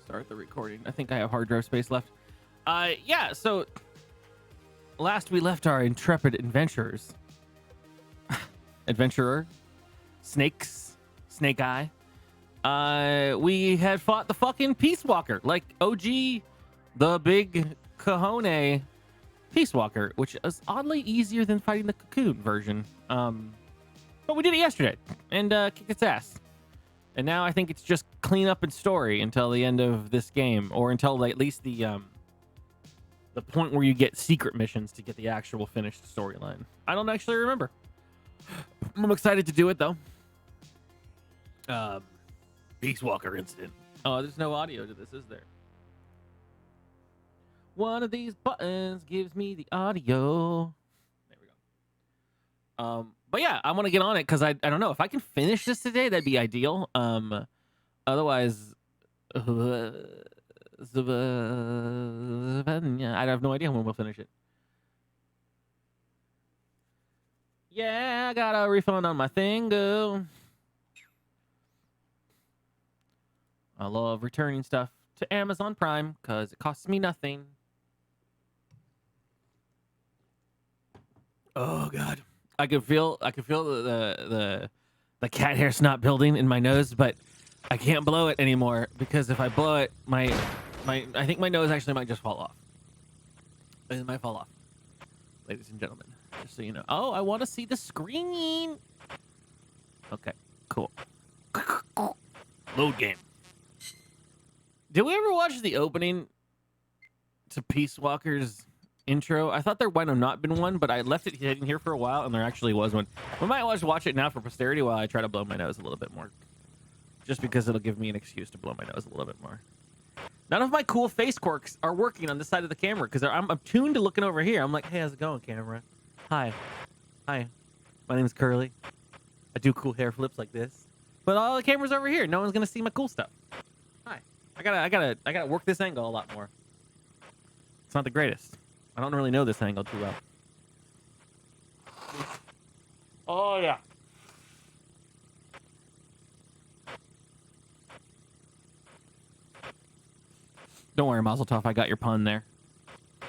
start the recording. I think I have hard drive space left. Yeah, so last we left our intrepid adventurer, Snake Eye. We had fought the fucking Peace Walker, like OG, the big cojones Peace Walker, which is oddly easier than fighting the Cocoon version. But we did it yesterday and kicked its ass. And now I think it's just clean up its story until the end of this game, or until at least the point where you get secret missions to get the actual finished storyline. I don't actually remember. I'm excited to do it though. Peace Walker incident. Oh, there's no audio to this, is there? One of these buttons gives me the audio. There we go. But yeah, I want to get on it because I don't know if I can finish this today. That'd be ideal. Otherwise, I have no idea when we'll finish it. Yeah, I got a refund on my Thingo. I love returning stuff to Amazon Prime because it costs me nothing. Oh God, I can feel the cat hair snot building in my nose, but I can't blow it anymore because if I blow it, I think my nose actually might just fall off. It might fall off, ladies and gentlemen. Just so you know. Oh, I want to see the screen. Okay, cool. Load game. Did we ever watch the opening to Peace Walker's intro? I thought there might have not been one, but I left it hidden here for a while, and there actually was one. We might watch it now for posterity while I try to blow my nose a little bit more. Just because it'll give me an excuse to blow my nose a little bit more. None of my cool face quirks are working on this side of the camera because I'm tuned to looking over here. I'm like, hey, how's it going, camera? Hi. My name's Curly. I do cool hair flips like this. But all the cameras over here. No one's gonna see my cool stuff. Hi. I gotta work this angle a lot more. It's not the greatest. I don't really know this angle too well. Oh yeah. Don't worry, Mazel Tov. I got your pun there.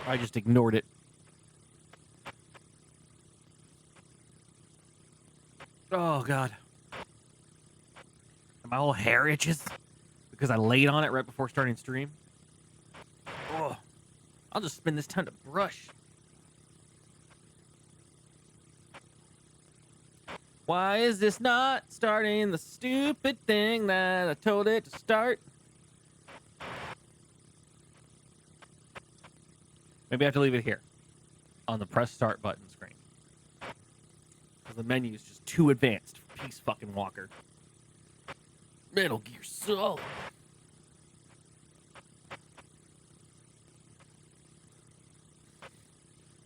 I just ignored it. Oh God. My whole hair itches because I laid on it right before starting stream. Oh, I'll just spend this time to brush. Why is this not starting the stupid thing that I told it to start? Maybe I have to leave it here on the press start button screen. Because the menu is just too advanced for Peace fucking Walker. Metal Gear Solid.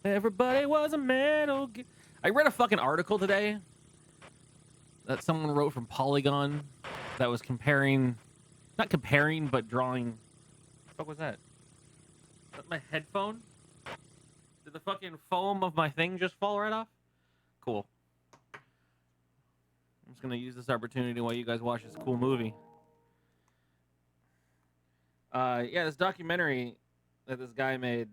Everybody was a Metal Gear. I read a fucking article today that someone wrote from Polygon that was not comparing, but drawing. What the fuck was that? Was that my headphone? Did the fucking foam of my thing just fall right off? Cool. I'm just gonna use this opportunity while you guys watch this cool movie. Yeah, this documentary that this guy made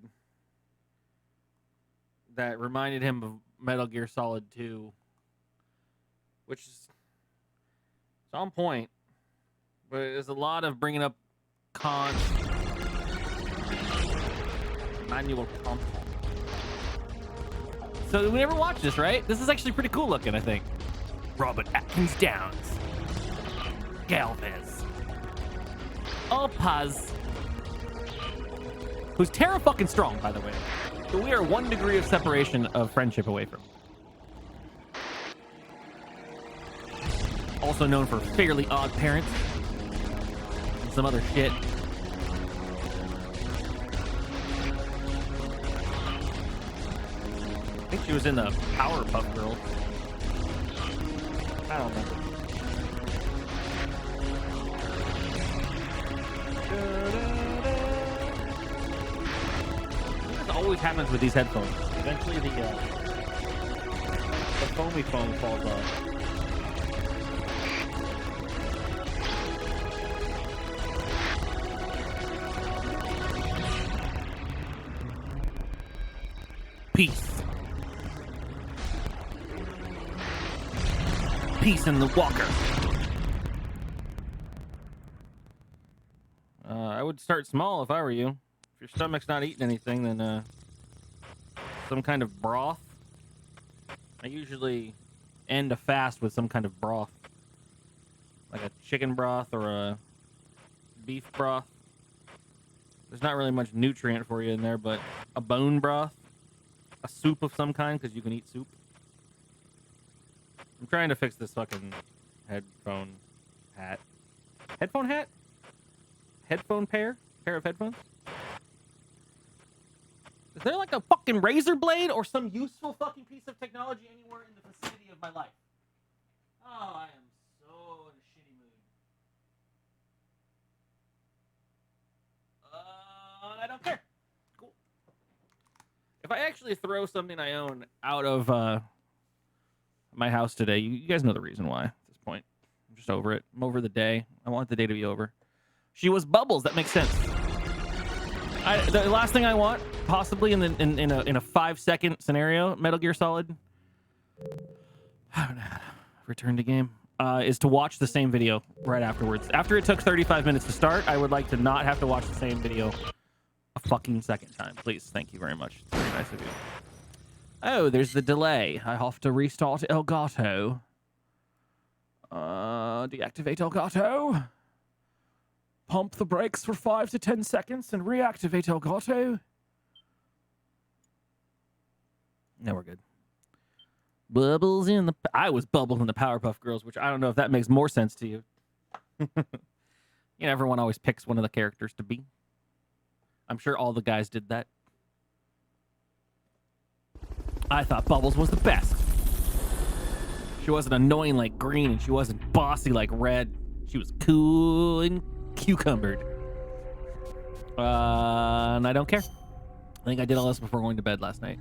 that reminded him of Metal Gear Solid 2, which is it's on point, but there's a lot of bringing up manual content. So we never watched this, right? This is actually pretty cool looking, I think. Robert Atkins Downs, Galvez, Opaz, who's Terra fucking strong, by the way. So we are 1 degree of separation of friendship away from. Also known for Fairly Odd Parents and some other shit. I think she was in the Powerpuff Girls. I don't remember. This always happens with these headphones. Eventually the foamy foam falls off. Peace. Peace in the walker. I would start small if I were you. If your stomach's not eating anything, then some kind of broth. I usually end a fast with some kind of broth. Like a chicken broth or a beef broth. There's not really much nutrient for you in there, but a bone broth. A soup of some kind, because you can eat soup. I'm trying to fix this fucking headphone hat. Headphone hat? Headphone pair? Pair of headphones? Is there like a fucking razor blade or some useful fucking piece of technology anywhere in the vicinity of my life? Oh, I am so in a shitty mood. I don't care. Cool. If I actually throw something I own out of my house today, you guys know the reason why at this point. I'm just over it. I'm over the day. I want the day to be over. She was Bubbles. That makes sense. The last thing I want, possibly in a 5-second scenario, Metal Gear Solid, return to game, is to watch the same video right afterwards. After it took 35 minutes to start, I would like to not have to watch the same video a fucking second time. Please, thank you very much. It's very nice of you. Oh, there's the delay. I have to restart Elgato. Deactivate Elgato. Pump the brakes for 5 to 10 seconds and reactivate Elgato. Now we're good. Bubbles in the... I was Bubbles in the Powerpuff Girls, which I don't know if that makes more sense to you. Everyone always picks one of the characters to be. I'm sure all the guys did that. I thought Bubbles was the best. She wasn't annoying like Green, and she wasn't bossy like Red. She was cool and cucumbered. And I don't care. I think I did all this before going to bed last night.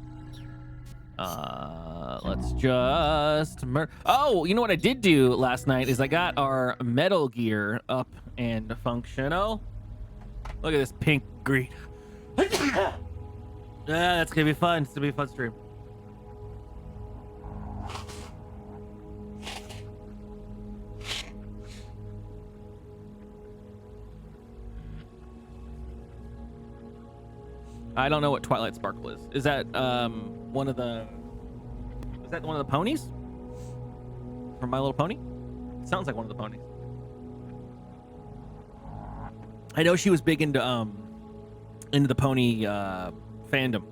Let's just... Oh, you know what I did do last night is I got our Metal Gear up and functional. Look at this pink green. That's gonna be fun. It's gonna be a fun stream. I don't know what Twilight Sparkle is. Is that one of the... Is that one of the ponies? From My Little Pony? It sounds like one of the ponies. I know she was big into the pony fandom.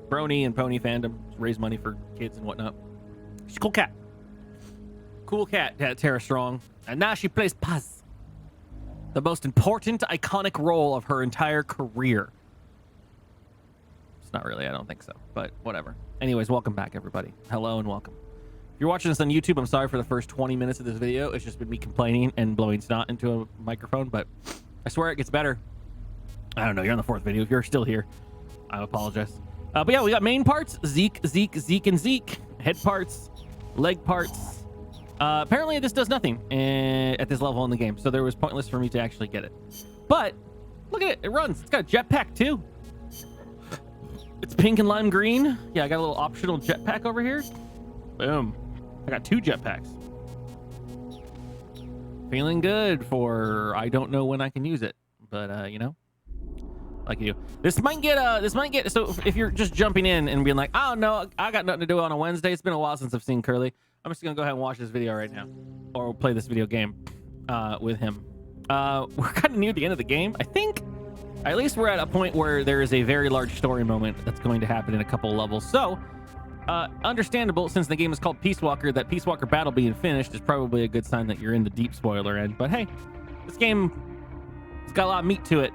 Brony and pony fandom. Raise money for kids and whatnot. She's a cool cat. Cool cat, Tara Strong. And now she plays Paz. The most important, iconic role of her entire career. Not really, I don't think so, but whatever. Anyways, welcome back, everybody. Hello and welcome. If you're watching this on YouTube, I'm sorry for the first 20 minutes of this video. It's just been me complaining and blowing snot into a microphone, but I swear it gets better. I don't know, you're on the 4th video. If you're still here, I apologize. But yeah, we got main parts, Zeke, and Zeke. Head parts, leg parts. Apparently this does nothing at this level in the game, so there was pointless for me to actually get it. But, look at it, it runs. It's got a jetpack too. It's pink and lime green. Yeah, I got a little optional jetpack over here. Boom. I got 2 jetpacks. Feeling good for I don't know when I can use it, but like you do. This might get so if you're just jumping in and being like, oh no, I got nothing to do on a Wednesday. It's been a while since I've seen Curly. I'm just gonna go ahead and watch this video right now, or play this video game with him. We're kind of near the end of the game, I think. At least we're at a point where there is a very large story moment that's going to happen in a couple of levels. So, understandable, since the game is called Peace Walker, that Peace Walker battle being finished is probably a good sign that you're in the deep spoiler end. But hey, this game, it's got a lot of meat to it,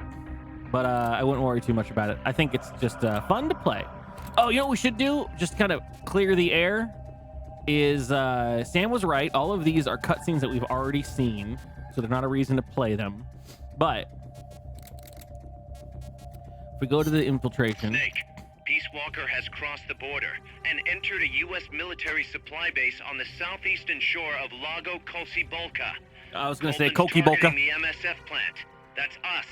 but I wouldn't worry too much about it. I think it's just fun to play. Oh, you know what we should do? Just kind of clear the air is, Sam was right. All of these are cutscenes that we've already seen, so they're not a reason to play them. But if we go to the infiltration... Snake, Peace Walker has crossed the border and entered a U.S. military supply base on the southeastern shore of Lago Kolsibolka. I was going to say Kolsibolka. The MSF plant. That's us.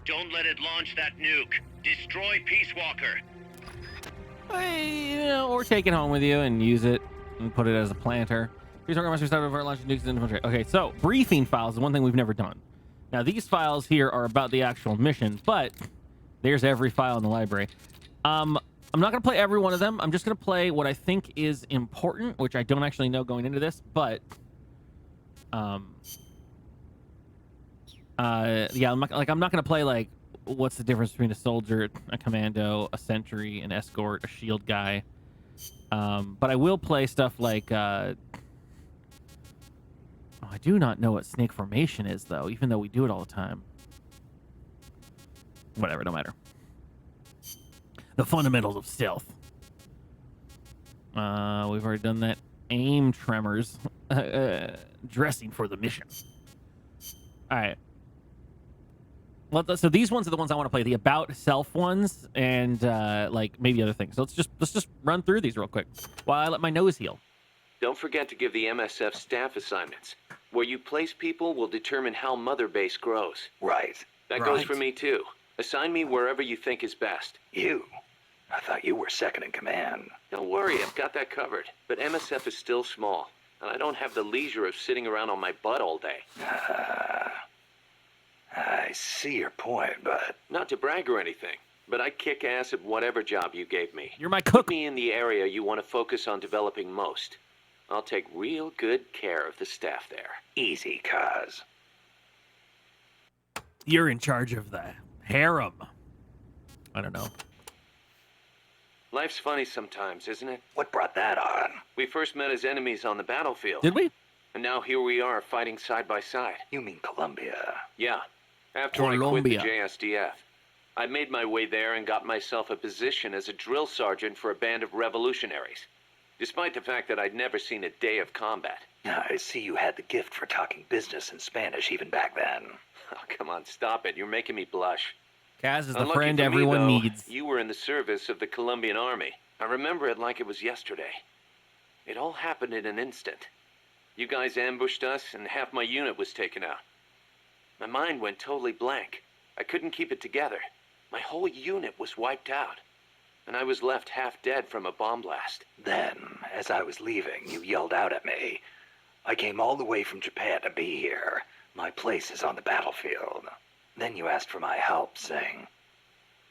Don't let it launch that nuke. Destroy Peace Walker. Or take it home with you and use it and put it as a planter. Please organize your start over launching nukes into the Okay, so briefing files is one thing we've never done. Now these files here are about the actual mission, but there's every file in the library. I'm not gonna play every one of them. I'm just gonna play what I think is important, which I don't actually know going into this, but yeah, I'm not gonna play like what's the difference between a soldier, a commando, a sentry, an escort, a shield guy. But I will play stuff like I do not know what snake formation is though, even though we do it all the time. Whatever, don't matter. The fundamentals of stealth. We've already done that. Aim tremors. Dressing for the mission. All right. So these ones are the ones I want to play, the about self ones, and like maybe other things. So let's just run through these real quick while I let my nose heal. Don't forget to give the MSF staff assignments. Where you place people will determine how Mother Base grows. Right. That goes for me too. Assign me wherever you think is best. You? I thought you were second in command. Don't worry, I've got that covered. But MSF is still small, and I don't have the leisure of sitting around on my butt all day. I see your point, but... Not to brag or anything, but I'd kick ass at whatever job you gave me. You're my Put cook. me in the area you want to focus on developing most. I'll take real good care of the staff there. Easy, Kaz. You're in charge of the harem. I don't know. Life's funny sometimes, isn't it? What brought that on? We first met as enemies on the battlefield. Did we? And now here we are fighting side by side. You mean Colombia? Yeah. After I Colombia. quit the JSDF. I made my way there and got myself a position as a drill sergeant for a band of revolutionaries. Despite the fact that I'd never seen a day of combat. I see you had the gift for talking business in Spanish even back then. Oh, come on, stop it. You're making me blush. Kaz is the Unlucky friend for me, everyone though, needs. You were in the service of the Colombian army. I remember it like it was yesterday. It all happened in an instant. You guys ambushed us, and half my unit was taken out. My mind went totally blank. I couldn't keep it together. My whole unit was wiped out. And I was left half dead from a bomb blast. Then, as I was leaving, you yelled out at me. I came all the way from Japan to be here. My place is on the battlefield. Then you asked for my help, saying,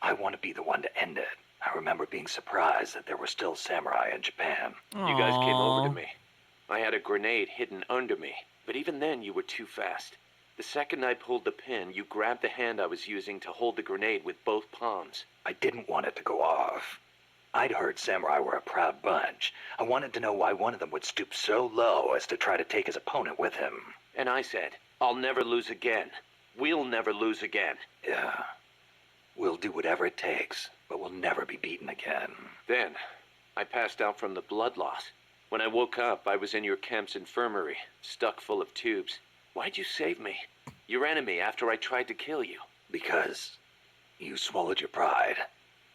I want to be the one to end it. I remember being surprised that there were still samurai in Japan. You guys came over to me. I had a grenade hidden under me, but even then you were too fast. The second I pulled the pin, you grabbed the hand I was using to hold the grenade with both palms. I didn't want it to go off. I'd heard samurai were a proud bunch. I wanted to know why one of them would stoop so low as to try to take his opponent with him. And I said, I'll never lose again. We'll never lose again. Yeah. We'll do whatever it takes, but we'll never be beaten again. Then, I passed out from the blood loss. When I woke up, I was in your camp's infirmary, stuck full of tubes. Why'd you save me? Your enemy after I tried to kill you. Because you swallowed your pride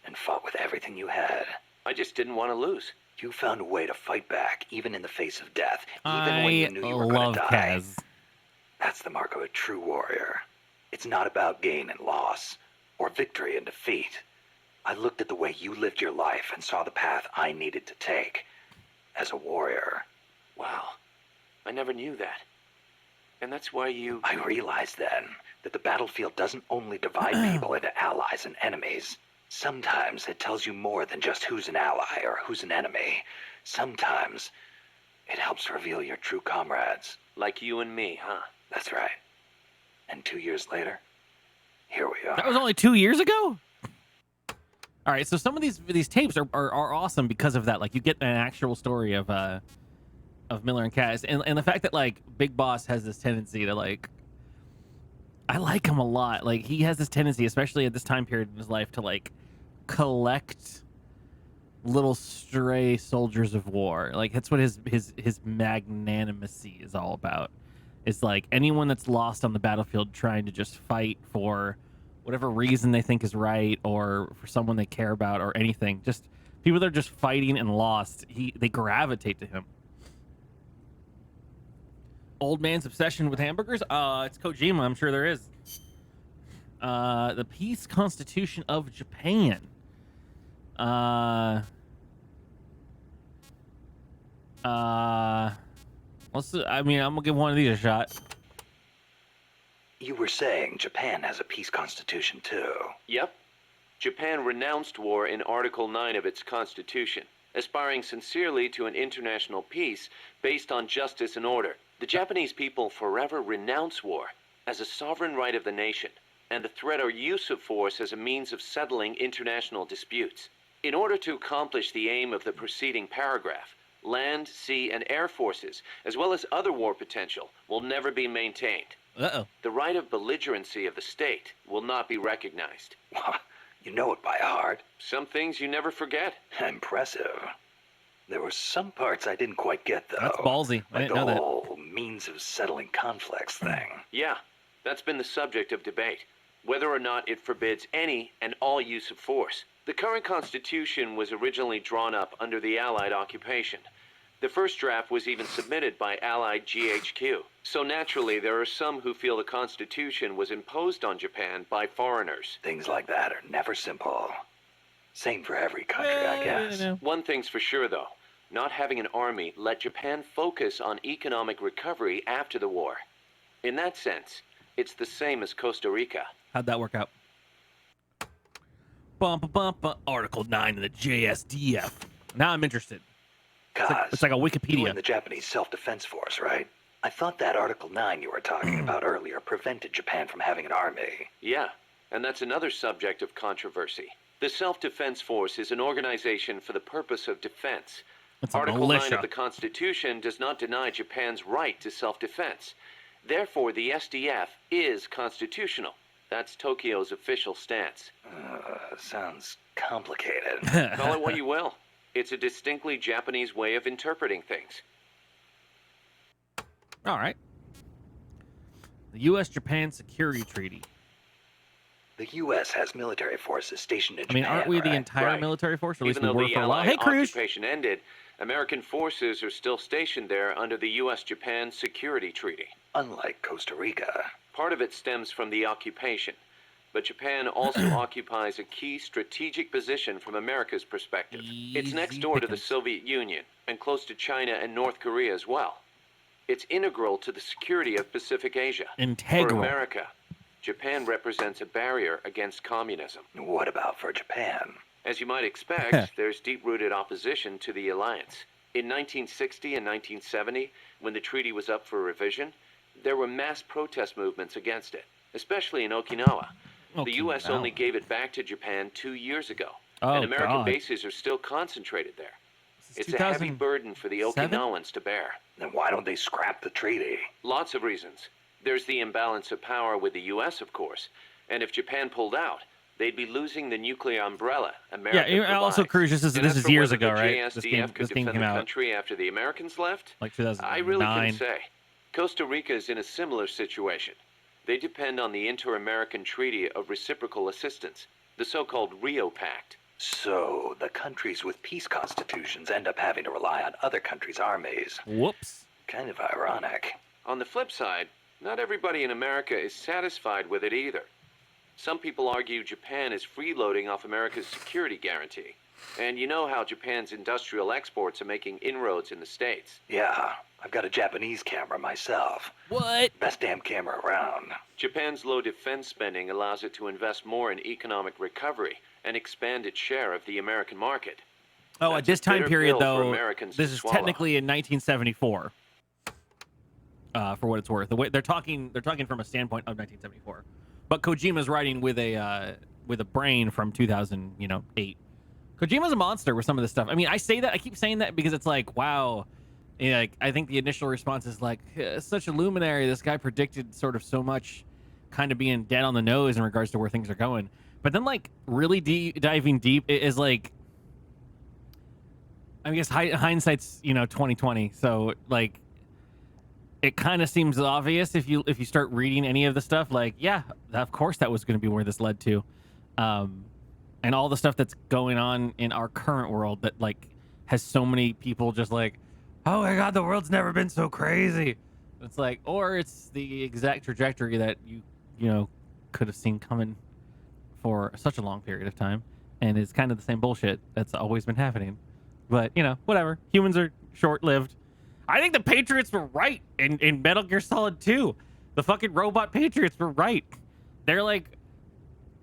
and fought with everything you had. I just didn't want to lose. You found a way to fight back, even in the face of death, even I when you knew you were going love to die. Kaz. That's the mark of a true warrior. It's not about gain and loss, or victory and defeat. I looked at the way you lived your life and saw the path I needed to take. As a warrior. Wow. I never knew that. And that's why you... I realized then that the battlefield doesn't only divide people into allies and enemies. Sometimes it tells you more than just who's an ally or who's an enemy. Sometimes it helps reveal your true comrades. Like you and me, huh? That's right. And 2 years later, here we are. That was only 2 years ago? All right, so some of these tapes are awesome because of that. Like, you get an actual story of Miller and Kaz, and the fact that like Big Boss has this tendency to like, I like him a lot. Like, he has this tendency, especially at this time period in his life, to like collect little stray soldiers of war. Like, that's what his magnanimity is all about. It's like anyone that's lost on the battlefield trying to just fight for whatever reason they think is right, or for someone they care about, or anything. Just people that are just fighting and lost, they gravitate to him. Old man's obsession with hamburgers? It's Kojima, I'm sure there is. The Peace Constitution of Japan. Let's. I mean, I'm gonna give one of these a shot. You were saying Japan has a peace constitution too. Yep. Japan renounced war in Article 9 of its constitution, aspiring sincerely to an international peace based on justice and order. The Japanese people forever renounce war as a sovereign right of the nation, and the threat or use of force as a means of settling international disputes. In order to accomplish the aim of the preceding paragraph, land, sea, and air forces, as well as other war potential, will never be maintained. Uh-oh. The right of belligerency of the state will not be recognized. You know it by heart. Some things you never forget. Impressive. There were some parts I didn't quite get, though. That's ballsy. I Like didn't know the that. whole means of settling conflicts thing. Yeah, that's been the subject of debate, whether or not it forbids any and all use of force. The current Constitution was originally drawn up under the Allied occupation. The first draft was even submitted by Allied GHQ. So naturally, there are some who feel the Constitution was imposed on Japan by foreigners. Things like that are never simple. Same for every country, I guess. One thing's for sure, though. Not having an army let Japan focus on economic recovery after the war. In that sense, it's the same as Costa Rica. How'd that work out? Article 9 in the JSDF. Now I'm interested. It's like a You Wikipedia. in the Japanese Self-Defense Force, right? I thought that Article 9 you were talking about earlier prevented Japan from having an army. Yeah, and that's another subject of controversy. The Self-Defense Force is an organization for the purpose of defense. It's a Article 9 militia. of the Constitution does not deny Japan's right to self-defense. Therefore, the SDF is constitutional. That's Tokyo's official stance. Sounds complicated. Call it what you will. It's a distinctly Japanese way of interpreting things. All right. The U.S.-Japan Security Treaty. The U.S. has military forces stationed in I mean, Japan, aren't we the right? entire Right. military force? Or at least Even we though were the for a while. Allied Hey, Cruz! occupation ended, American forces are still stationed there under the U.S.-Japan Security Treaty. Unlike Costa Rica. Part of it stems from the occupation, but Japan also occupies a key strategic position from America's perspective. It's next Easy door to the pickings. Soviet Union and close to China and North Korea as well. It's integral to the security of Pacific Asia. For Integral. America, Japan represents a barrier against communism. What about for Japan? As you might expect, there's deep-rooted opposition to the alliance. In 1960 and 1970, when the treaty was up for revision, there were mass protest movements against it, especially in Okinawa. The U.S. Okinawa. only gave it back to Japan 2 years ago, Oh, and American God. bases are still concentrated there. This is It's a heavy 2007? burden for the Okinawans to bear. Then why don't they scrap the treaty? Lots of reasons. There's the imbalance of power with the U.S., of course, and if Japan pulled out, they'd be losing the nuclear umbrella America Yeah, also, provides. Cruz, this And as is for years whether ago, the right? JSDF This game could came defend the out country after the Americans left? like 2009. I really couldn't say. Costa Rica is in a similar situation. They depend on the Inter-American Treaty of Reciprocal Assistance, the so-called Rio Pact. So, the countries with peace constitutions end up having to rely on other countries' armies. Whoops. Kind of ironic. On the flip side, not everybody in America is satisfied with it either. Some people argue Japan is freeloading off America's security guarantee. And you know how Japan's industrial exports are making inroads in the States. Yeah, I've got a Japanese camera myself. What? Best damn camera around. Japan's low defense spending allows it to invest more in economic recovery and expand its share of the American market. Oh, That's at this a bitter time period, pill for though, Americans this to is swallow. technically in 1974. For what it's worth, the way they're talking from a standpoint of 1974, but Kojima's writing with a brain from 2008. Kojima's a monster with some of this stuff. I mean, I keep saying that because it's like, wow. You know, like, I think the initial response is like, such a luminary. This guy predicted sort of so much, kind of being dead on the nose in regards to where things are going. But then, like, really diving deep is like, I guess hindsight's 2020. So like, it kind of seems obvious if you start reading any of the stuff. Like, yeah, of course that was going to be where this led to, and all the stuff that's going on in our current world that like has so many people just like, oh my god, the world's never been so crazy. It's like, or it's the exact trajectory that you could have seen coming for such a long period of time, and it's kind of the same bullshit that's always been happening. But whatever. Humans are short-lived. I think the Patriots were right in Metal Gear Solid 2. The fucking robot Patriots were right. They're like,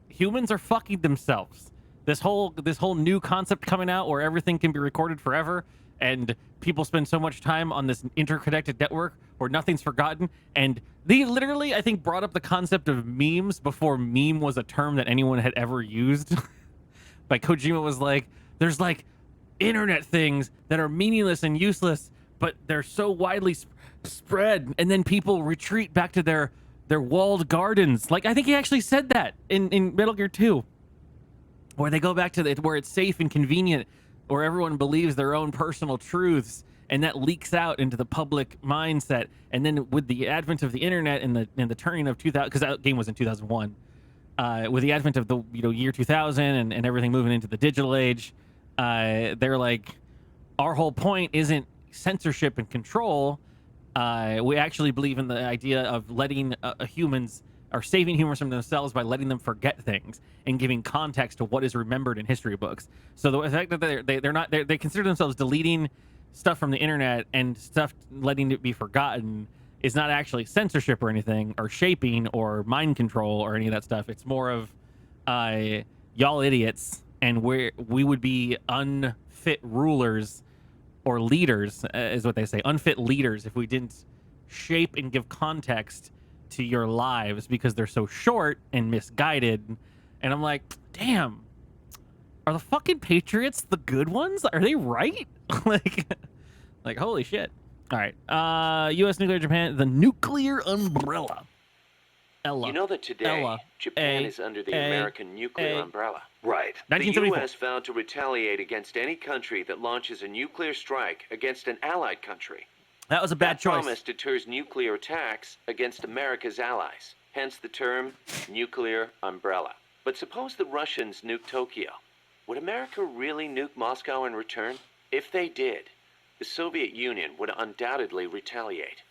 humans are fucking themselves. This whole new concept coming out where everything can be recorded forever, and people spend so much time on this interconnected network where nothing's forgotten. And they literally, I think, brought up the concept of memes before meme was a term that anyone had ever used. Like Kojima was like, there's like internet things that are meaningless and useless, but they're so widely spread, and then people retreat back to their walled gardens. Like, I think he actually said that in Metal Gear 2, where they go back to where it's safe and convenient, where everyone believes their own personal truths, and that leaks out into the public mindset. And then with the advent of the internet and the turning of 2000, because that game was in 2001, with the advent of the year 2000 and everything moving into the digital age, they're like, our whole point isn't censorship and control. We actually believe in the idea of letting humans, or saving humans from themselves by letting them forget things and giving context to what is remembered in history books. So the fact that they consider themselves deleting stuff from the internet and stuff letting it be forgotten is not actually censorship or anything, or shaping or mind control or any of that stuff. It's more of y'all idiots, and we would be unfit rulers or leaders, is what they say, unfit leaders, if we didn't shape and give context to your lives, because they're so short and misguided. And I'm like, damn, are the fucking Patriots the good ones? Are they right? like holy shit. All right, U.S. nuclear Japan, the nuclear umbrella. Ella. You know that today, Ella. Japan is under the American nuclear umbrella. Right. The 1974. U.S. vowed to retaliate against any country that launches a nuclear strike against an allied country. That was a bad That choice. promise deters nuclear attacks against America's allies, hence the term nuclear umbrella. But suppose the Russians nuke Tokyo. Would America really nuke Moscow in return? If they did, the Soviet Union would undoubtedly retaliate.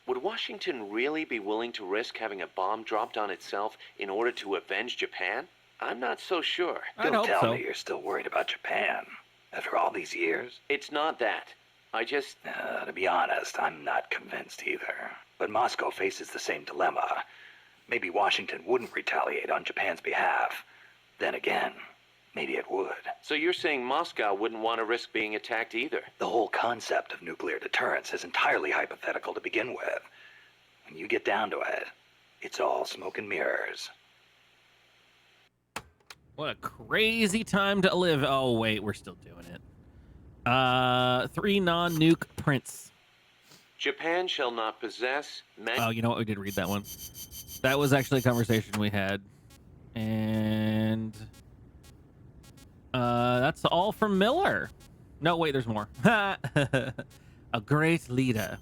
Would Washington really be willing to risk having a bomb dropped on itself in order to avenge Japan? I'm not so sure. I'd Don't hope tell so. me you're still worried about Japan after all these years. It's not that. I just... To be honest, I'm not convinced either. But Moscow faces the same dilemma. Maybe Washington wouldn't retaliate on Japan's behalf. Then again, maybe it would. So you're saying Moscow wouldn't want to risk being attacked either? The whole concept of nuclear deterrence is entirely hypothetical to begin with. When you get down to it, it's all smoke and mirrors. What a crazy time to live. Oh, wait, we're still doing it. 3 non-nuke prints. Japan shall not possess... Oh, you know what? We did read that one. That was actually a conversation we had. And... that's all from Miller. No, wait, there's more. A great leader.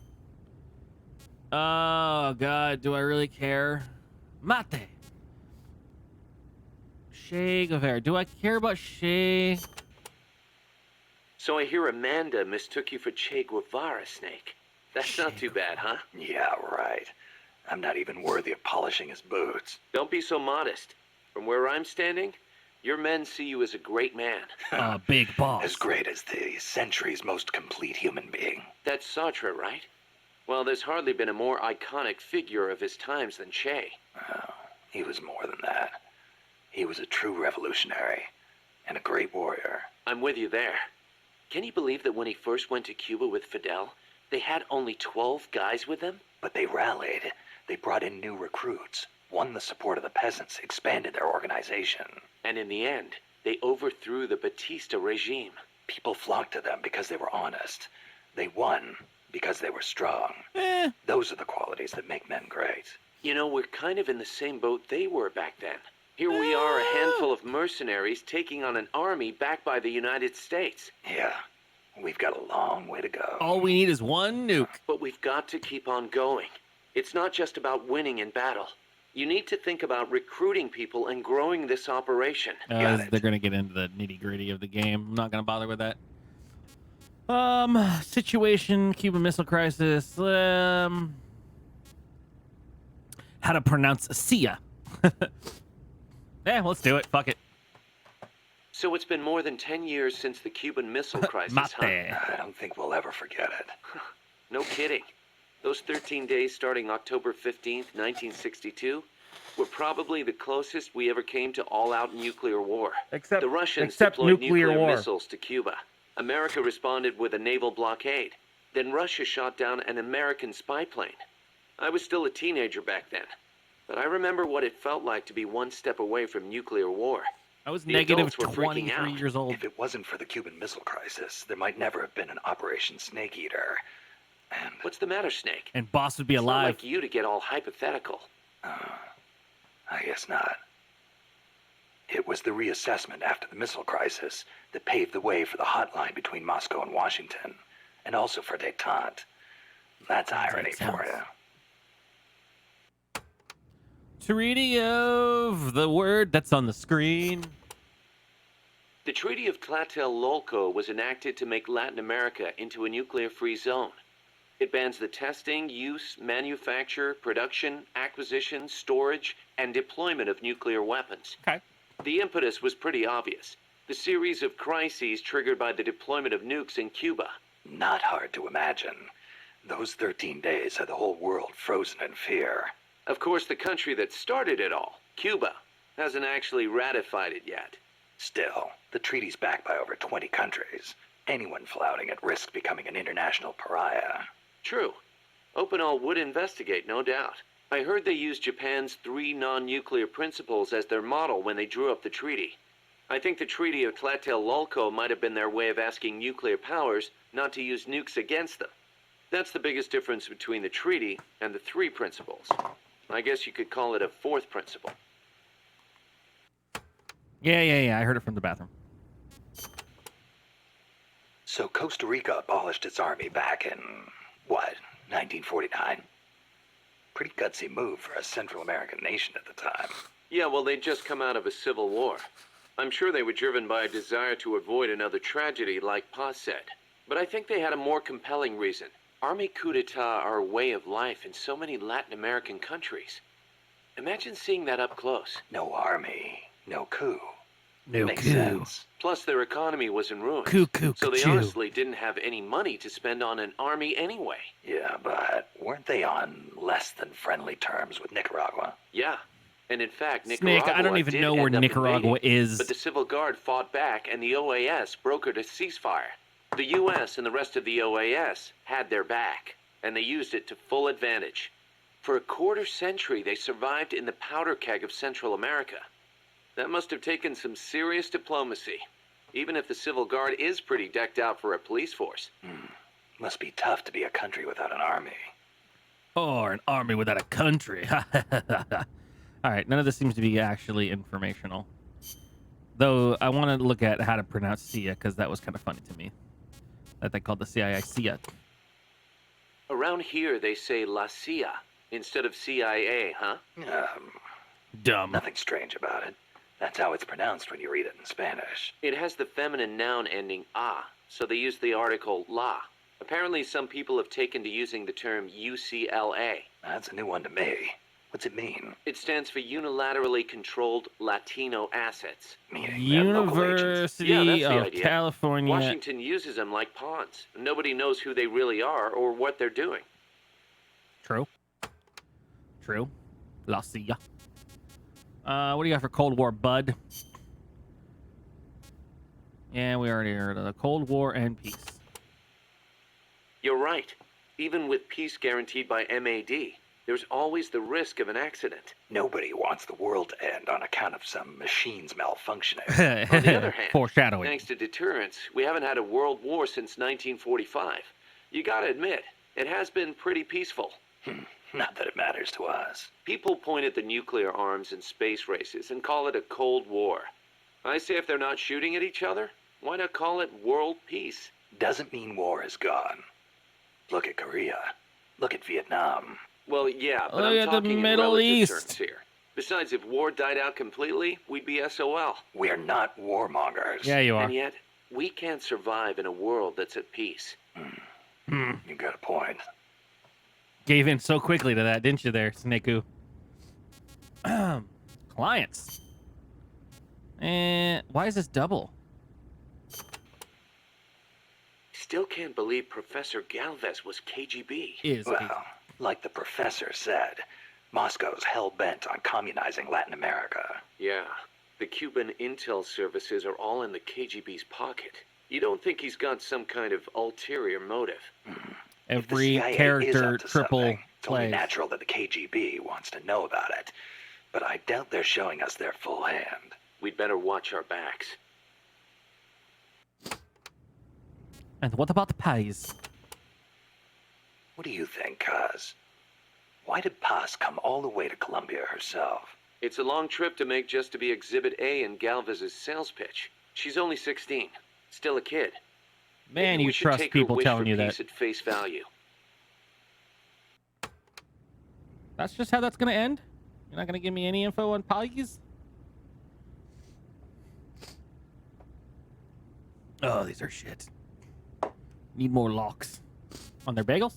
Oh, God, do I really care? Mate. Che Guevara. Do I care about Che? So I hear Amanda mistook you for Che Guevara, Snake. That's not too bad, huh? Yeah, right. I'm not even worthy of polishing his boots. Don't be so modest. From where I'm standing, your men see you as a great man. Big boss. As great as the century's most complete human being. That's Sartre, right? Well, there's hardly been a more iconic figure of his times than Che. Oh, he was more than that. He was a true revolutionary and a great warrior. I'm with you there. Can you believe that when he first went to Cuba with Fidel, they had only 12 guys with them? But they rallied. They brought in new recruits, won the support of the peasants, expanded their organization. And in the end, they overthrew the Batista regime. People flocked to them because they were honest. They won because they were strong. Those are the qualities that make men great. You know, we're kind of in the same boat they were back then. Here we are, a handful of mercenaries taking on an army backed by the United States. Yeah, we've got a long way to go. All we need is one nuke. But we've got to keep on going. It's not just about winning in battle. You need to think about recruiting people and growing this operation. They're going to get into the nitty-gritty of the game. I'm not going to bother with that. Situation, Cuban Missile Crisis. How to pronounce Sia. Yeah, let's do it. Fuck it. So it's been more than 10 years since the Cuban Missile Crisis, huh? I don't think we'll ever forget it. No kidding. Those 13 days starting October 15th, 1962, were probably the closest we ever came to all-out nuclear war. The Russians deployed nuclear missiles to Cuba. America responded with a naval blockade. Then Russia shot down an American spy plane. I was still a teenager back then, but I remember what it felt like to be one step away from nuclear war. I was The negative adults were freaking 23 out. years old. If it wasn't for the Cuban Missile Crisis, there might never have been an Operation Snake Eater. And What's the matter, Snake? And Boss would be It's not alive. like you to get all hypothetical. I guess not. It was the reassessment after the missile crisis that paved the way for the hotline between Moscow and Washington, and also for détente. That's irony for you. Treaty of the word that's on the screen. The Treaty of Tlatelolco was enacted to make Latin America into a nuclear-free zone. It bans the testing, use, manufacture, production, acquisition, storage, and deployment of nuclear weapons. Okay. The impetus was pretty obvious. The series of crises triggered by the deployment of nukes in Cuba. Not hard to imagine. Those 13 days had the whole world frozen in fear. Of course, the country that started it all, Cuba, hasn't actually ratified it yet. Still, the treaty's backed by over 20 countries. Anyone flouting it risks becoming an international pariah. True. Opinol would investigate, no doubt. I heard they used Japan's 3 non-nuclear principles as their model when they drew up the treaty. I think the Treaty of Tlatelolco might have been their way of asking nuclear powers not to use nukes against them. That's the biggest difference between the treaty and the 3 principles. I guess you could call it a 4th principle. Yeah. I heard it from the bathroom. So Costa Rica abolished its army back in, what, 1949? Pretty gutsy move for a Central American nation at the time. Yeah, well, they'd just come out of a civil war. I'm sure they were driven by a desire to avoid another tragedy like Paz said. But I think they had a more compelling reason. Army coup d'etat are a way of life in so many Latin American countries. Imagine seeing that up close. No army, no coup. No Makes coup. sense. Plus, their economy was in ruins. So they honestly didn't have any money to spend on an army anyway. Yeah, but weren't they on less than friendly terms with Nicaragua? Yeah. And in fact, Snake, Nicaragua I don't even did know where end up Nicaragua invading, is. But the Civil Guard fought back and the OAS brokered a ceasefire. The U.S. and the rest of the OAS had their back, and they used it to full advantage. For a quarter century, they survived in the powder keg of Central America. That must have taken some serious diplomacy, even if the Civil Guard is pretty decked out for a police force. Must be tough to be a country without an army. Or an army without a country. All right, none of this seems to be actually informational. Though I want to look at how to pronounce CIA, because that was kind of funny to me. That they called the CIA CIA. Around here, they say La CIA instead of CIA, huh? Dumb. Nothing strange about it. That's how it's pronounced when you read it in Spanish. It has the feminine noun ending a, so they use the article la. Apparently, some people have taken to using the term UCLA. That's a new one to me. What's it mean? It stands for Unilaterally Controlled Latino Assets. Meaning they're local agents. Yeah, University that's the of idea. California. Washington uses them like pawns. Nobody knows who they really are or what they're doing. True. La CIA. What do you got for Cold War, bud? Yeah, we already heard of the Cold War and peace. You're right. Even with peace guaranteed by MAD, there's always the risk of an accident. Nobody wants the world to end on account of some machines malfunctioning. On the other hand, Foreshadowing. thanks to deterrence, we haven't had a world war since 1945. You gotta admit, it has been pretty peaceful. Not that it matters to us. People point at the nuclear arms and space races and call it a Cold War. I say if they're not shooting at each other, why not call it world peace? Doesn't mean war is gone. Look at Korea. Look at Vietnam. Well, yeah, but Look I'm at the talking in Middle relative East. terms here. Besides, if war died out completely, we'd be SOL. We're not warmongers. Yeah, you are. And yet, we can't survive in a world that's at peace. You got a point. Gave in so quickly to that, didn't you there, Snaku? Clients. Why is this double? Still can't believe Professor Galvez was KGB. Is Well, like the professor said, Moscow's hell-bent on communizing Latin America. Yeah, the Cuban intel services are all in the KGB's pocket. You don't think he's got some kind of ulterior motive? If the every CIA is character up to triple something, it's only plays. natural that the KGB wants to know about it. But I doubt they're showing us their full hand. We'd better watch our backs. And what about the pies? What do you think, Kaz? Why did Paz come all the way to Colombia herself? It's a long trip to make just to be Exhibit A in Galvez's sales pitch. She's only 16, still a kid. Man, Maybe you we should trust take her people wish telling for you peace that. at face value. That's just how that's gonna end? You're not gonna give me any info on pies? Oh, these are shit. Need more locks. On their bagels?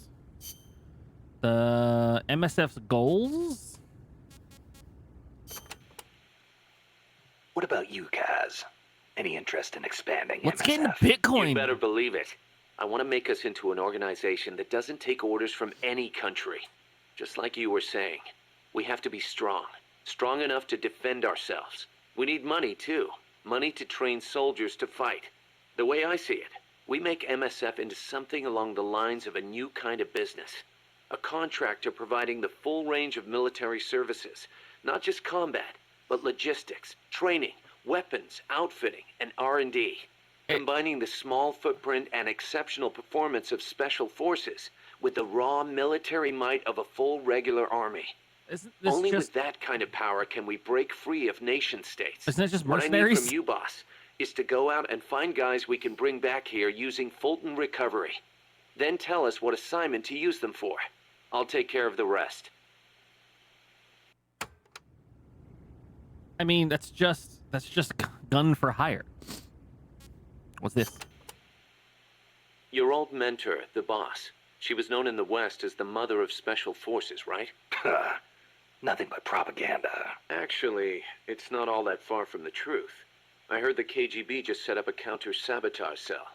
The MSF's goals? What about you, Kaz? Any interest in expanding Let's MSF? get into Bitcoin. You better believe it. I want to make us into an organization that doesn't take orders from any country. Just like you were saying, we have to be strong. Strong enough to defend ourselves. We need money, too. Money to train soldiers to fight. The way I see it, we make MSF into something along the lines of a new kind of business. A contractor providing the full range of military services. Not just combat, but logistics, training, weapons, outfitting, and R&D. Combining the small footprint and exceptional performance of special forces with the raw military might of a full regular army. Isn't this Only just... with that kind of power can we break free of nation states. Isn't it just What I need mercenaries? from you, boss, is to go out and find guys we can bring back here using Fulton Recovery. Then tell us what assignment to use them for. I'll take care of the rest. I mean, that's just gun for hire. What's this? Your old mentor, the boss. She was known in the West as the mother of special forces, right? Nothing but propaganda. Actually, it's not all that far from the truth. I heard the KGB just set up a counter-sabotage cell.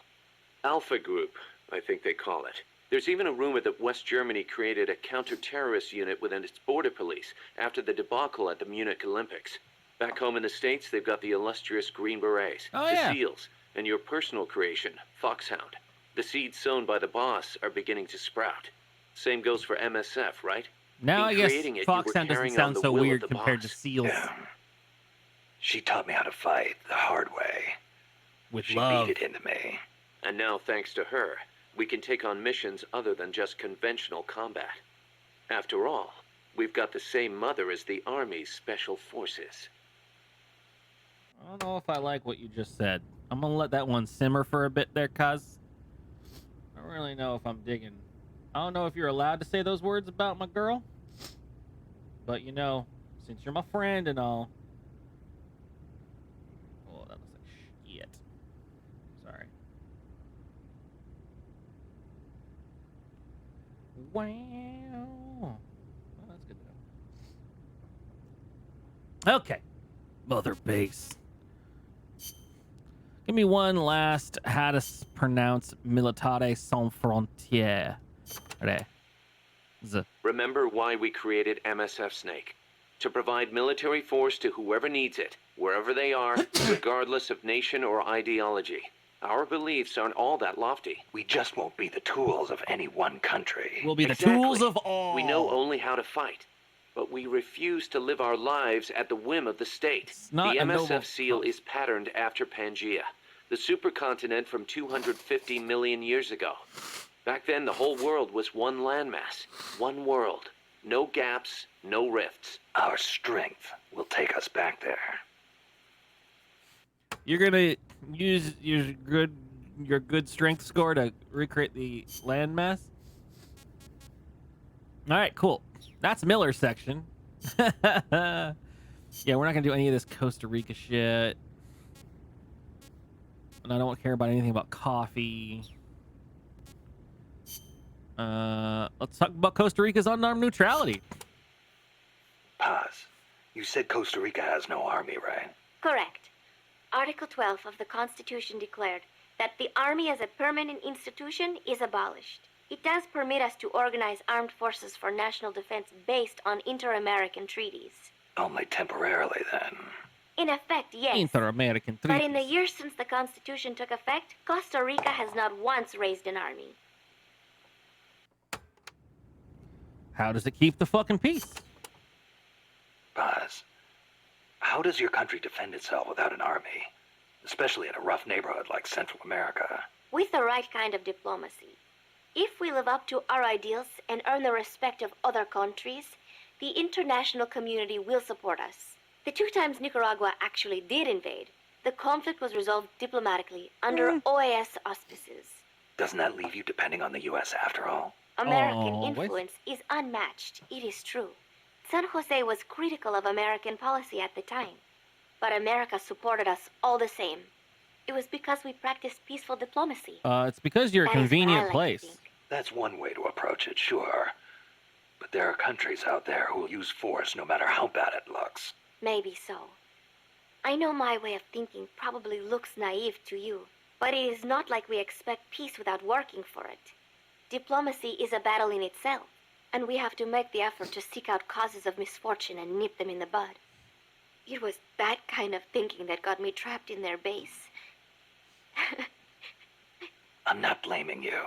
Alpha Group, I think they call it. There's even a rumor that West Germany created a counter-terrorist unit within its border police after the debacle at the Munich Olympics. Back home in the States, they've got the illustrious Green Berets, Oh, the yeah. SEALs, and your personal creation, Foxhound. The seeds sown by the boss are beginning to sprout. Same goes for MSF, right? Now In I guess creating it, you were Foxhound doesn't carrying on sound the so will of weird the compared to boss. SEALs. Yeah. She taught me how to fight the hard way. With She love. beat it into me. And now, thanks to her, we can take on missions other than just conventional combat. After all, we've got the same mother as the Army's Special Forces. I don't know if I like what you just said. I'm gonna let that one simmer for a bit there, cuz. I don't really know if I'm digging. I don't know if you're allowed to say those words about my girl. But you know, since you're my friend and all. Oh, that looks like shit. Sorry. Wow. Well, that's good to know. Okay. Mother base. Give me one last how to pronounce Militare Sans Frontières. Right. Remember why we created MSF Snake? To provide military force to whoever needs it, wherever they are, regardless of nation or ideology. Our beliefs aren't all that lofty. We just won't be the tools of any one country. We'll be the Exactly. tools of all. We know only how to fight, but we refuse to live our lives at the whim of the state. It's not The a noble MSF seal cause. is patterned after Pangaea, the supercontinent from 250 million years ago. Back then, the whole world was one landmass, one world. No gaps, no rifts. Our strength will take us back there. You're gonna use your good strength score to recreate the landmass. All right, cool. That's Miller's section. Yeah, we're not gonna do any of this Costa Rica shit, and I don't care about anything about coffee. Let's talk about Costa Rica's unarmed neutrality. Paz, you said Costa Rica has no army, right? Correct. Article 12 of the Constitution declared that the Army as a permanent institution is abolished. It does permit us to organize armed forces for national defense based on inter-American treaties. Only temporarily, then. In effect, yes. Inter-American But in the treaties. years since the Constitution took effect, Costa Rica has not once raised an army. How does it keep the fucking peace? Paz, how does your country defend itself without an army? Especially in a rough neighborhood like Central America. With the right kind of diplomacy. If we live up to our ideals and earn the respect of other countries, the international community will support us. The 2 times Nicaragua actually did invade, the conflict was resolved diplomatically under OAS auspices. Doesn't that leave you depending on the U.S. after all? American Always. influence is unmatched, it is true. San Jose was critical of American policy at the time, but America supported us all the same. It was because we practiced peaceful diplomacy. It's because you're a That is what I convenient like to place. think. That's one way to approach it, sure. But there are countries out there who will use force no matter how bad it looks. Maybe so. I know my way of thinking probably looks naive to you, but it is not like we expect peace without working for it. Diplomacy is a battle in itself, and we have to make the effort to seek out causes of misfortune and nip them in the bud. It was that kind of thinking that got me trapped in their base. I'm not blaming you.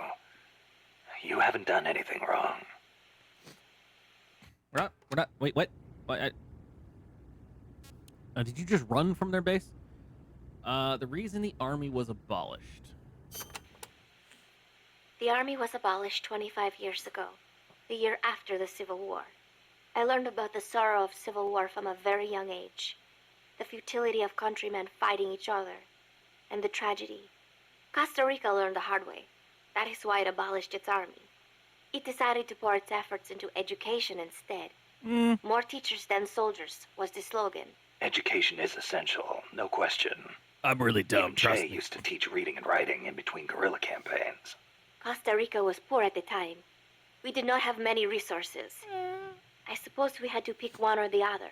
You haven't done anything wrong. We're not. Wait, what? Did you just run from their base? The reason the army was abolished. The army was abolished 25 years ago, the year after the Civil War. I learned about the sorrow of civil war from a very young age, the futility of countrymen fighting each other, and the tragedy. Costa Rica learned the hard way. That is why it abolished its army. It decided to pour its efforts into education instead. More teachers than soldiers was the slogan. Education is essential, no question. I'm really dumb. Even Trust Che me. used to teach reading and writing in between guerrilla campaigns. Costa Rica was poor at the time. We did not have many resources. I suppose we had to pick one or the other.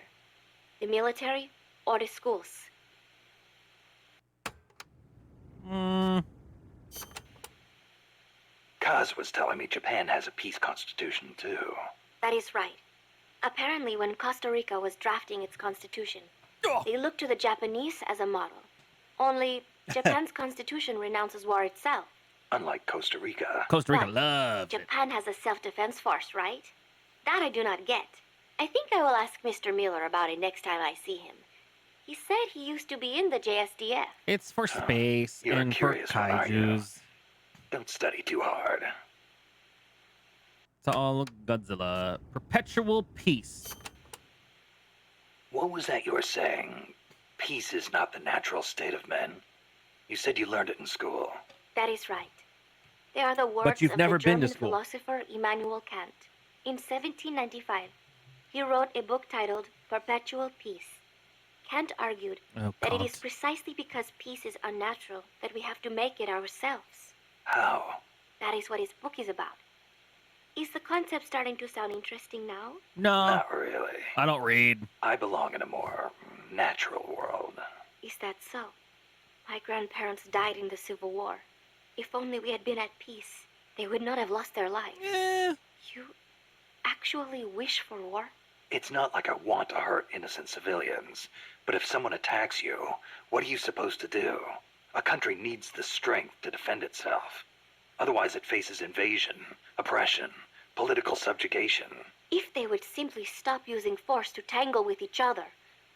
The military or the schools. Kaz was telling me Japan has a peace constitution, too. That is right. Apparently, when Costa Rica was drafting its constitution, they looked to the Japanese as a model. Only, Japan's constitution renounces war itself. Unlike Costa Rica. Costa Rica But loves it. Japan has a self-defense force, right? That I do not get. I think I will ask Mr. Miller about it next time I see him. He said he used to be in the JSDF. It's for space you're a and for curious one, aren't you? kaijus. Don't study too hard. It's all Godzilla. Perpetual peace. What was that you were saying? Peace is not the natural state of men. You said you learned it in school. That is right. They are the words you've of never the been to German school. philosopher Immanuel Kant. In 1795, he wrote a book titled Perpetual Peace. Kant argued Oh, that it is Kant. precisely because peace is unnatural that we have to make it ourselves. How? That is what his book is about. Is the concept starting to sound interesting now? No, Not really. I don't read. I belong in a more natural world. Is that so? My grandparents died in the Civil War. If only we had been at peace, they would not have lost their lives. You actually wish for war? It's not like I want to hurt innocent civilians, but if someone attacks you, what are you supposed to do? A country needs the strength to defend itself. Otherwise it faces invasion, oppression, political subjugation. If they would simply stop using force to tangle with each other,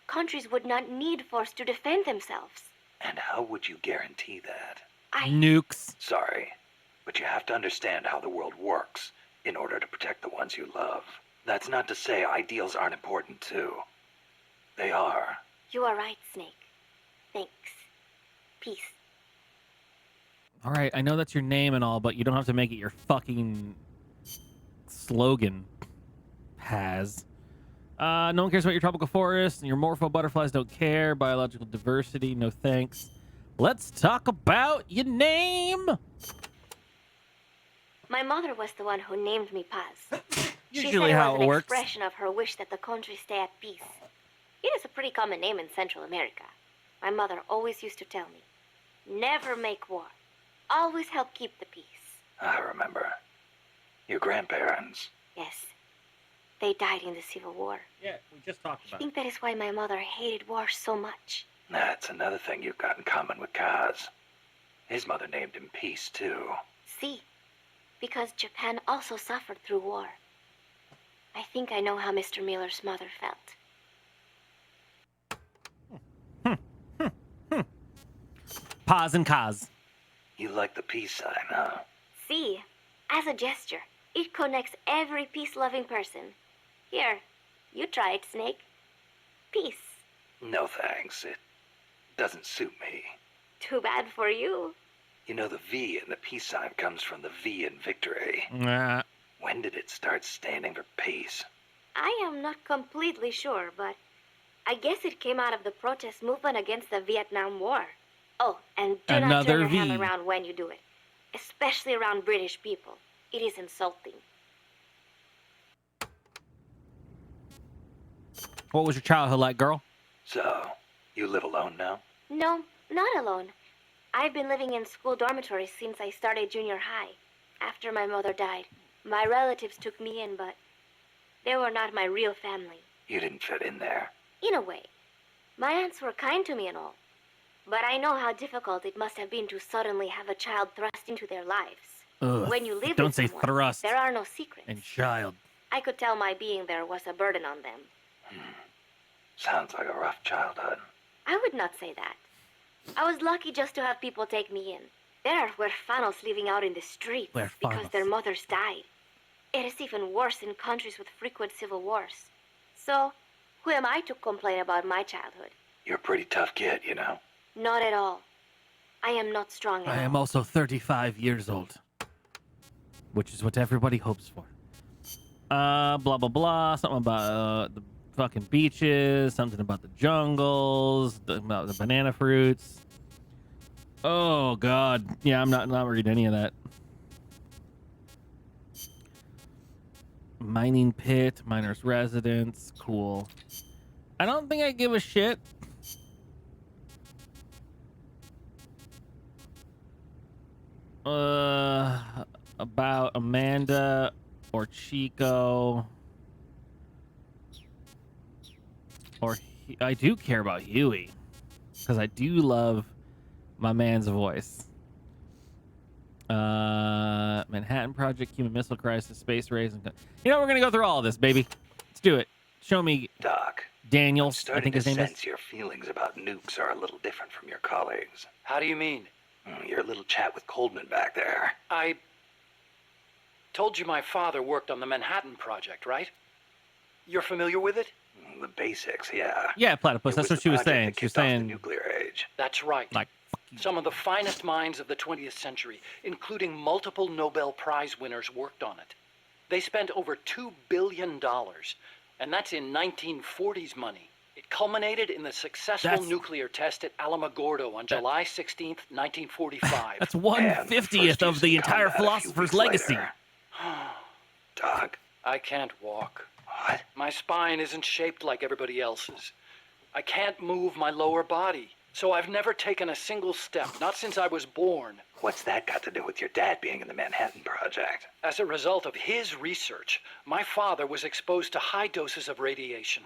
countries would not need force to defend themselves. And how would you guarantee that? Nukes. Sorry, but you have to understand how the world works in order to protect the ones you love. That's not to say ideals aren't important too. They are. You are right, Snake. Thanks. Peace. All right, I know that's your name and all, but you don't have to make it your fucking slogan. Has. No one cares about your tropical forest, and your morpho butterflies don't care. Biological diversity, no thanks. Let's talk about your name. My mother was the one who named me Paz. She said Usually it how was it an works. expression of her wish that the country stay at peace. It is a pretty common name in Central America. My mother always used to tell me, never make war. always help keep the peace. I remember. Your grandparents. Yes, they died in the Civil War. Yeah, we just talked I about think that is why my mother hated war so much. That's another thing you've got in common with Kaz. His mother named him Peace, too. See, because Japan also suffered through war. I think I know how Mr. Miller's mother felt. Paz and Kaz. You like the peace sign, huh? See, as a gesture, it connects every peace-loving person. Here, you try it, Snake. Peace. No thanks. It doesn't suit me. Too bad for you. You know, the V in the peace sign comes from the V in victory. Nah. When did it start standing for peace? I am not completely sure, but I guess it came out of the protest movement against the Vietnam War. Oh, and do not Another turn your V. hand around when you do it, especially around British people. It is insulting. What was your childhood like, girl? So, you live alone now? No, not alone. I've been living in school dormitories since I started junior high. After my mother died, my relatives took me in, but they were not my real family. You didn't fit in there. In a way. My aunts were kind to me and all. But I know how difficult it must have been to suddenly have a child thrust into their lives. Ugh, When you live don't with say someone, thrust. there are no secrets. And child. I could tell my being there was a burden on them. Sounds like a rough childhood. I would not say that. I was lucky just to have people take me in. There are huérfanos living out in the streets because their mothers died. It is even worse in countries with frequent civil wars. So, who am I to complain about my childhood? You're a pretty tough kid, you know? Not at all. I am not strong at all. I am also 35 years old. Which is what everybody hopes for. Blah, blah, blah. Something about the fucking beaches. Something about the jungles. About the banana fruits. Oh, God. Yeah, I'm not reading any of that. Mining pit. Miner's residence. Cool. I don't think I give a shit. About Amanda or Chico, or I do care about Huey because I do love my man's voice. Manhattan Project, Cuban Missile Crisis, Space Race, and we're gonna go through all of this, baby. Let's do it. Show me, Doc. Daniels. I think his name is. sense your feelings about nukes are a little different from your colleagues. How do you mean? Your little chat with Coldman back there. I told you my father worked on the Manhattan Project, right? You're familiar with it? The basics, yeah. Yeah, Platypus. It That's was what she the was project saying. that She was kicked off the saying, nuclear age. That's right. like, Some of the finest minds of the 20th century, including multiple Nobel Prize winners, worked on it. They spent over $2 billion, and that's in 1940s money. It culminated in the successful nuclear test at Alamogordo on July 16th, 1945. that's 1/50th of the entire philosopher's legacy. Doc. I can't walk. What? My spine isn't shaped like everybody else's. I can't move my lower body, so I've never taken a single step, not since I was born. What's that got to do with your dad being in the Manhattan Project? As a result of his research, my father was exposed to high doses of radiation.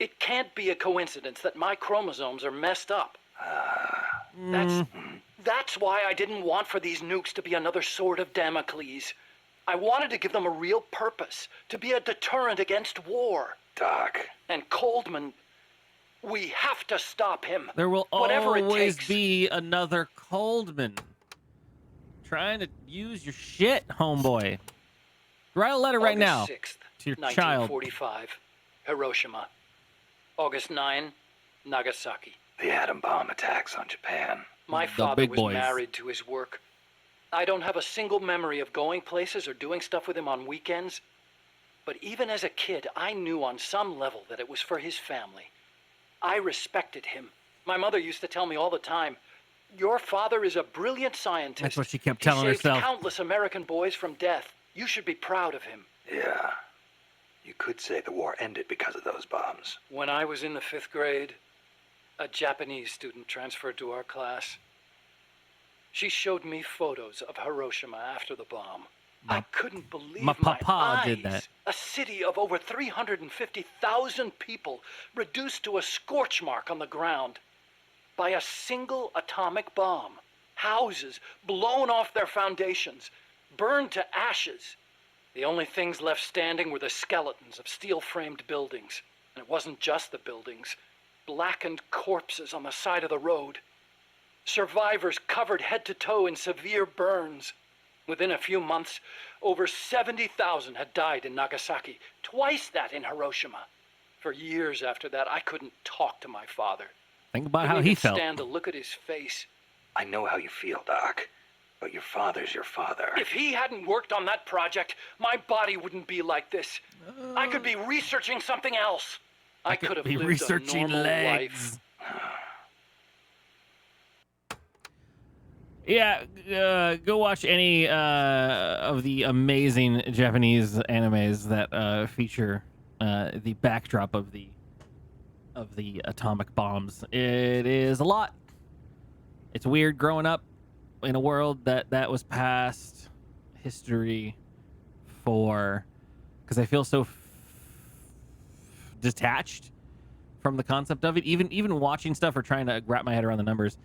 It can't be a coincidence that my chromosomes are messed up. That's why I didn't want for these nukes to be another sword of Damocles. I wanted to give them a real purpose, to be a deterrent against war. Doc. And Coldman, we have to stop him. There will Whatever it always takes. be another Coldman. Trying to use your shit, homeboy. Write a letter right now August 6th, to your child. 1945, Hiroshima. August 9, Nagasaki. The atom bomb attacks on Japan. My The father big was boys. married to his work. I don't have a single memory of going places or doing stuff with him on weekends. But even as a kid, I knew on some level that it was for his family. I respected him. My mother used to tell me all the time, your father is a brilliant scientist. That's what she kept He telling saved herself. countless American boys from death. You should be proud of him. Yeah. You could say the war ended because of those bombs. When I was in the 5th grade, a Japanese student transferred to our class. She showed me photos of Hiroshima after the bomb. My- I couldn't believe my my papa eyes. did that. A city of over 350,000 people reduced to a scorch mark on the ground by a single atomic bomb. Houses blown off their foundations, burned to ashes. The only things left standing were the skeletons of steel-framed buildings. And it wasn't just the buildings. Blackened corpses on the side of the road. Survivors covered head to toe in severe burns. Within a few months, over 70,000 had died in Nagasaki, twice that in Hiroshima. For years after that, I couldn't talk to my father. Think about how Couldn't he even felt. stand to look at his face. I know how you feel, Doc. But your father's your father. If he hadn't worked on that project, my body wouldn't be like this. I could be researching something else. I could have be lived researching a normal legs. life. Yeah, go watch any of the amazing Japanese animes that feature the backdrop of the atomic bombs. It is a lot. It's weird growing up in a world that was past history for, because I feel so detached from the concept of it. Even watching stuff or trying to wrap my head around the numbers.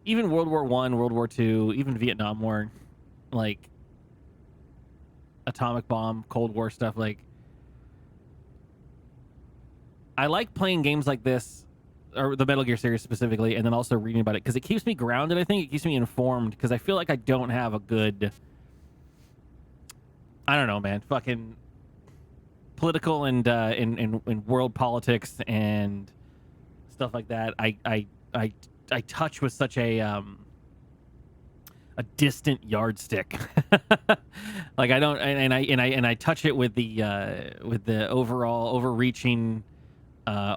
Even World War I, World War II, even Vietnam War, like atomic bomb, Cold War stuff. Like, I like playing games like this, or the Metal Gear series specifically, and then also reading about it because it keeps me grounded. I think it keeps me informed because I feel like I don't have a good, I don't know, man, fucking political and in world politics and stuff like that. I touch with such a distant yardstick. Like I don't, and I touch it with the overall overreaching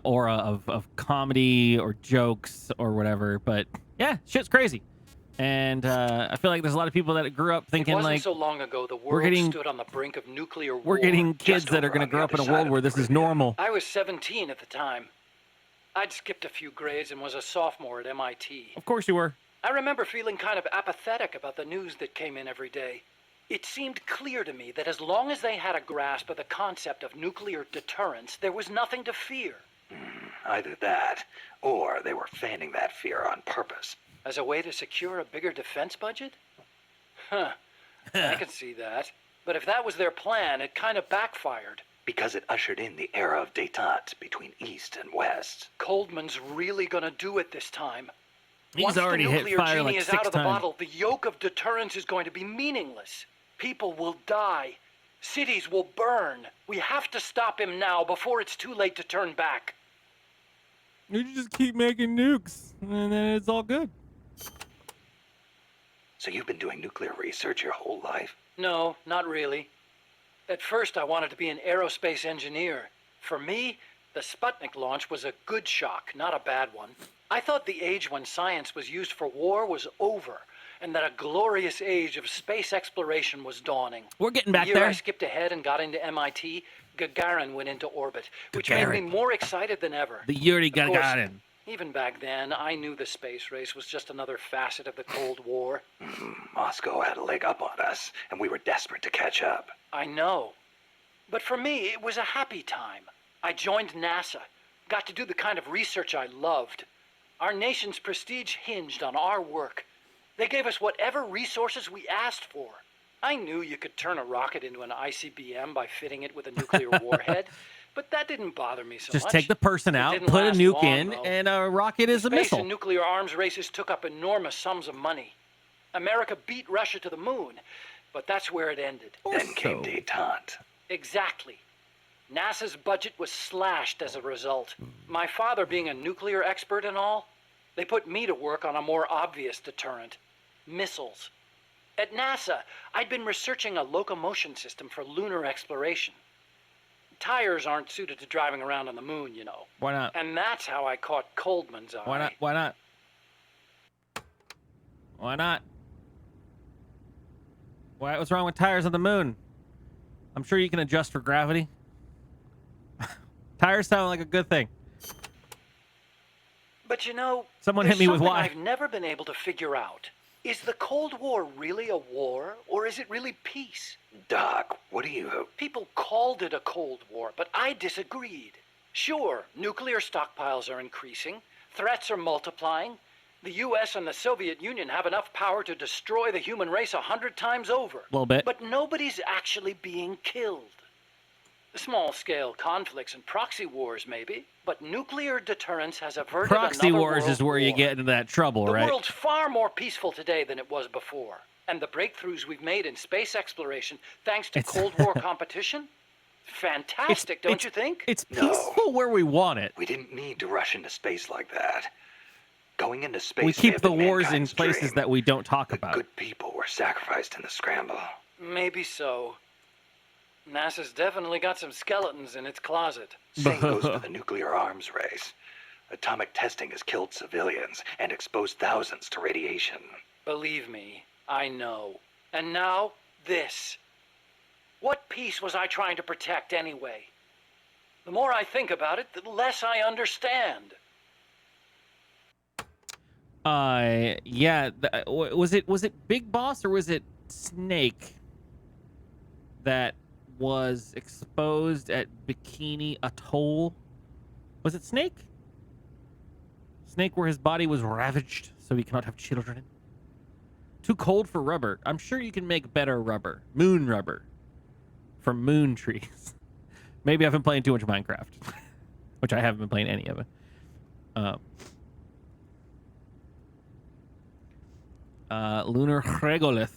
aura of comedy or jokes or whatever. But yeah, shit's crazy, and I feel like there's a lot of people that grew up thinking It wasn't like so long ago the we're world getting- stood on the brink of nuclear war. we're getting kids just that are over going to on the grow up in other a side world of where the this is Caribbean. normal. I was 17 at the time. I'd skipped a few grades and was a sophomore at MIT. Of course you were. I remember feeling kind of apathetic about the news that came in every day. It seemed clear to me that as long as they had a grasp of the concept of nuclear deterrence, there was nothing to fear. Either that, or they were fanning that fear on purpose. As a way to secure a bigger defense budget? Huh. I can see that. But if that was their plan, it kind of backfired. Because it ushered in the era of détente between East and West. Coldman's really gonna do it this time. He's Once already the hit nuclear fire genie like is 6 out of the times. bottle, the yoke of deterrence is going to be meaningless. People will die. Cities will burn. We have to stop him now before it's too late to turn back. You just keep making nukes, and then it's all good. So you've been doing nuclear research your whole life? No, not really. At first, I wanted to be an aerospace engineer. For me, the Sputnik launch was a good shock, not a bad one. I thought the age when science was used for war was over, and that a glorious age of space exploration was dawning. We're getting back the year there. I skipped ahead and got into MIT, Gagarin went into orbit, which made me Gagarin. more excited than ever. The Yuri Of course, Gagarin. Even back then, I knew the space race was just another facet of the Cold War. Moscow had a leg up on us, and we were desperate to catch up. I know. But for me, it was a happy time. I joined NASA, got to do the kind of research I loved. Our nation's prestige hinged on our work. They gave us whatever resources we asked for. I knew you could turn a rocket into an ICBM by fitting it with a nuclear warhead, but that didn't bother me so Just much. take the person It out, didn't put a last nuke long, in, though. and a rocket is a Space missile. and nuclear arms races took up enormous sums of money. America beat Russia to the moon, but that's where it ended. Then came détente. Exactly. NASA's budget was slashed as a result. My father being a nuclear expert and all, they put me to work on a more obvious deterrent. Missiles. At NASA, I'd been researching a locomotion system for lunar exploration. Tires aren't suited to driving around on the moon, you know. Why not? And that's how I caught Coldman's eye. Why not? Why not? Why not? What's wrong with tires on the moon? I'm sure you can adjust for gravity. Tires sound like a good thing. But you know, Someone there's hit me with something why. I've never been able to figure out. Is the Cold War really a war, or is it really peace? Doc, what do you... People called it a Cold War, but I disagreed. Sure, nuclear stockpiles are increasing, threats are multiplying. The US and the Soviet Union have enough power to destroy the human race 100 times over. A little bit. But nobody's actually being killed. Small-scale conflicts and proxy wars, maybe, but nuclear deterrence has averted Proxy another wars is world where you war. get into that trouble, The right? world's far more peaceful today than it was before. And the breakthroughs we've made in space exploration, thanks to It's- Cold War competition? Fantastic, don't you think? It's No. peaceful where we want it. We didn't need to rush into space like that. Going into space We may keep have the been wars in mankind's places dream. that we don't talk The about. good people were sacrificed in the scramble. Maybe so. NASA's definitely got some skeletons in its closet. Same goes for the nuclear arms race. Atomic testing has killed civilians and exposed thousands to radiation. Believe me, I know. And now, this. What peace was I trying to protect anyway? The more I think about it, the less I understand. Yeah. Was it Big Boss or was it Snake that was exposed at Bikini Atoll? Was it Snake? Snake, where his body was ravaged, so he cannot have children. Too cold for rubber. I'm sure you can make better rubber. Moon rubber. From moon trees. Maybe I've been playing too much Minecraft. Which I haven't been playing any of it. Lunar regolith.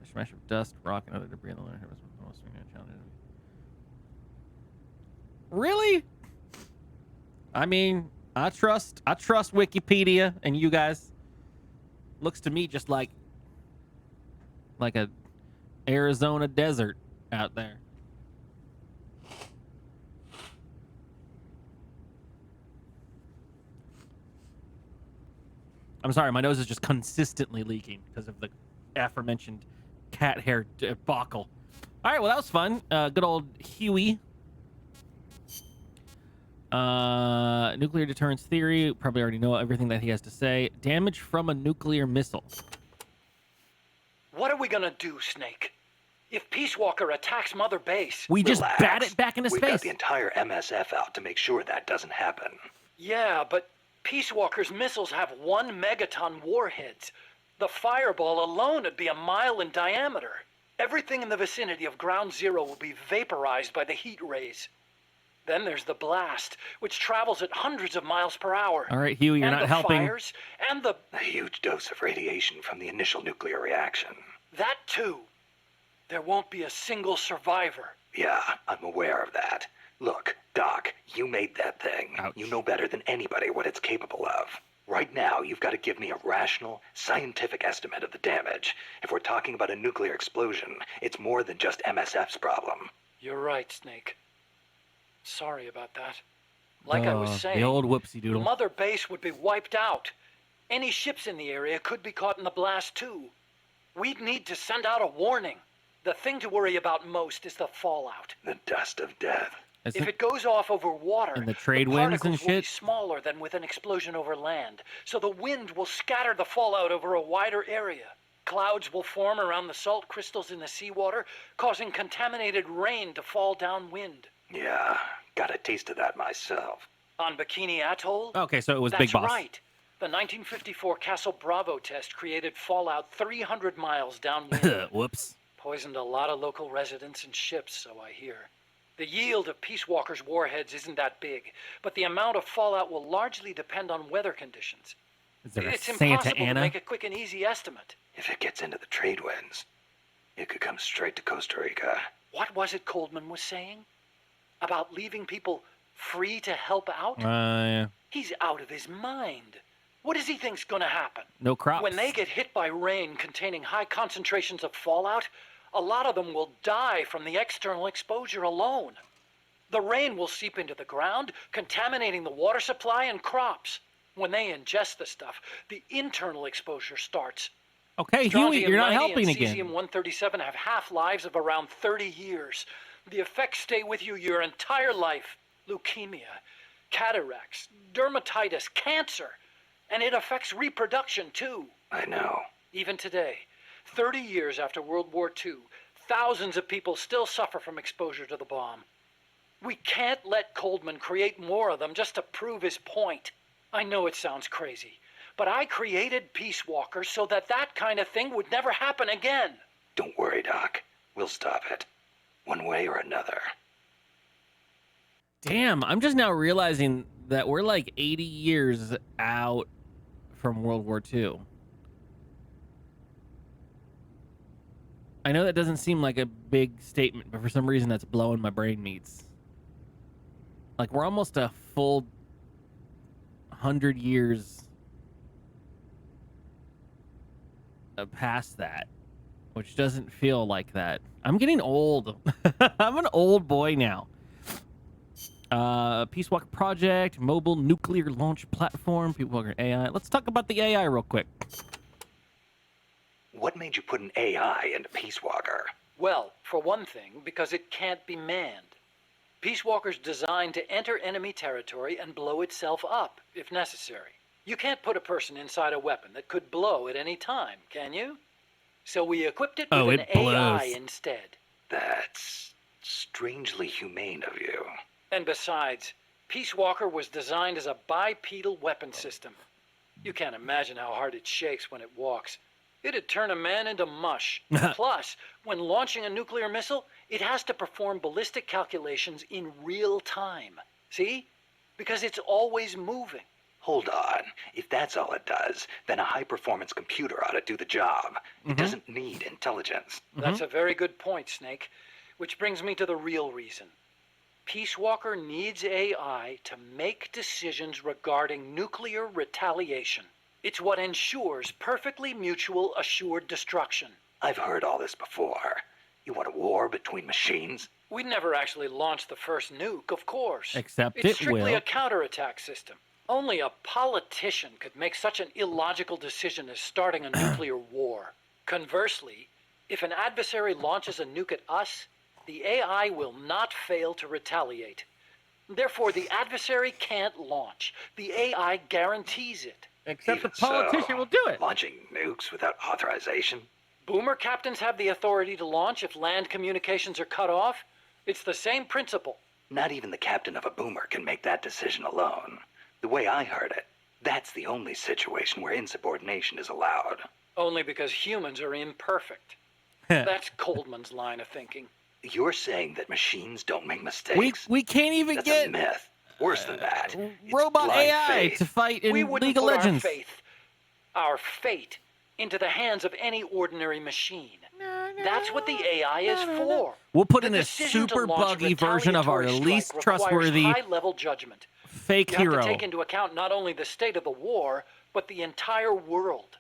A smash of dust, rock, and other debris in the lunar surface. Really? I mean, I trust Wikipedia and you guys. Looks to me just like a Arizona desert out there. I'm sorry, my nose is just consistently leaking because of the aforementioned cat hair debacle. All right, well, that was fun. Good old Huey. Nuclear deterrence theory. Probably already know everything that he has to say. Damage from a nuclear missile. What are we gonna do, Snake? If Peace Walker attacks Mother Base... We just Relax. bat it back into We've got space. the entire MSF out to make sure that doesn't happen. Yeah, but Peace Walker's missiles have 1 megaton warheads. The fireball alone would be a mile in diameter. Everything in the vicinity of Ground Zero will be vaporized by the heat rays. Then there's the blast, which travels at hundreds of miles per hour. All right, Huey, you're and not the helping. Fires, and the... A huge dose of radiation from the initial nuclear reaction. That too. There won't be a single survivor. Yeah, I'm aware of that. Look, Doc, you made that thing. Ouch. You know better than anybody what it's capable of. Right now, you've got to give me a rational, scientific estimate of the damage. If we're talking about a nuclear explosion, it's more than just MSF's problem. You're right, Snake. Sorry about that. Like I was saying, the old whoopsie doodle. Mother Base would be wiped out. Any ships in the area could be caught in the blast too. We'd need to send out a warning. The thing to worry about most is the fallout. The dust of death. If it goes off over water, And the trade winds and particles will be shit? smaller than with an explosion over land, so the wind will scatter the fallout over a wider area. Clouds will form around the salt crystals in the seawater, causing contaminated rain to fall downwind. Yeah, got a taste of that myself. On Bikini Atoll? Okay, so it was That's Big Boss. right. The 1954 Castle Bravo test created fallout 300 miles downwind. Whoops. Poisoned a lot of local residents and ships, so I hear. The yield of Peace Walker's warheads isn't that big, but the amount of fallout will largely depend on weather conditions. Is there a It's Santa impossible to Ana? make a quick and easy estimate. If it gets into the trade winds, it could come straight to Costa Rica. What was it Coldman was saying? About leaving people free to help out? Yeah. He's out of his mind. What does he think's gonna happen? No crops. When they get hit by rain containing high concentrations of fallout, a lot of them will die from the external exposure alone. The rain will seep into the ground, contaminating the water supply and crops. When they ingest the stuff, the internal exposure starts. Okay, Huey, you're not Strontium-90 helping and again. Cesium-137 have half-lives of around 30 years. The effects stay with you your entire life. Leukemia, cataracts, dermatitis, cancer. And it affects reproduction, too. I know. Even today, 30 years after World War II, thousands of people still suffer from exposure to the bomb. We can't let Coldman create more of them just to prove his point. I know it sounds crazy, but I created Peace Walker so that that kind of thing would never happen again. Don't worry, Doc. We'll stop it. One way or another. Damn, I'm just now realizing that we're like 80 years out from World War II. I know that doesn't seem like a big statement, but for some reason that's blowing my brain meats. Like, we're almost a full 100 years past that, which doesn't feel like that. I'm getting old. I'm an old boy now. Peace Walker Project, mobile nuclear launch platform, Peace Walker AI. Let's talk about the AI real quick. What made you put an AI into Peace Walker? Well, for one thing, because it can't be manned. Peace Walker's designed to enter enemy territory and blow itself up, if necessary. You can't put a person inside a weapon that could blow at any time, can you? So we equipped it with an AI instead. That's strangely humane of you. And besides, Peace Walker was designed as a bipedal weapon system. You can't imagine how hard it shakes when it walks. It'd turn a man into mush. Plus, when launching a nuclear missile, it has to perform ballistic calculations in real time. See? Because it's always moving. Hold on. If that's all it does, then a high-performance computer ought to do the job. It doesn't need intelligence. That's a very good point, Snake. Which brings me to the real reason. Peace Walker needs AI to make decisions regarding nuclear retaliation. It's what ensures perfectly mutual assured destruction. I've heard all this before. You want a war between machines? We'd never actually launched the first nuke, of course. Except it's it strictly will. a counterattack system. Only a politician could make such an illogical decision as starting a nuclear war. Conversely, if an adversary launches a nuke at us, the AI will not fail to retaliate. Therefore, the adversary can't launch. The AI guarantees it. Except Even the politician so, will do it. Launching nukes without authorization? Boomer captains have the authority to launch if land communications are cut off. It's the same principle. Not even the captain of a boomer can make that decision alone. The way I heard it, that's the only situation where insubordination is allowed. Only because humans are imperfect. That's Coldman's line of thinking. You're saying that machines don't make mistakes? We can't even That's get a myth. Worse than that. It's robot blind AI faith. to fight in We wouldn't League of put Legends. our fate, into the hands of any ordinary machine. That's what the AI is for. We'll put The in a decision to super launch buggy version of our retaliatory least strike requires trustworthy high-level judgment. fake You have hero. to take into account not only the state of the war, but the entire world.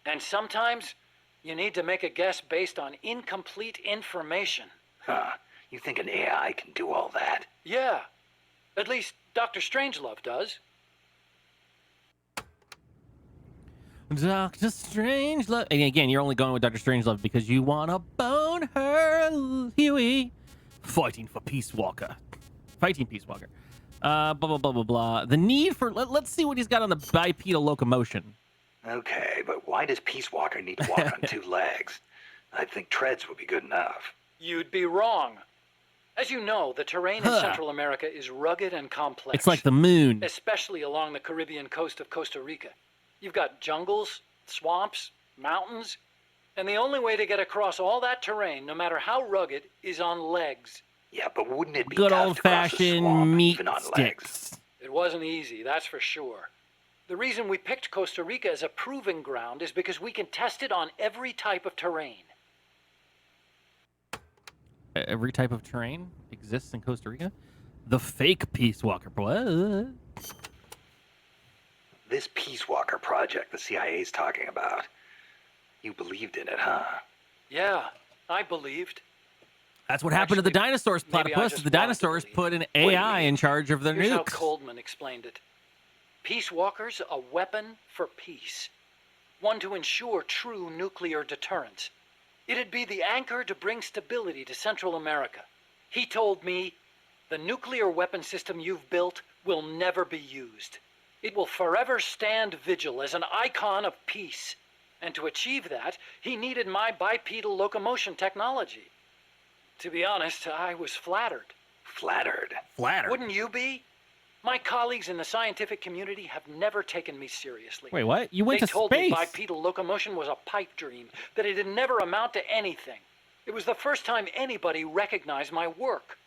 And sometimes, you need to make a guess based on incomplete information. Huh. You think an AI can do all that? Yeah. At least Dr. Strangelove does. Dr. Strangelove. And again, you're only going with Dr. Strangelove because you want to bone her, Huey. Fighting for Peace Walker. Fighting Peace Walker. Blah, blah, blah, blah, blah. The need for... Let's see what he's got on the bipedal locomotion. Okay, but why does Peace Walker need to walk on two legs? I think treads would be good enough. You'd be wrong. As you know, the terrain in Central America is rugged and complex. It's like the moon. Especially along the Caribbean coast of Costa Rica. You've got jungles, swamps, mountains, and the only way to get across all that terrain, no matter how rugged, is on legs. Yeah, but wouldn't it be Good tough to cross the old-fashioned swamp meat even on legs? sticks. It wasn't easy, that's for sure. The reason we picked Costa Rica as a proving ground is because we can test it on every type of terrain. Every type of terrain exists in Costa Rica? The fake Peace Walker. What? This Peace Walker project the CIA's talking about. You believed in it, huh? Yeah, I believed. That's what happened to the Actually, dinosaurs, maybe I platypus. just The wanted to dinosaurs believe. put an do you AI mean? in charge of their Here's how nukes. Coldman explained it. Peace Walker's a weapon for peace. One to ensure true nuclear deterrence. It'd be the anchor to bring stability to Central America. He told me, the nuclear weapon system you've built will never be used. It will forever stand vigil as an icon of peace. And to achieve that, he needed my bipedal locomotion technology. To be honest, I was flattered. Flattered. Flatter. Wouldn't you be? My colleagues in the scientific community have never taken me seriously. Wait, what? You went They to told space? me bipedal locomotion was a pipe dream, that it'd never amount to anything. It was the first time anybody recognized my work.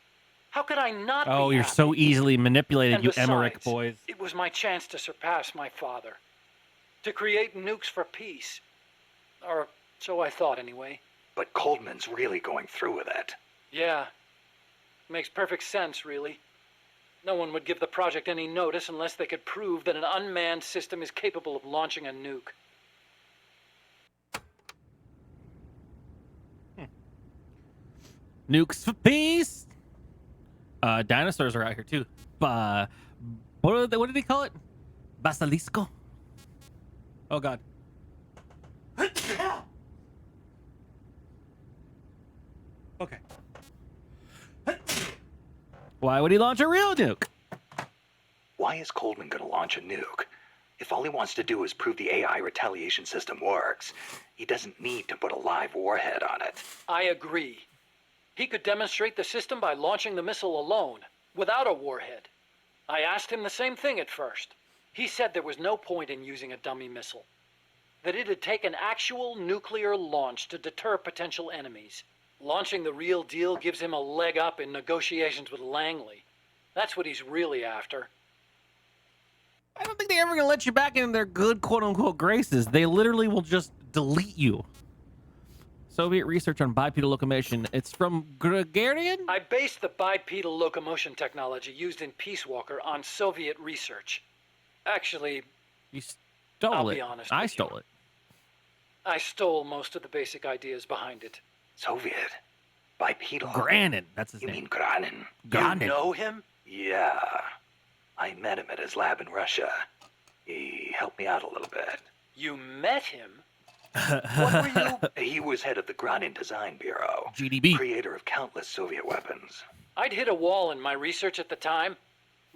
How could I not be Oh, you're happy? so easily manipulated, And you besides, Emmerich boys. it was my chance to surpass my father. To create nukes for peace. Or so I thought, anyway. But Coldman's really going through with it. Yeah. Makes perfect sense, really. No one would give the project any notice unless they could prove that an unmanned system is capable of launching a nuke. Nukes for peace. Dinosaurs are out here too. What did they call it? Basilisco. Oh God. Okay. Why would he launch a real nuke? Why is Coldman gonna launch a nuke? If all he wants to do is prove the AI retaliation system works, he doesn't need to put a live warhead on it. I agree. He could demonstrate the system by launching the missile alone, without a warhead. I asked him the same thing at first. He said there was no point in using a dummy missile. That it'd take an actual nuclear launch to deter potential enemies. Launching the real deal gives him a leg up in negotiations with Langley. That's what he's really after. I don't think they're ever gonna let you back in their good quote-unquote graces. They literally will just delete you. Soviet research on bipedal locomotion. It's from Gregarian? I based the bipedal locomotion technology used in Peace Walker on Soviet research. Actually, You stole I'll it. be honest I with you. stole it. I stole most of the basic ideas behind it. Soviet? Bipedal? Granin. That's his You name. mean Granin? Granin. You know him? Yeah. I met him at his lab in Russia. He helped me out a little bit. You met him? What were you? He was head of the Granin Design Bureau. GDB. Creator of countless Soviet weapons. I'd hit a wall in my research at the time.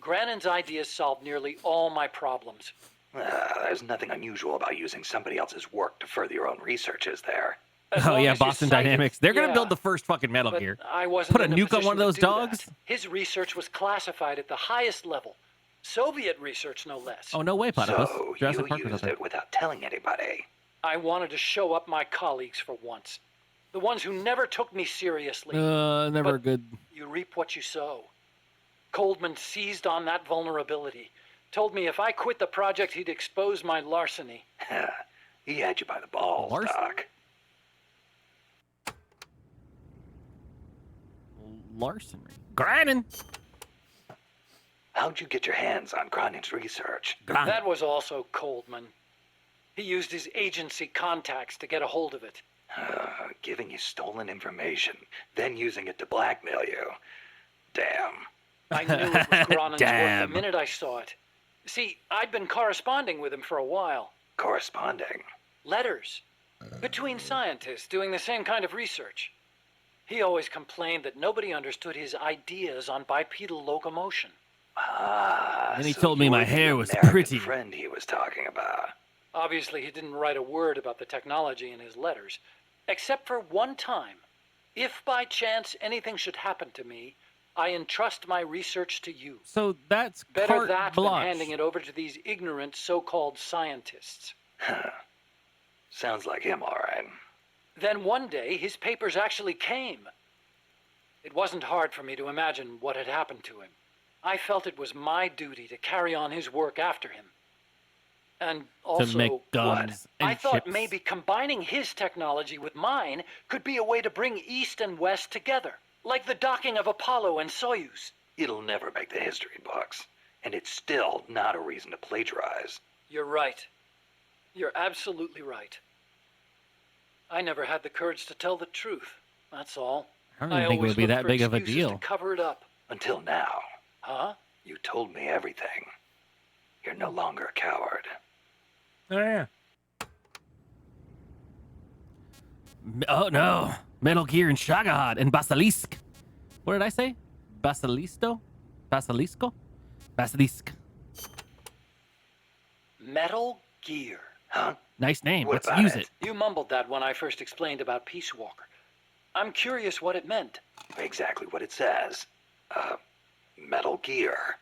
Granin's ideas solved nearly all my problems. There's nothing unusual about using somebody else's work to further your own research, is there? As Oh long yeah, as you Boston cite it- Dynamics. They're gonna yeah, build the first fucking Metal but Gear. I wasn't Put a in nuke on position one of to those do that. dogs? His research was classified at the highest level. Soviet research, no less. Oh no way, Platypus. So Jurassic you Park was out used there. it without telling anybody. I wanted to show up my colleagues for once. The ones who never took me seriously. Never But- good. You reap what you sow. Coldman seized on that vulnerability. Told me if I quit the project, he'd expose my larceny. He had you by the balls, Larson? Doc. Larcenry. Granin. How'd you get your hands on Granin's research? That was also Coldman. He used his agency contacts to get a hold of it. Giving you stolen information, then using it to blackmail you. Damn. I knew it was Granin's work Damn. the minute I saw it. See, I'd been corresponding with him for a while. Corresponding. Letters. Between scientists doing the same kind of research. He always complained that nobody understood his ideas on bipedal locomotion. Then he So told me you my were the hair was American pretty. friend he was talking about. Obviously, he didn't write a word about the technology in his letters, except for one time. If by chance anything should happen to me, I entrust my research to you. So that's Better carte that than blanche. handing it over to these ignorant so-called scientists. Sounds like him, all right. Then one day, his papers actually came. It wasn't hard for me to imagine what had happened to him. I felt it was my duty to carry on his work after him. And also, to make guns and I thought chips. maybe combining his technology with mine could be a way to bring East and West together, like the docking of Apollo and Soyuz. It'll never make the history books. And it's still not a reason to plagiarize. You're right. You're absolutely right. I never had the courage to tell the truth. That's all. I don't even think it always would be looked that for big of a excuses deal. to cover it up. Until now. Huh? You told me everything. You're no longer a coward. Oh yeah. Oh no! Metal Gear and Shagahad and Basilisk. What did I say? Basilisto? Basilisco? Basilisk. Metal Gear. Huh? Nice name. What Let's about use it? it. You mumbled that when I first explained about Peace Walker. I'm curious what it meant. Exactly what it says. Metal Gear.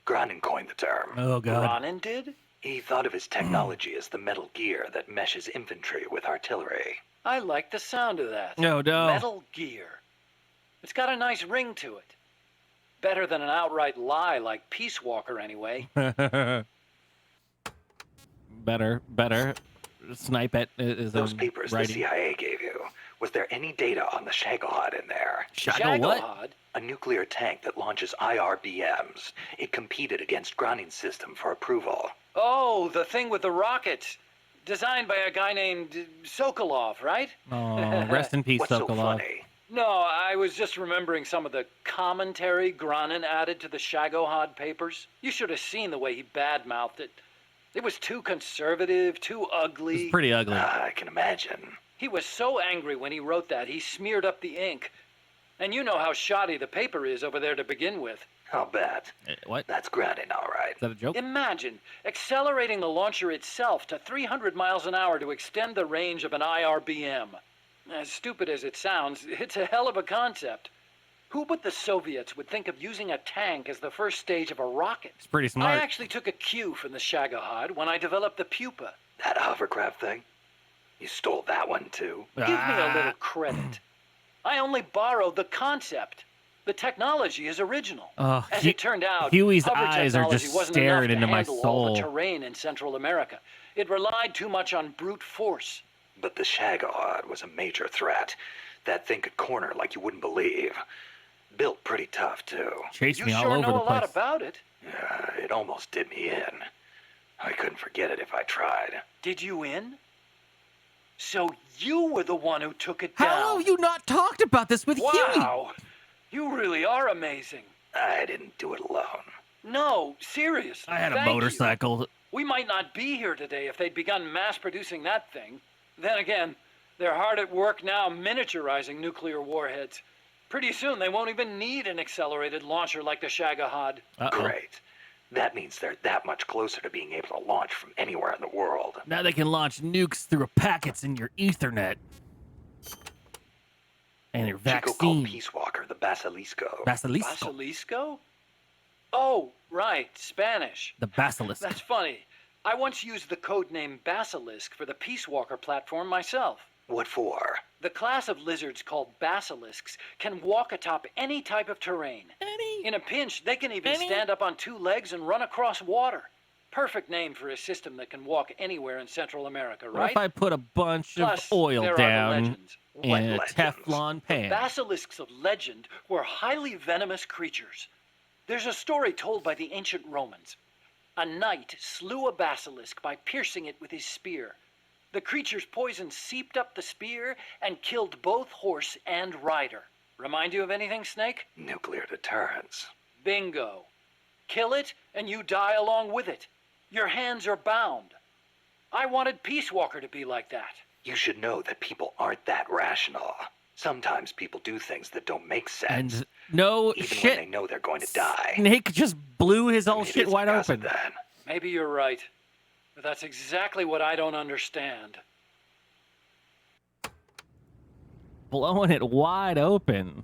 Granin coined the term. Oh god. Ronin did? He thought of his technology as the metal gear that meshes infantry with artillery. I like the sound of that. No. Metal Gear. It's got a nice ring to it. Better than an outright lie like Peace Walker, anyway. better. Snipe at his Those own papers the writing. CIA gave you, was there any data on the Shagohod in there? Shadow what? Shagohod? A nuclear tank that launches IRBMs. It competed against Granin's system for approval. Oh, the thing with the rockets. Designed by a guy named Sokolov, right? Oh, rest in peace, What's so Sokolov. funny? No, I was just remembering some of the commentary Granin added to the Shagohod papers. You should have seen the way he badmouthed it. It was too conservative, too ugly. It's pretty ugly. I can imagine. He was so angry when he wrote that, he smeared up the ink. And you know how shoddy the paper is over there to begin with. I'll bet. What? That's Granin, all right. Is that a joke? Imagine accelerating the launcher itself to 300 miles an hour to extend the range of an IRBM. As stupid as it sounds, it's a hell of a concept. Who but the Soviets would think of using a tank as the first stage of a rocket? It's pretty I smart. actually took a cue from the Shagohod when I developed the Pupa. That hovercraft thing? You stole that one, too? Give me a Ah. little credit. I only borrowed the concept. The technology is original. Oh, As it turned out, Huey's hover eyes are technology just wasn't staring enough into to my handle all the soul. terrain in Central America. It relied too much on brute force. But the Shagohod was a major threat. That thing could corner like you wouldn't believe. Built pretty tough, too. Chased You me all sure over know the a lot place. about it. It almost did me in. I couldn't forget it if I tried. Did you in? So you were the one who took it down. How have you not talked about this with Huey? Wow! You really are amazing. I didn't do it alone. No, seriously. I had a thank you. motorcycle. We might not be here today if they'd begun mass-producing that thing. Then again, they're hard at work now miniaturizing nuclear warheads. Pretty soon, they won't even need an accelerated launcher like the Shagohod. Uh-oh. Great. That means they're that much closer to being able to launch from anywhere in the world. Now they can launch nukes through packets in your Ethernet. And your Chico called vaccine. Peace Walker the Basilisco. Basilisco. Basilisco? Oh, right, Spanish. The basilisk. That's funny. I once used the codename Basilisk for the Peace Walker platform myself. What for? The class of lizards called basilisks can walk atop any type of terrain. In a pinch, they can even stand up on two legs and run across water. Perfect name for a system that can walk anywhere in Central America, What right? if I put a bunch Plus, of oil there are the down legends. What in a legends? Teflon pan? Basilisks of legend were highly venomous creatures. There's a story told by the ancient Romans. A knight slew a basilisk by piercing it with his spear. The creature's poison seeped up the spear and killed both horse and rider. Remind you of anything, Snake? Nuclear deterrence. Bingo. Kill it, and you die along with it. Your hands are bound. I wanted Peace Walker to be like that. You should know that people aren't that rational. Sometimes people do things that don't make sense. And no even shit. when they know they're going to die. Snake just blew his whole Maybe shit it's wide because of open. that. Maybe you're right. But that's exactly what I don't understand. Blowing it wide open.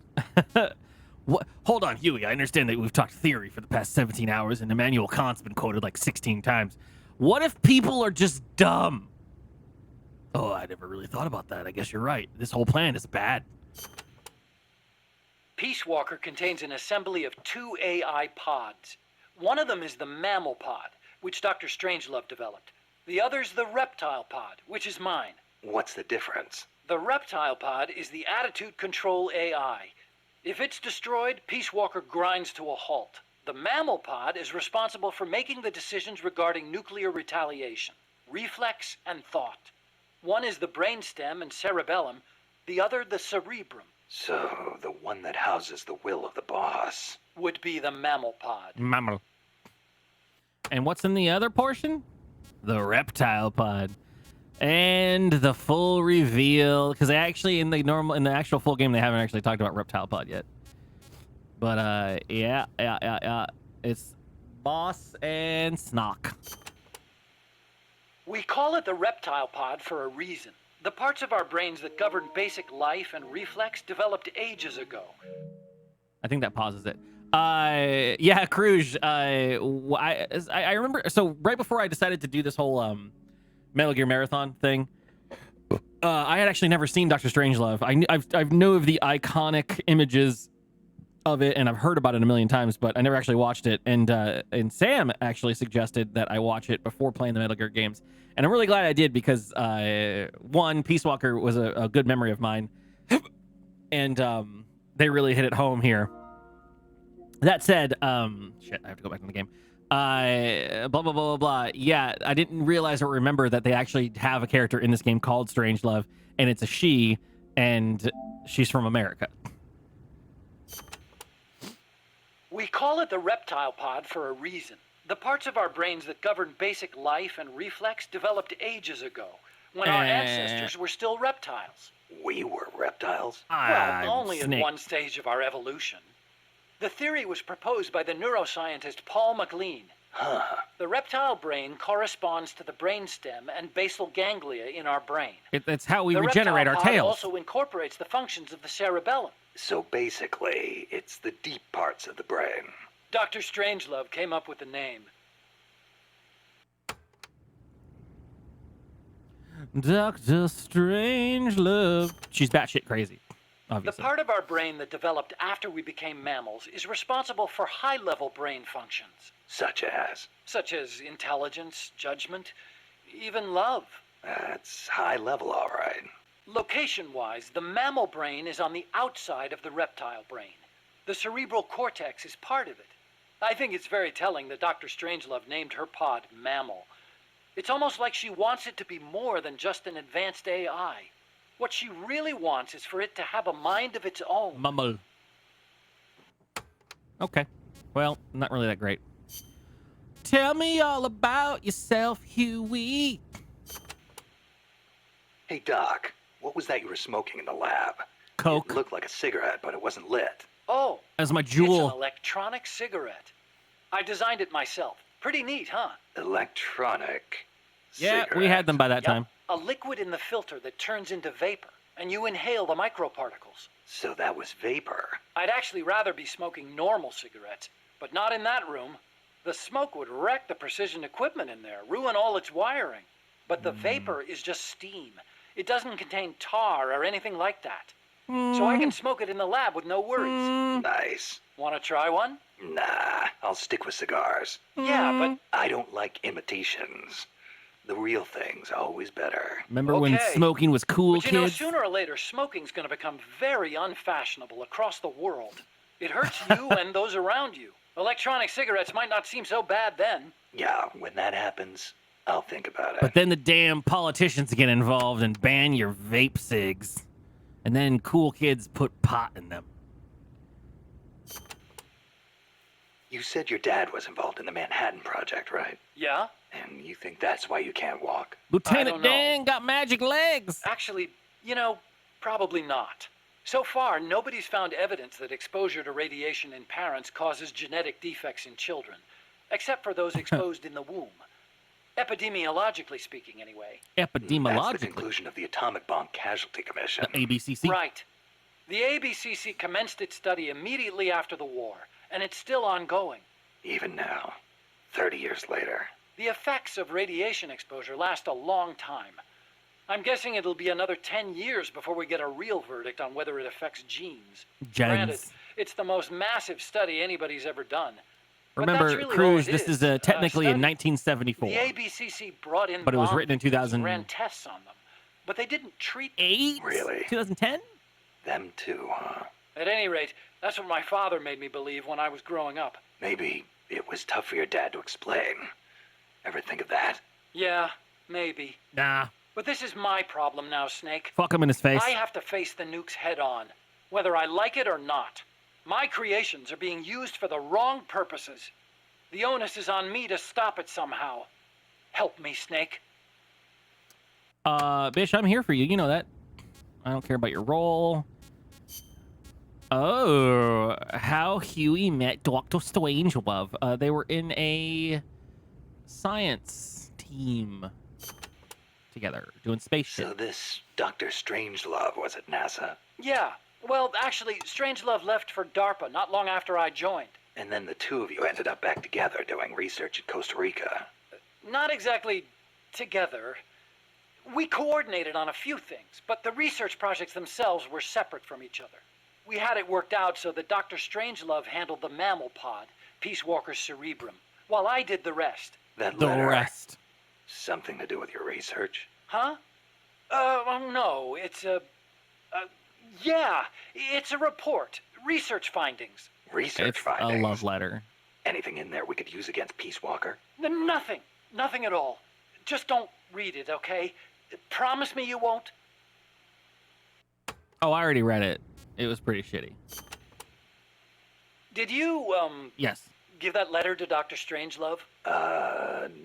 What? Hold on, Huey. I understand that we've talked theory for the past 17 hours and Immanuel Kant's been quoted like 16 times. What if people are just dumb? Oh, I never really thought about that. I guess you're right. This whole plan is bad. Peace Walker contains an assembly of two AI pods. One of them is the mammal pod, which Dr. Strangelove developed. The other's the reptile pod, which is mine. What's the difference? The reptile pod is the attitude control AI. If it's destroyed, Peace Walker grinds to a halt. The mammal pod is responsible for making the decisions regarding nuclear retaliation, reflex, and thought. One is the brainstem and cerebellum, the other the cerebrum. So, the one that houses the will of the boss. Would be the mammal pod. Mammal. And what's in the other portion? The reptile pod. And the full reveal, because they actually in the actual full game they haven't actually talked about reptile pod yet. But yeah, it's Boss and Snock. We call it the reptile pod for a reason. The parts of our brains that govern basic life and reflex developed ages ago. I think that pauses it. Yeah, Cruz. I remember. So right before I decided to do this whole Metal Gear Marathon thing, I had actually never seen Doctor Strangelove. I've know of the iconic images of it, and I've heard about it a million times, but I never actually watched it. And Sam actually suggested that I watch it before playing the Metal Gear games, and I'm really glad I did because one, Peace Walker was a good memory of mine, and they really hit it home here. That said, shit, I have to go back to the game. Blah blah blah blah blah. Yeah, I didn't realize or remember that they actually have a character in this game called Strangelove, and it's a she, and she's from America. We call it the reptile pod for a reason. The parts of our brains that govern basic life and reflex developed ages ago, when our ancestors were still reptiles. We were reptiles? Well, only Snake. at one stage of our evolution. The theory was proposed by the neuroscientist Paul MacLean. Huh. The reptile brain corresponds to the brainstem and basal ganglia in our brain. It's how we The regenerate our reptile pod tails. also incorporates the functions of the cerebellum. So basically, it's the deep parts of the brain. Dr. Strangelove came up with the name. Dr. Strangelove. She's batshit crazy, The obviously. part of our brain that developed after we became mammals is responsible for high-level brain functions, Such as intelligence, judgment, even love. That's high level, all right. Location-wise, the mammal brain is on the outside of the reptile brain. The cerebral cortex is part of it. I think it's very telling that Dr. Strangelove named her pod Mammal. It's almost like she wants it to be more than just an advanced AI. What she really wants is for it to have a mind of its own. Mumble. Okay. Well, not really that great. Tell me all about yourself, Huey. Hey, Doc, what was that you were smoking in the lab? Coke. It looked like a cigarette, but it wasn't lit. Oh, As my it's an jewel. electronic cigarette. I designed it myself. Pretty neat, huh? Electronic Yeah, cigarette. we had them by that Yep. time. A liquid in the filter that turns into vapor, and you inhale the microparticles. So that was vapor. I'd actually rather be smoking normal cigarettes, but not in that room. The smoke would wreck the precision equipment in there, ruin all its wiring. But the vapor is just steam. It doesn't contain tar or anything like that. So I can smoke it in the lab with no worries. Nice. Want to try one? Nah, I'll stick with cigars. Yeah, but I don't like imitations. The real thing's always better. Remember when Okay. smoking was cool, But you know, kids? sooner or later, smoking's going to become very unfashionable across the world. It hurts you and those around you. Electronic cigarettes might not seem so bad then. Yeah, when that happens, I'll think about it. But then the damn politicians get involved and ban your vape cigs. And then cool kids put pot in them. You said your dad was involved in the Manhattan Project, right? Yeah? And you think that's why you can't walk? Lieutenant don't know. Dan got magic legs. Actually, probably not. So far, nobody's found evidence that exposure to radiation in parents causes genetic defects in children, except for those exposed in the womb. Epidemiologically speaking, anyway. That's the Epidemiologically. conclusion of the Atomic Bomb Casualty Commission. The ABCC. Right. The ABCC commenced its study immediately after the war, and it's still ongoing. Even now, 30 years later. The effects of radiation exposure last a long time. I'm guessing it'll be another 10 years before we get a real verdict on whether it affects genes. Granted, Gens. it's the most massive study anybody's ever done. But Remember, that's really all Cruz, it this is technically in study. 1974. The ABCC brought in But it was bomb written in thieves and 2000 ran tests on them, but they didn't treat them. 8? Really? 2010? Them too, huh? At any rate, that's what my father made me believe when I was growing up. Maybe it was tough for your dad to explain. Ever think of that? Yeah, maybe. Nah. But this is my problem now, Snake. Fuck him in his face. I have to face the nukes head on, whether I like it or not. My creations are being used for the wrong purposes. The onus is on me to stop it somehow. Help me, Snake. Bish, I'm here for you. You know that. I don't care about your role. Oh, how Huey met Dr. Strangelove. They were in a science team. together doing space So shit. this Dr. Strangelove was at NASA, Yeah. Well, actually, Strangelove left for DARPA not long after I joined. and then the two of you ended up back together doing research in Costa Rica. Not exactly together. We coordinated on a few things, but the research projects themselves were separate from each other. We had it worked out so that Dr. Strangelove handled the mammal pod, Peace Walker's cerebrum, while I did the rest. That The letter, rest. something to do with your research? Huh? No, yeah, it's a report. Research findings. Research It's findings? a love letter. Anything in there we could use against Peace Walker? Nothing. Nothing at all. Just don't read it, okay? Promise me you won't? Oh, I already read it. It was pretty shitty. Did you, Yes. give that letter to Dr. Strangelove?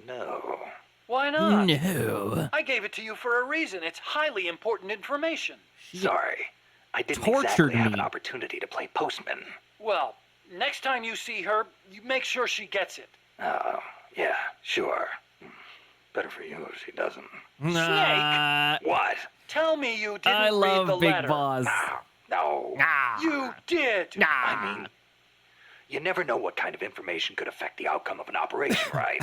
No. Why not? No. I gave it to you for a reason. It's highly important information. Sorry. I didn't tortured exactly have me. an opportunity to play postman. Well, next time you see her, you make sure she gets it. Oh, yeah, sure. Better for you if she doesn't. Nah. What? Tell me you didn't I love read the Big letter. Boss. No. You did. Nah. I mean, you never know what kind of information could affect the outcome of an operation, right?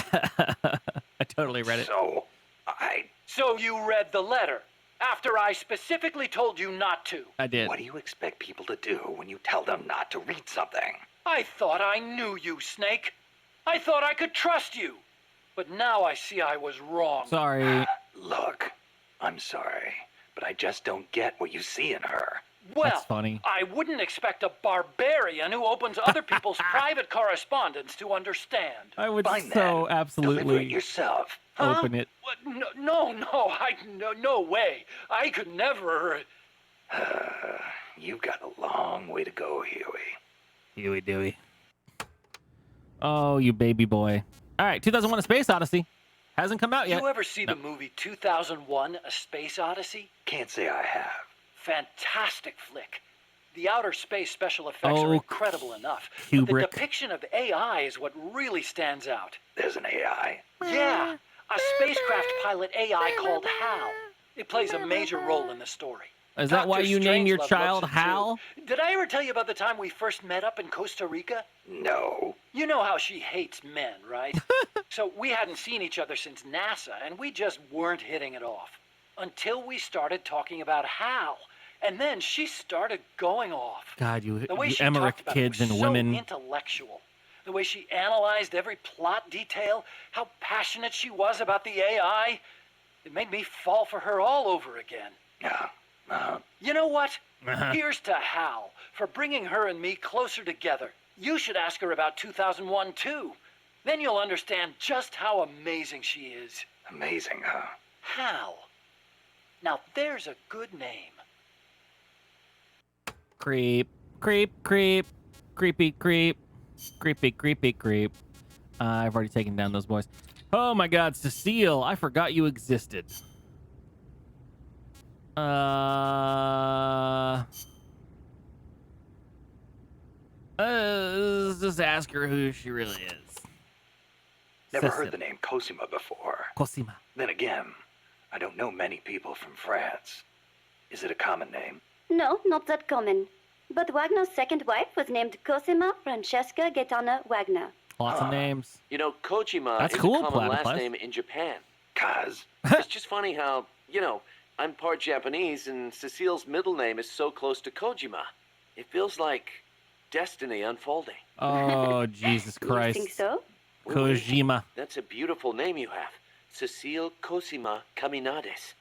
I totally read it. So, So you read the letter after I specifically told you not to. I did. what do you expect people to do when you tell them not to read something? I thought I knew you, Snake. I thought I could trust you. But now I see I was wrong. Sorry. Look, I'm sorry, but I just don't get what you see in her. Well, That's funny. I wouldn't expect a barbarian who opens other people's private correspondence to understand. I would Fine so then. Deliver it absolutely yourself. Huh? open it. What? No way. I could never. You've got a long way to go, Huey. Huey Dewey. Oh, you baby boy. All right, 2001: A Space Odyssey hasn't come out yet. You ever see No. the movie 2001: A Space Odyssey? Can't say I have. Fantastic flick. The outer space special effects Oh, are incredible enough. But the Kubrick. depiction of AI is what really stands out. There's an AI. Yeah, a spacecraft pilot AI called Hal. It plays a major role in the story. Is that why Dr. you named your Strangelove child loves it, too. Hal? Did I ever tell you about the time we first met up in Costa Rica? No. You know how she hates men, right? So we hadn't seen each other since NASA, and we just weren't hitting it off. Until we started talking about Hal. And then she started going off. God, you The way she Emmerich talked about kids it was and so women. intellectual. The way she analyzed every plot detail, how passionate she was about the AI. It made me fall for her all over again. Yeah. You know what? Uh-huh. Here's to Hal for bringing her and me closer together. You should ask her about 2001 too. Then you'll understand just how amazing she is. Amazing, huh? Hal. Now there's a good name. Creep, creep, creep, creepy, creep, creepy, creepy, creep. I've already taken down those boys. Oh my God, Cecile, I forgot you existed. Let's just ask her who she really is. Never Cecile. heard the name Cosima before. Cosima. Then again, I don't know many people from France. Is it a common name? No, not that common. But Wagner's second wife was named Cosima Francesca Gaetana Wagner. Lots of names. You know, Kojima That's is cool, a common last Platypus. name in Japan. Kaz. It's just funny how, I'm part Japanese and Cecile's middle name is so close to Kojima. It feels like destiny unfolding. Oh, Jesus You Christ. think so? Kojima. That's a beautiful name you have. Cecile Cosima Caminades.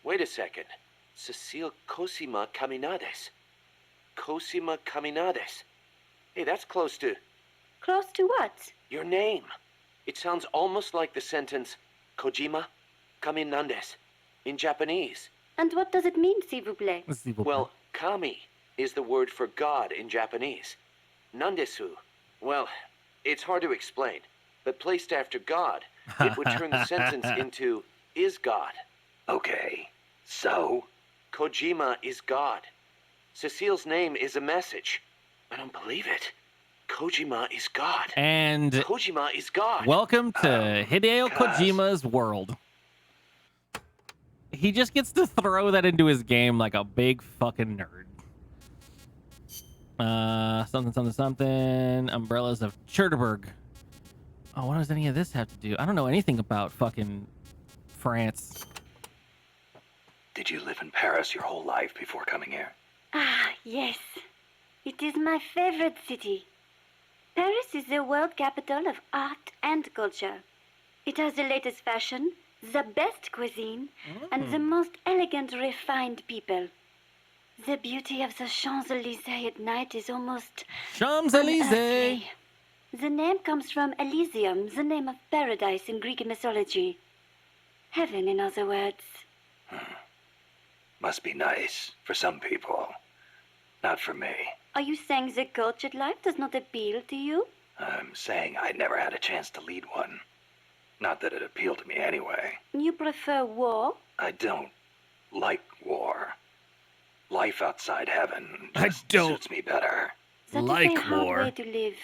Wait a second. Cecile Cosima Caminades. Cosima Caminades. Hey, that's close to Close to what? your name. It sounds almost like the sentence Kojima Caminandes in Japanese. And what does it mean, s'il vous plaît? S'il vous plaît. Well, kami is the word for God in Japanese. Nandesu. Well, it's hard to explain, but placed after God, it would turn the sentence into is God. Okay. So? Kojima is God. Cecile's name is a message. I don't believe it. Kojima is God. And Kojima is God. welcome to Hideo Kaz. Kojima's world. he just gets to throw that into his game like a big fucking nerd. Something. Umbrellas of Cherbourg. Oh, what does any of this have to do? I don't know anything about fucking France. Did you live in Paris your whole life before coming here? Ah, yes. It is my favorite city. Paris is the world capital of art and culture. It has the latest fashion, the best cuisine, and the most elegant, refined people. The beauty of the Champs-Élysées at night is almost Champs-Élysées. unearthly. The name comes from Elysium, the name of paradise in Greek mythology. Heaven, in other words. Must be nice for some people. Not for me. Are you saying the cultured life does not appeal to you? I'm saying I never had a chance to lead one. Not that it appealed to me anyway. You prefer war? I don't like war. Life outside heaven I just don't suits me better. That like is a hard war. way to live.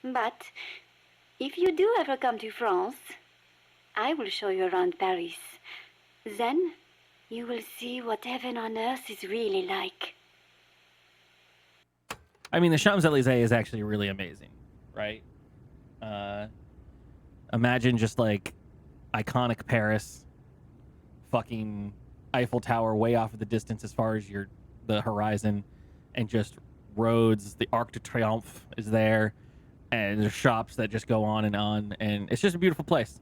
But if you do ever come to France, I will show you around Paris. Then you will see what heaven on earth is really like. I mean, the Champs-Élysées is actually really amazing, right? Imagine just like iconic Paris, fucking Eiffel Tower way off in the distance as far as the horizon, and just roads. The Arc de Triomphe is there, and there's shops that just go on, and it's just a beautiful place.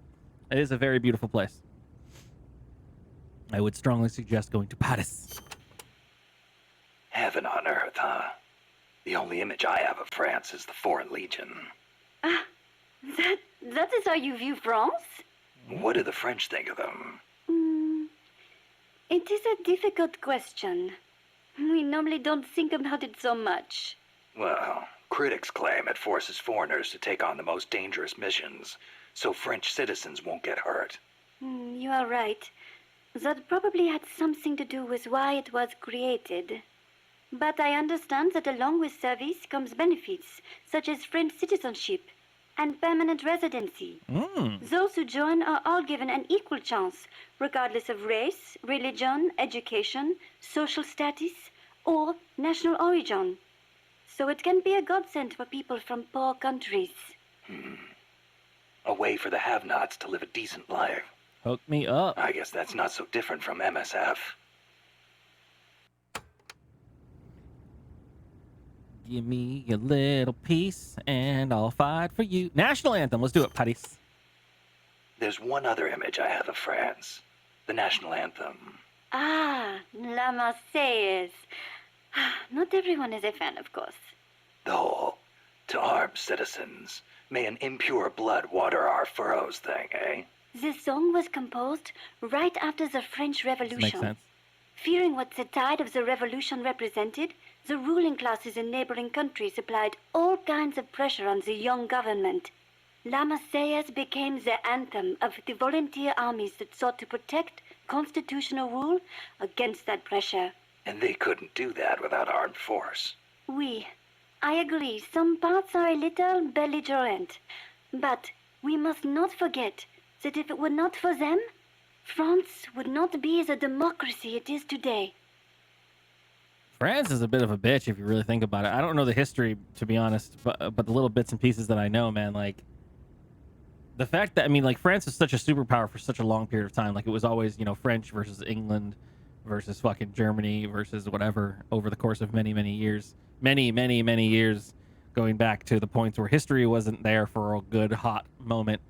It is a very beautiful place. I would strongly suggest going to Paris. Heaven on earth, huh? The only image I have of France is the Foreign Legion. That is how you view France? What do the French think of them? It is a difficult question. We normally don't think about it so much. Well, critics claim it forces foreigners to take on the most dangerous missions, so French citizens won't get hurt. You are right. That probably had something to do with why it was created. But I understand that along with service comes benefits, such as French citizenship and permanent residency. Those who join are all given an equal chance, regardless of race, religion, education, social status, or national origin. So it can be a godsend for people from poor countries. A way for the have-nots to live a decent life. Hook me up. I guess that's not so different from MSF. Give me a little piece, and I'll fight for you. National anthem. Let's do it, Paris. There's one other image I have of France. The national anthem. Ah, La Marseillaise. Not everyone is a fan, of course. The whole, to armed citizens, may an impure blood water our furrows thing, eh? The song was composed right after the French Makes Revolution. sense. Fearing what the tide of the revolution represented, the ruling classes in neighboring countries applied all kinds of pressure on the young government. La Marseillaise became the anthem of the volunteer armies that sought to protect constitutional rule against that pressure. And they couldn't do that without armed force. Oui, I agree, some parts are a little belligerent. But we must not forget that if it were not for them, France would not be the democracy it is today. France is a bit of a bitch if you really think about it. I don't know the history, to be honest, but the little bits and pieces that I know, man, like the fact that, I mean, like France is such a superpower for such a long period of time. Like it was always, you know, French versus England versus fucking Germany versus whatever over the course of many, many years. Many, many, many years going back to the points where history wasn't there for a good hot moment.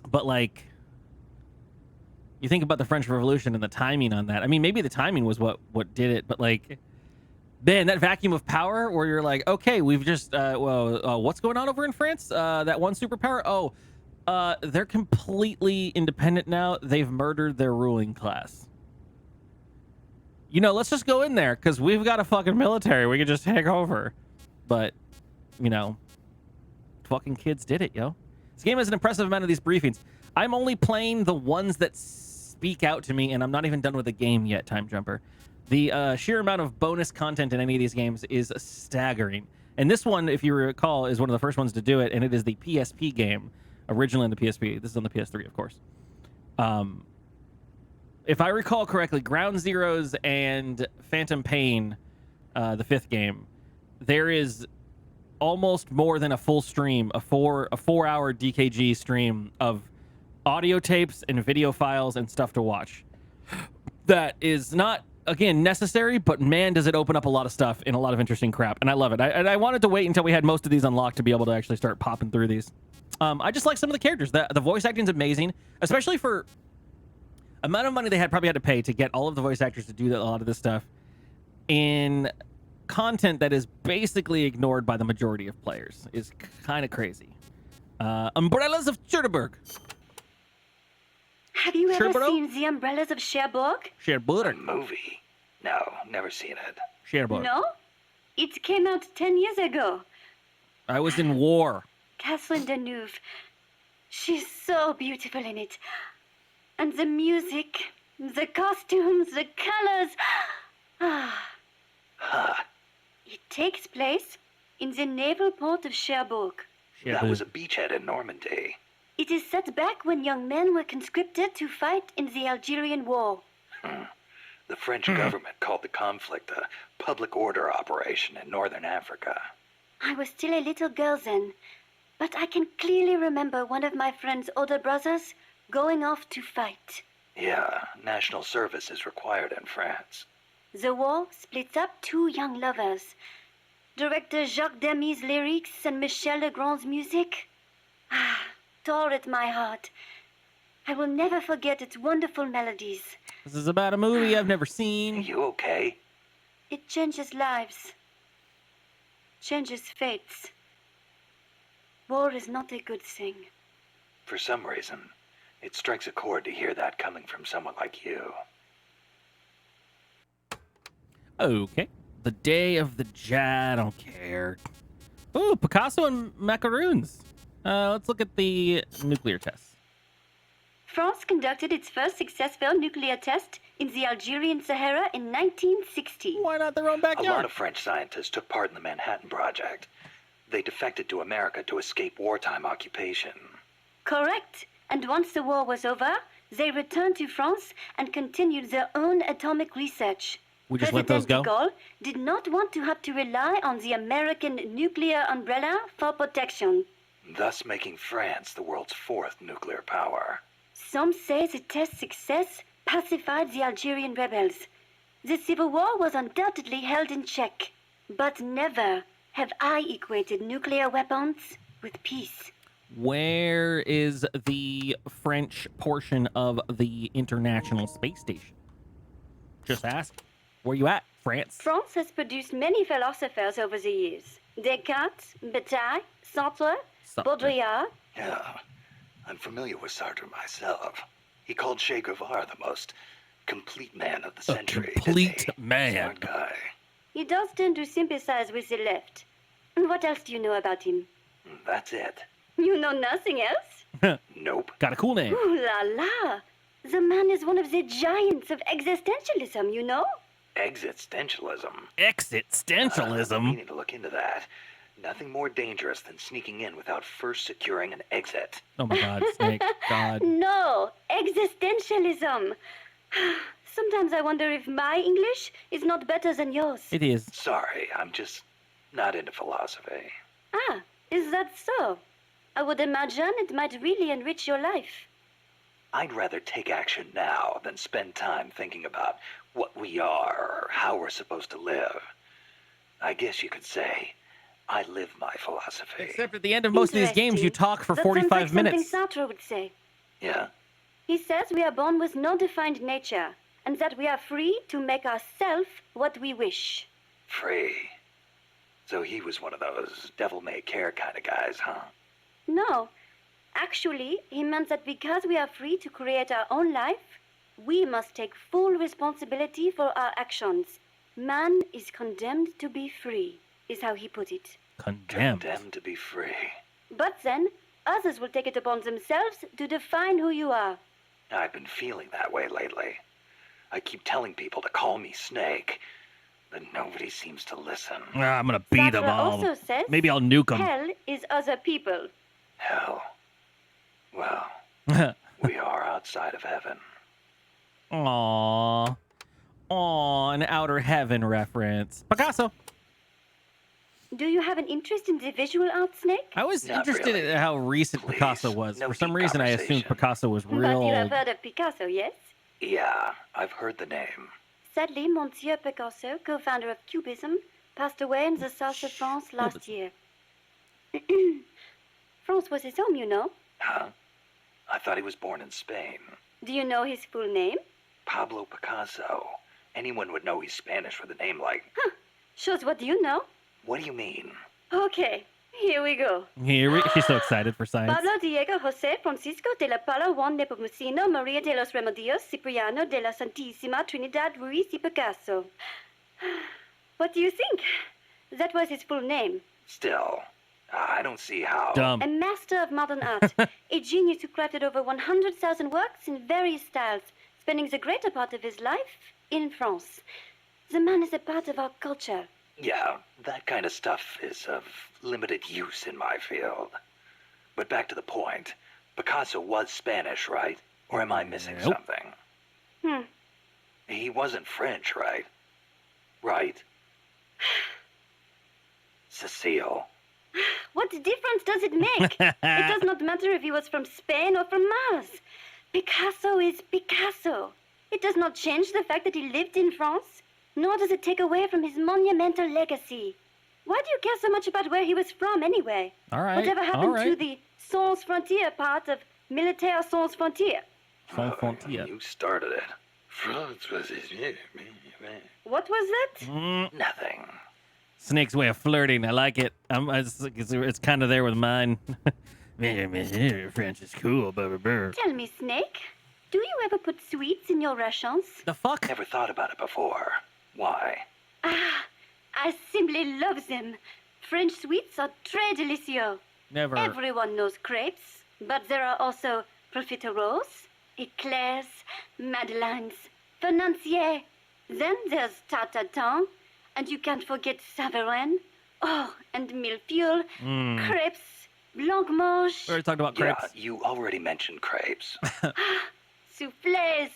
But like, you think about the French Revolution and the timing on that. I mean, maybe the timing was what did it, but like, man, that vacuum of power where you're like, okay, we've just, what's going on over in France? That one superpower? Oh, they're completely independent now. They've murdered their ruling class. You know, let's just go in there because we've got a fucking military. We could just take over. But, you know, fucking kids did it, yo. This game has an impressive amount of these briefings. I'm only playing the ones that speak out to me, and I'm not even done with the game yet, Time Jumper. The sheer amount of bonus content in any of these games is staggering. And this one, if you recall, is one of the first ones to do it, and it is the PSP game, originally on the PSP. This is on the PS3, of course. if I recall correctly, Ground Zeroes and Phantom Pain, the 5th game, there is almost more than a full stream, a 4-hour DKG stream of audio tapes and video files and stuff to watch. That is not, again, necessary, but man, does it open up a lot of stuff and a lot of interesting crap, and I love it. I wanted to wait until we had most of these unlocked to be able to actually start popping through these. I just like some of the characters. The voice acting is amazing, especially for amount of money they probably had to pay to get all of the voice actors to do a lot of this stuff in content that is basically ignored by the majority of players. Is kind of crazy. Umbrellas of Cherbourg. Have you ever Cherbourg? seen The Umbrellas of Cherbourg? A Cherbourg. movie? No, never seen it. Cherbourg. No? It came out 10 years ago. I was in war. Catherine Deneuve. She's so beautiful in it. And the music, the costumes, the colors. Ah. Huh. It takes place in the naval port of Cherbourg. That was a beachhead in Normandy. It is set back when young men were conscripted to fight in the Algerian War. The French government called the conflict a public order operation in northern Africa. I was still a little girl then, but I can clearly remember one of my friend's older brothers going off to fight. Yeah, national service is required in France. The war splits up two young lovers. Director Jacques Demy's lyrics and Michel Legrand's music tore at my heart. I will never forget its wonderful melodies. This is about a movie I've never seen. You okay? It changes lives, changes fates. War is not a good thing. For some reason, it strikes a chord to hear that coming from someone like you. Okay. The Day of the Jad. I don't care. Ooh, Picasso and macaroons. Let's look at the nuclear tests. France conducted its first successful nuclear test in the Algerian Sahara in 1960. Why not their own A backyard? lot of French scientists took part in the Manhattan Project. They defected to America to escape wartime occupation. Correct. And once the war was over, they returned to France and continued their own atomic research. We just let those President go? de Gaulle did not want to have to rely on the American nuclear umbrella for protection. Thus making France the world's fourth nuclear power. Some say the test success pacified the Algerian rebels. The civil war was undoubtedly held in check. But never have I equated nuclear weapons with peace. Where is the French portion of the International Space Station? Just ask. Where you at, France? France has produced many philosophers over the years. Descartes, Bataille, Sartre, Baudrillard. Yeah, I'm familiar with Sartre myself. He called Che Guevara the most complete man of the century. Complete didn't he? man. Smart guy. He does tend to sympathize with the left. And what else do you know about him? That's it. You know nothing else? Nope. Got a cool name. Ooh la la! The man is one of the giants of existentialism, you know? Existentialism. Existentialism. Meaning to look into that. Nothing more dangerous than sneaking in without first securing an exit. Oh my God, Snake. God. No, existentialism. Sometimes I wonder if my English is not better than yours. It is. Sorry, I'm just not into philosophy. Ah, is that so? I would imagine it might really enrich your life. I'd rather take action now than spend time thinking about what we are or how we're supposed to live. I guess you could say I live my philosophy. Except at the end of most of these games, you talk for That sounds 45 like minutes. something Sartre would say. Yeah? He says we are born with no defined nature, and that we are free to make ourselves what we wish. Free. So he was one of those devil-may-care kind of guys, huh? No. Actually, he meant that because we are free to create our own life, we must take full responsibility for our actions. Man is condemned to be free, is how he put it. Condemned. Condemned to be free. But then, others will take it upon themselves to define who you are. I've been feeling that way lately. I keep telling people to call me Snake, but nobody seems to listen. Ah, I'm gonna beat them Sartre all. also says Maybe I'll nuke them. hell is other people. Hell. Well, we are outside of heaven. Aww. Aww, an Outer Heaven reference. Picasso. Do you have an interest in the visual art, Snake? I was Not interested really. in how recent Please, Picasso was. no For some deep reason, I assumed conversation. Picasso was But real you have old. heard of Picasso, yes? Yeah, I've heard the name. Sadly, Monsieur Picasso, co-founder of Cubism, passed away in the south of France last year. France was his home, you know. Huh? I thought he was born in Spain. Do you know his full name? Pablo Picasso. Anyone would know he's Spanish with a name like... Shows what you know. What do you mean? Okay, here we go. She's so excited for science. Pablo Diego José Francisco de la Paula Juan Nepomuceno Maria de los Remedios Cipriano de la Santísima Trinidad Ruiz y Picasso. What do you think? That was his full name. Still, I don't see how... Dumb. A master of modern art, a genius who crafted over 100,000 works in various styles, spending the greater part of his life in France. The man is a part of our culture. Yeah, that kind of stuff is of limited use in my field. But back to the point. Picasso was Spanish, right? Or am I missing Nope. something? He wasn't French, right? Right? Cecile. What difference does it make? It does not matter if he was from Spain or from Mars. Picasso is Picasso. It does not change the fact that he lived in France, nor does it take away from his monumental legacy. Why do you care so much about where he was from, anyway? All right. Whatever all happened right. to the sans frontière part of Militaire sans frontière? Sans frontière. You started it. France was his... What was that? Nothing. Snake's way of flirting. I like it. It's kind of there with mine. French is cool. Blah, blah, blah. Tell me, Snake, do you ever put sweets in your rations? The fuck? Never thought about it before. Why? Ah, I simply love them. French sweets are très délicieux. Never. Everyone knows crepes, but there are also profiteroles, eclairs, madeleines, financiers. Then there's tarte tatin, and you can't forget Savarin. Oh, and millefeuille, crepes, blancmange, We already talked about Yeah, crepes. you already mentioned crepes. soufflés,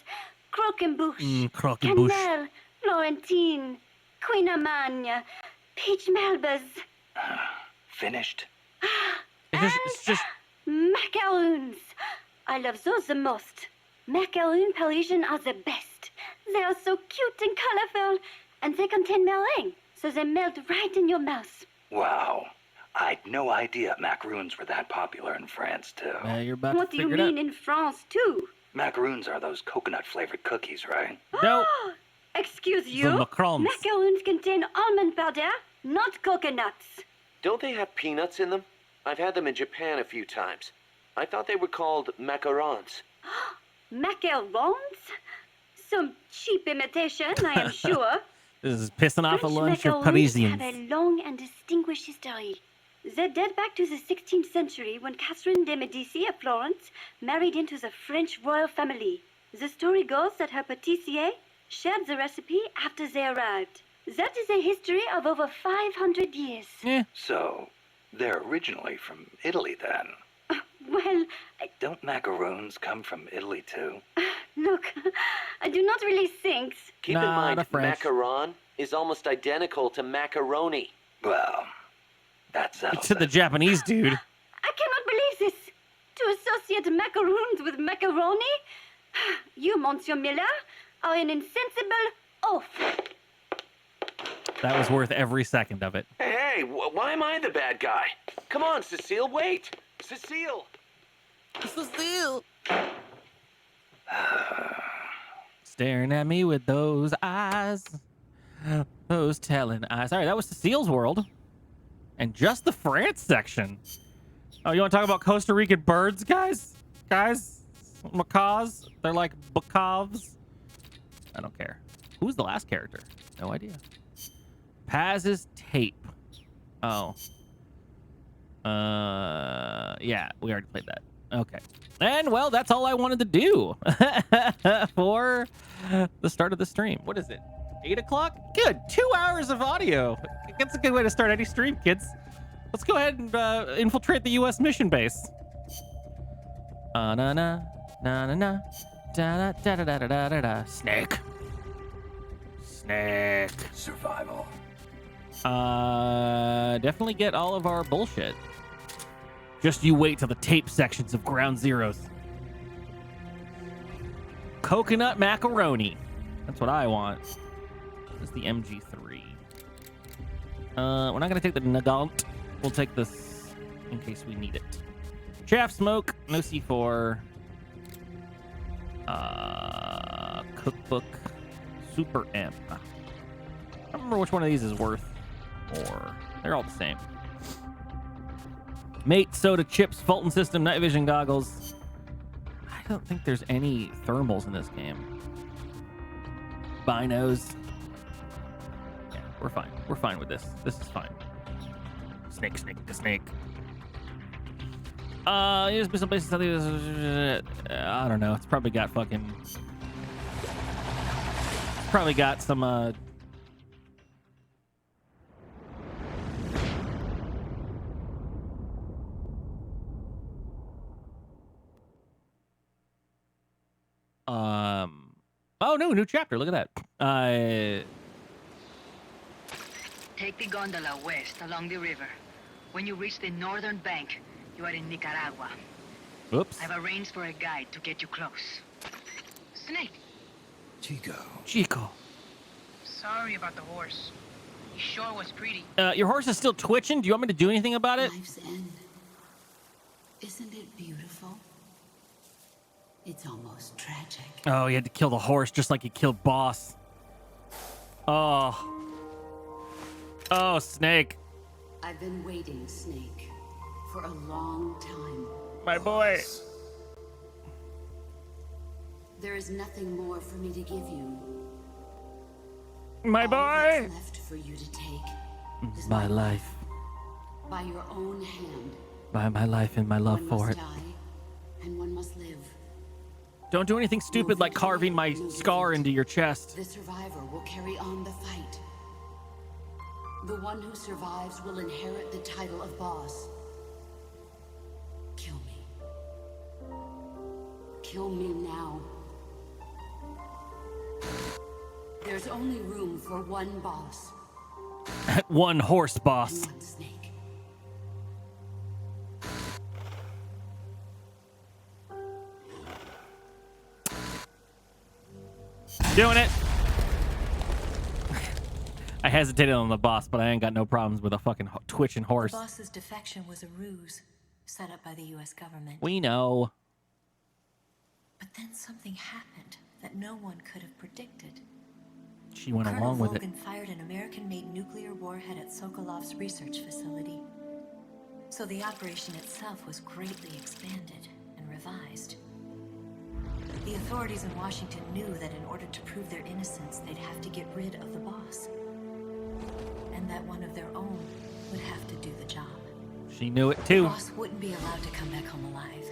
croquembouche, Croquembouche. cannelle, Florentine, Queen Amagne, peach melbas, Finished? It's just macaroons. I love those the most. Macaroon Parisian are the best. They are so cute and colorful, and they contain meringue, so they melt right in your mouth. Wow. I'd no idea macaroons were that popular in France, too. you're about What to do you figure it mean in France, too? Macaroons are those coconut-flavored cookies, right? out. No. Excuse you? macarons. Macaroons contain almond powder, not coconuts. Don't they have peanuts in them? I've had them in Japan a few times. I thought they were called macarons. Macarons? Some cheap imitation, I am sure. This is pissing off a French lunch of macarons Parisians. have a long and distinguished history. They date back to the 16th century when Catherine de' Medici of Florence married into the French royal family. The story goes that her pâtissier shared the recipe after they arrived. That is a history of over 500 years. Yeah. So, they're originally from Italy, then. Well, Don't macaroons come from Italy, too? look, I do not really think. Keep in Nah, mind, the French. macaron is almost identical to macaroni. Well, that settles To the it. Japanese dude. I cannot believe this. To associate macaroons with macaroni? You, Monsieur Miller, are an insensible oaf. That was worth every second of it. Hey, why am I the bad guy? Come on, Cecile, wait! Cecile! Cecile. Staring at me with those eyes. Those telling eyes. All right, that was Cecile's world. And just the France section. Oh, you want to talk about Costa Rican birds, guys? Guys? Macaws? They're like bacavs. I don't care. Who's the last character? No idea. Paz's tape. Oh. Yeah, we already played that. Okay. And, well, that's all I wanted to do for the start of the stream. What is it? 8 o'clock? Good. 2 hours of audio. That's a good way to start any stream, kids. Let's go ahead and infiltrate the U.S. mission base. Na na na na na Da da da da da da da da. Snake. Snake. Survival. Definitely get all of our bullshit. Just you wait till the tape sections of Ground Zeroes. Coconut macaroni. That's what I want. This is the MG3. We're not gonna take the Nagant. We'll take this in case we need it. Chaff smoke, no C4. Cookbook, Super M. I don't remember which one of these is worth more. They're all the same. Mate, soda, chips, Fulton system, night vision goggles. I don't think there's any thermals in this game. Binos. Yeah, we're fine. We're fine with this. This is fine. Snake, snake, the snake. There's been some places. I don't know. It's probably got fucking. Probably got some. Oh no! New chapter. Look at that. Take the gondola west along the river. When you reach the northern bank, you are in Nicaragua. Oops. I've arranged for a guide to get you close. Snake. Chico. Sorry about the horse. He sure was pretty. Your horse is still twitching. Do you want me to do anything about it? Life's end. Isn't it beautiful? It's almost tragic. Oh, you had to kill the horse just like you killed Boss. Oh. Oh, Snake. I've been waiting, Snake, for a long time. My boy. There is nothing more for me to give you. My All boy. that's left for you to take is My life. by your own hand. By my life and my love One for must it. die, and one must live. Don't do anything stupid like carving my scar into your chest. The survivor will carry on the fight. The one who survives will inherit the title of boss. Kill me. Kill me now. There's only room for one boss One horse boss. and one snake. Doing it. I hesitated on the boss, but I ain't got no problems with a fucking twitching horse. The boss's defection was a ruse set up by the U.S. government. We know. But then something happened that no one could have predicted. She went Colonel along with it. Volgan fired an American-made nuclear warhead at Sokolov's research facility. So the operation itself was greatly expanded and revised. The authorities in Washington knew that in order to prove their innocence, they'd have to get rid of the boss. And that one of their own would have to do the job. She knew it The too. boss wouldn't be allowed to come back home alive.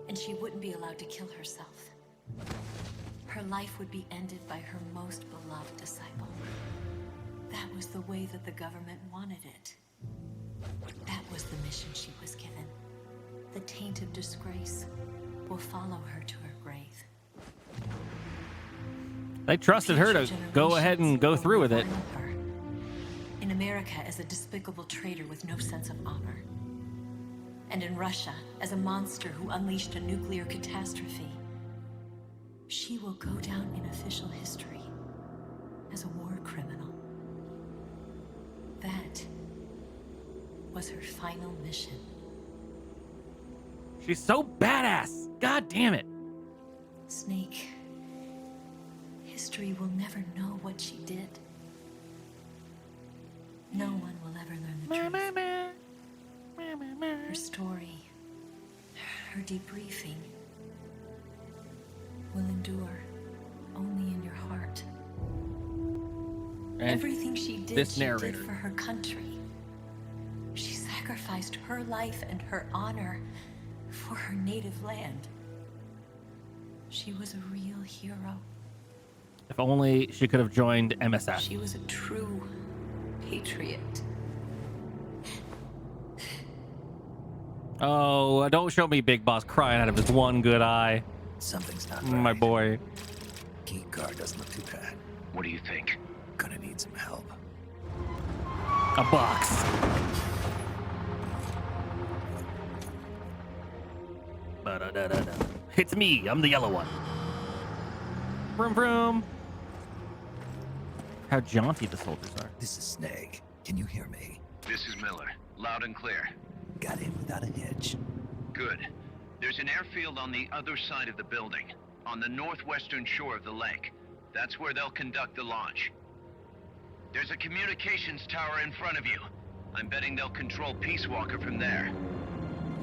And she wouldn't be allowed to kill herself. Her life would be ended by her most beloved disciple. That was the way that the government wanted it. That was the mission she was given. The taint of disgrace will follow her to her grave. They trusted her to go ahead and go through with it. Her. In America as a despicable traitor with no sense of honor. And in Russia as a monster who unleashed a nuclear catastrophe. She will go down in official history as a war criminal. That was her final mission. She's so badass. God damn it. Snake, history will never know what she did. No one will ever learn the truth. Her story, her debriefing, will endure only in your heart. And Everything she did, this she narrator. did for her country. She sacrificed her life and her honor for her native land. She was a real hero. If only she could have joined MSF. She was a true patriot. Oh, don't show me Big Boss crying out of his one good eye. Something's not right. My boy. Key card doesn't look too bad. What do you think? Gonna need some help. A box. Ba-da-da-da-da. It's me. I'm the yellow one. Vroom vroom. How jaunty the soldiers are. This is Snake. Can you hear me? This is Miller. Loud and clear. Got in without a hitch. Good. There's an airfield on the other side of the building, on the northwestern shore of the lake. That's where they'll conduct the launch. There's a communications tower in front of you. I'm betting they'll control Peace Walker from there.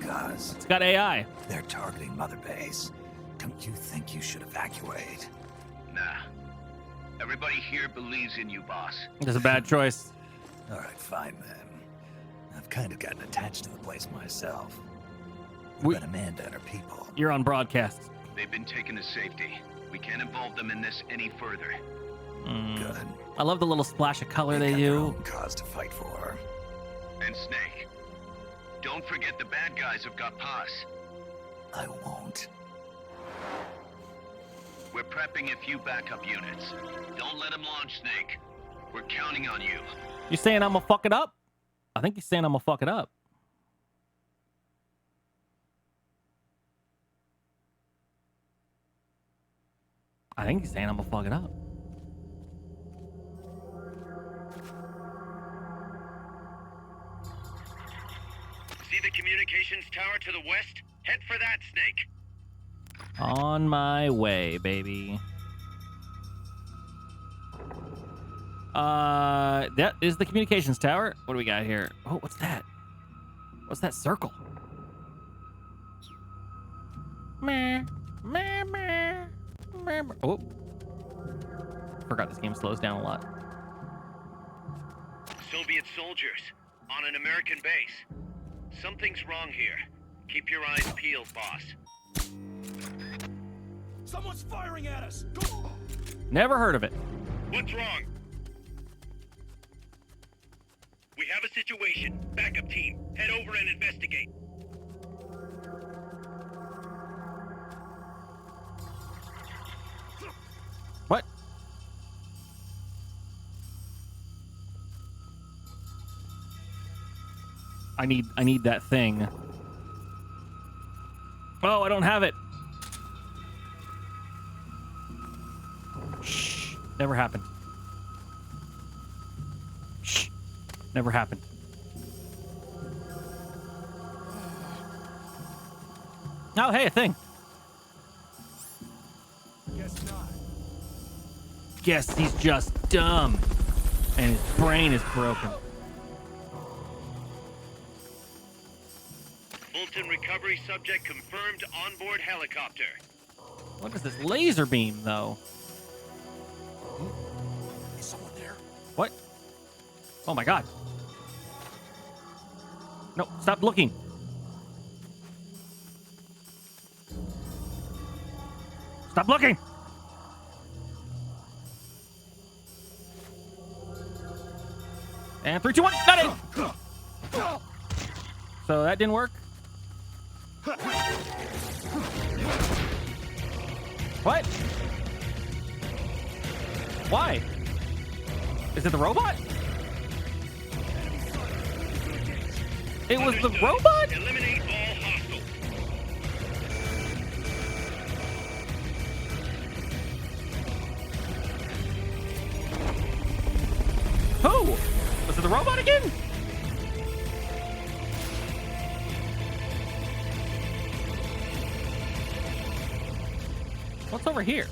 Cuz It's got AI. they're targeting Mother Base. Don't you think you should evacuate? Nah. Everybody here believes in you, boss. It's a bad choice. All right, fine then. I've kind of gotten attached to the place myself. But Amanda and her people. You're on broadcast. They've been taken to safety. We can't involve them in this any further. Good. I love the little splash of color they got their do. own cause to fight for. And Snake. Don't forget the bad guys have got Paz. I won't. We're prepping a few backup units. Don't let them launch, Snake. We're counting on you. You saying I'm gonna fuck it up? I think he's saying I'm gonna fuck it up. I think he's saying I'm gonna fuck it up. See the communications tower to the west? Head for that, Snake. On my way, baby. That is the communications tower. What do we got here? Oh, what's that? What's that circle? Meh, meh, meh, meh, meh. Oh, forgot this game slows down a lot. Soviet soldiers on an American base. Something's wrong here. Keep your eyes peeled, boss. Someone's firing at us! Go! Never heard of it. What's wrong? We have a situation. Backup team, head over and investigate. What? I need that thing. Oh, I don't have it. Shh. Never happened. Shh. Never happened. Oh, hey, a thing. Guess not. Guess he's just dumb. And his brain is broken. Fulton recovery subject confirmed onboard helicopter. What is this laser beam, though? Is someone there? What? Oh my god. No, stop looking. Stop looking! And 3, 2, 1, got it! So that didn't work? What? Why? Is it the robot? It was the robot? Eliminate all hostiles. Who? Was it the robot again? What's over here?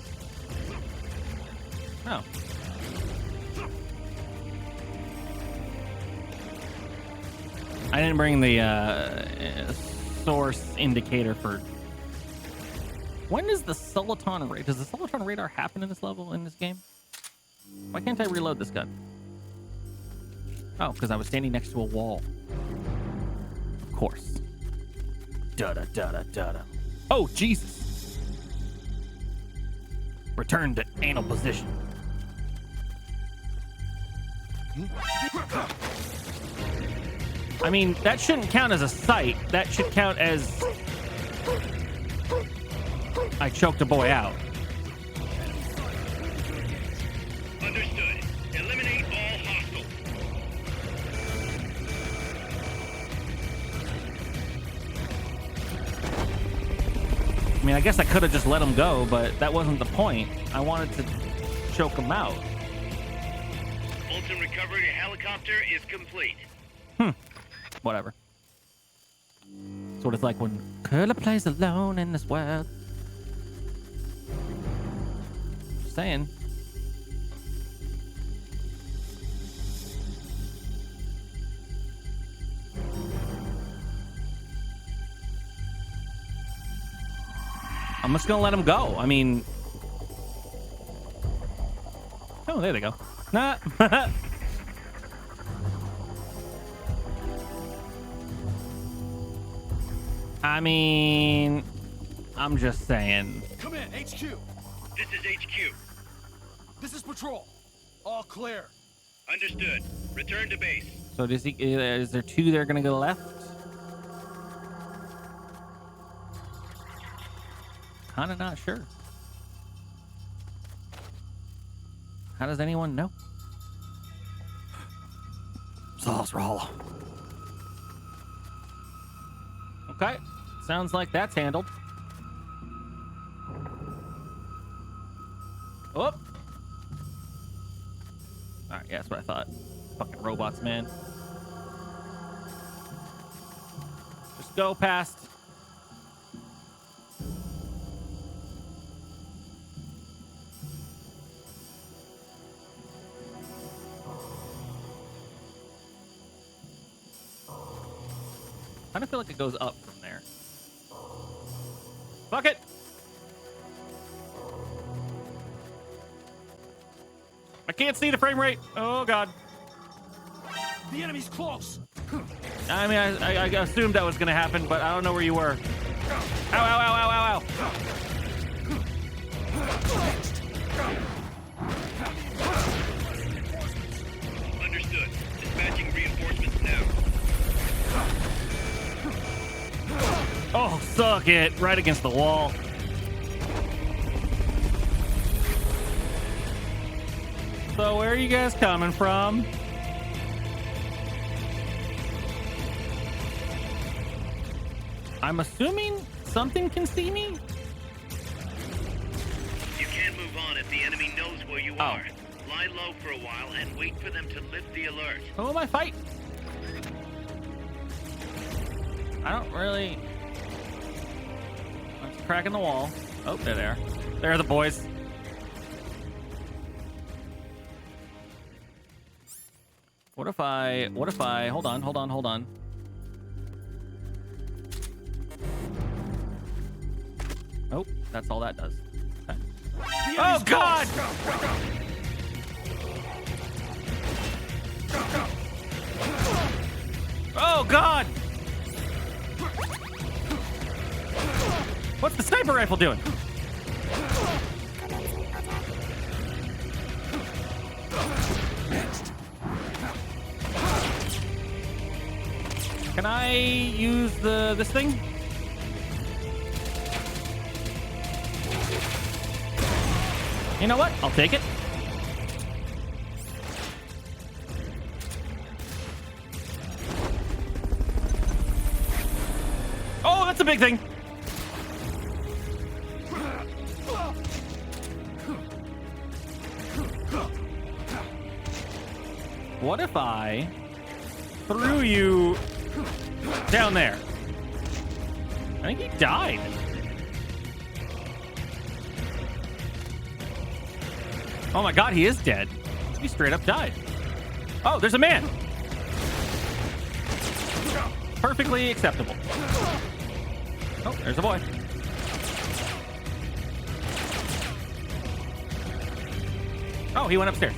Oh. I didn't bring the source indicator for... When does the Soliton radar... Does the Soliton radar happen in this level, in this game? Why can't I reload this gun? Oh, because I was standing next to a wall. Of course. Da-da-da-da-da-da. Oh, Jesus! Return to anal position. I mean, that shouldn't count as a sight. That should count as... I choked a boy out. Understood. Eliminate all hostiles. I mean, I guess I could have just let him go, but that wasn't the point. I wanted to choke him out. Fulton recovery helicopter is complete. Whatever. It's what it's like when Curler plays alone in this world. Just saying. I'm just gonna let him go. I mean... Oh, there they go. Nah. I mean... I'm just saying. Come in, HQ. This is HQ. This is patrol. All clear. Understood. Return to base. So does he, is there two that are gonna go left? Kinda not sure. How does anyone know? Sauce roll. Okay. Sounds like that's handled. Oh. Alright, yeah, that's what I thought. Fucking robots, man. Just go past. I kind of feel like it goes up from there. Fuck it! I can't see the frame rate. Oh god. The enemy's close. I mean, I assumed that was gonna happen, but I don't know where you were. Ow, ow, ow, ow, ow, ow. Understood. Dispatching reinforcements now. Oh, suck it. Right against the wall. So where are you guys coming from? I'm assuming something can see me? You can't move on if the enemy knows where you are. Lie low for a while and wait for them to lift the alert. Who am I fighting? I don't really... Let's crack in the wall. Oh, there they are. There are the boys. What if I, hold on. Nope, that's all that does. Okay. Oh, God! Oh, God! What's the sniper rifle doing? Can I use this thing? You know what? I'll take it. Oh, that's a big thing. What if I threw you down there? I think he died. Oh my god, he is dead. He straight up died. Oh, there's a man. Perfectly acceptable. Oh, there's a boy. Oh, he went upstairs.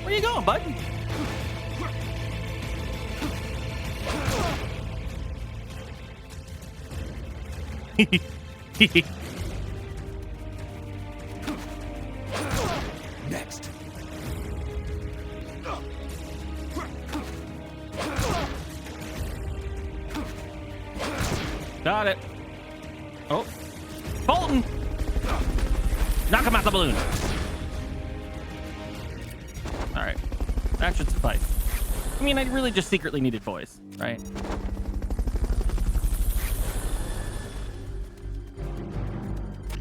Where you going, bud? Next. Got it. Oh. Bolton! Knock him out the balloon. Alright. That should suffice. I mean, I really just secretly needed boys, right?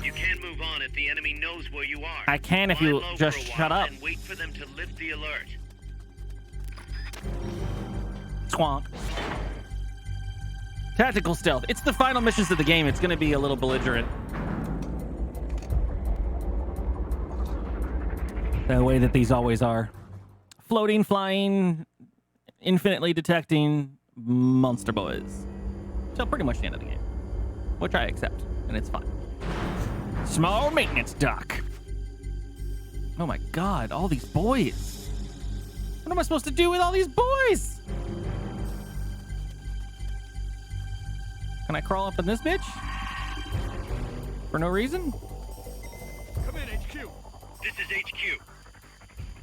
You can't move on if the enemy knows where you are. I can if you Lie low just for a shut while up. And wait for them to lift the alert. Squonk. Tactical stealth. It's the final missions of the game. It's going to be a little belligerent. The way that these always are. Floating, flying, infinitely detecting monster boys. So pretty much the end of the game. Which I accept. And it's fine. Small maintenance dock. Oh my god, all these boys. What am I supposed to do with all these boys? Can I crawl up in this bitch? For no reason? Come in, HQ. This is HQ.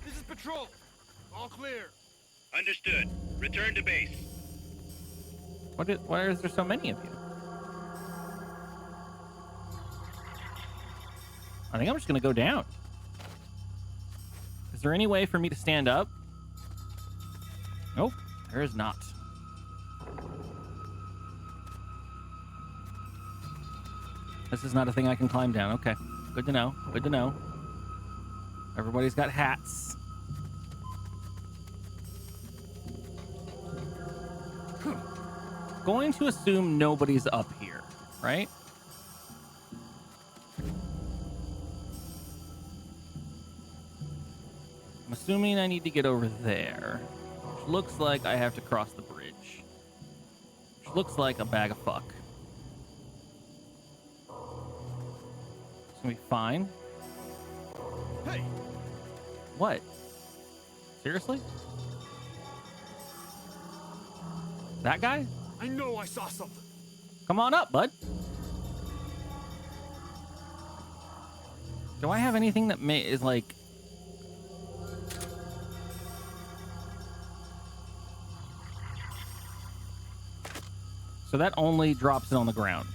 This is patrol. All clear. Understood. Return to base. Why is there so many of you? I think I'm just gonna go down. Is there any way for me to stand up? Nope, there is not. This is not a thing I can climb down. Okay, good to know. Good to know. Everybody's got hats. Going to assume nobody's up here, right? I'm assuming I need to get over there. Which looks like I have to cross the bridge. Which looks like a bag of fuck. It's gonna be fine. Hey! What? Seriously? That guy? I know I saw something. Come on up, bud. Do I have anything that is like... So that only drops it on the ground.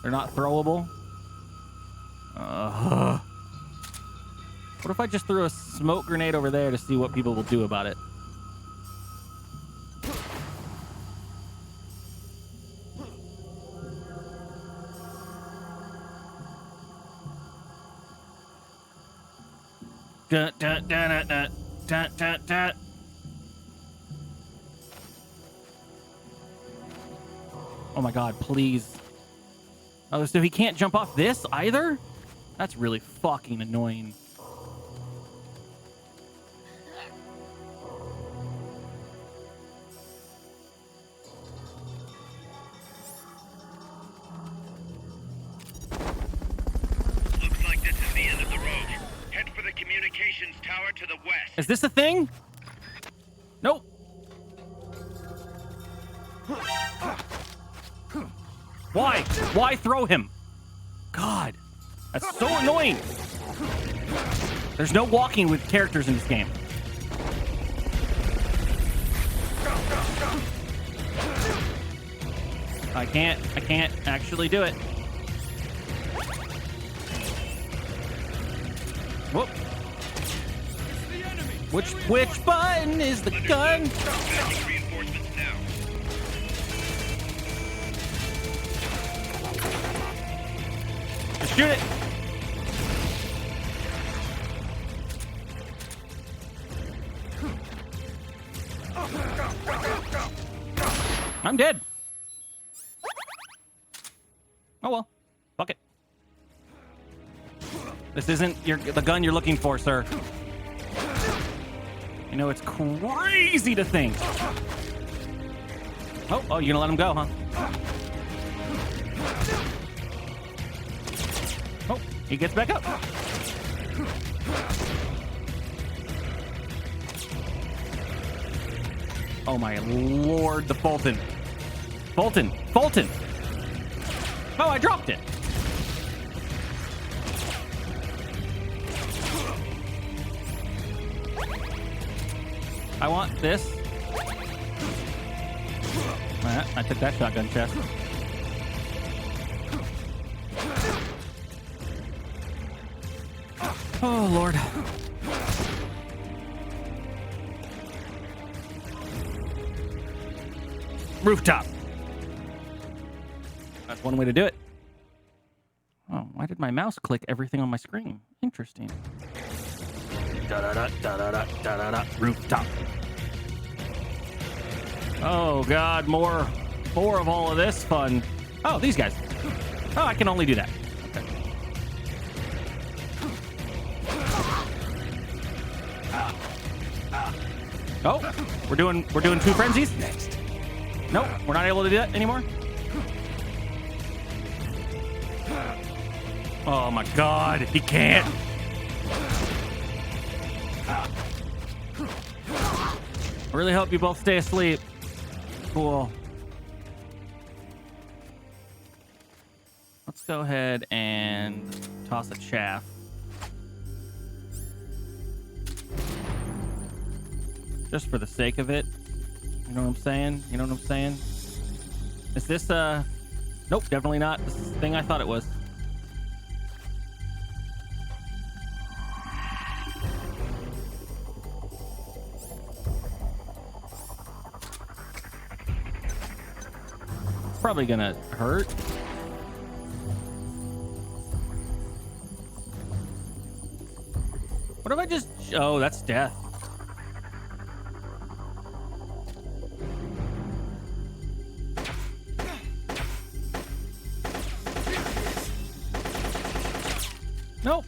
They're not throwable? What if I just threw a smoke grenade over there to see what people will do about it? Dun, dun, dun, dun, dun, dun, dun, dun. Oh my god, please. Oh, so he can't jump off this either? That's really fucking annoying. Looks like this is the end of the road. Head for the communications tower to the west. Is this a thing? Nope. Why? Why throw him? God, that's so annoying. There's no walking with characters in this game. I can't actually do it. Whoop. Which button is the gun? Reinforcements now. Just shoot it. I'm dead. Oh well. Fuck it. This isn't the gun you're looking for, sir. You know, it's crazy to think. Oh, you're gonna let him go, huh? Oh, he gets back up. Oh my lord, the Fulton. Fulton! Oh, I dropped it. I want this. That Hit that shotgun chest. Oh, Lord. Rooftop. That's one way to do it. Oh, why did my mouse click everything on my screen? Interesting. Da-da-da-da-da-da-da-da. Rooftop. Oh, God, more of all of this fun. Oh, these guys. Oh, I can only do that. Okay. Oh, we're doing two frenzies. Next. Nope, we're not able to do that anymore. Oh my God, he can't. I really hope you both stay asleep. Cool. Let's go ahead and toss a chaff. Just for the sake of it. You know what I'm saying? You know what I'm saying? Is this, nope, definitely not. This is the thing I thought it was. It's probably gonna hurt. What if I just... Oh, that's death. Nope.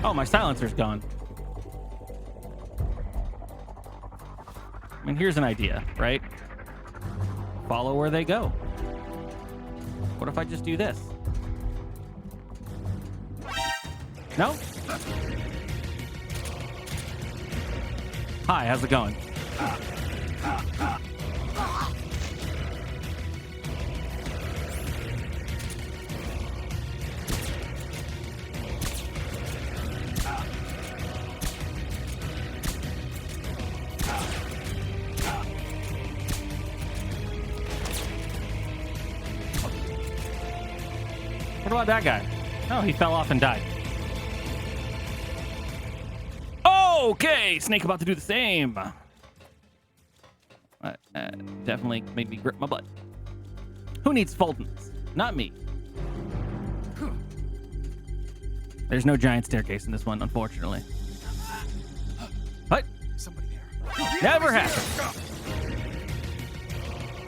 Oh, my silencer's gone. I mean, here's an idea, right? Follow where they go. What if I just do this? No? Hi, how's it going? What about that guy? Oh, he fell off and died. Okay, Snake about to do the same. Definitely made me grip my butt. Who needs Fultons? Not me. There's no giant staircase in this one, unfortunately. What? Somebody there. Never happened.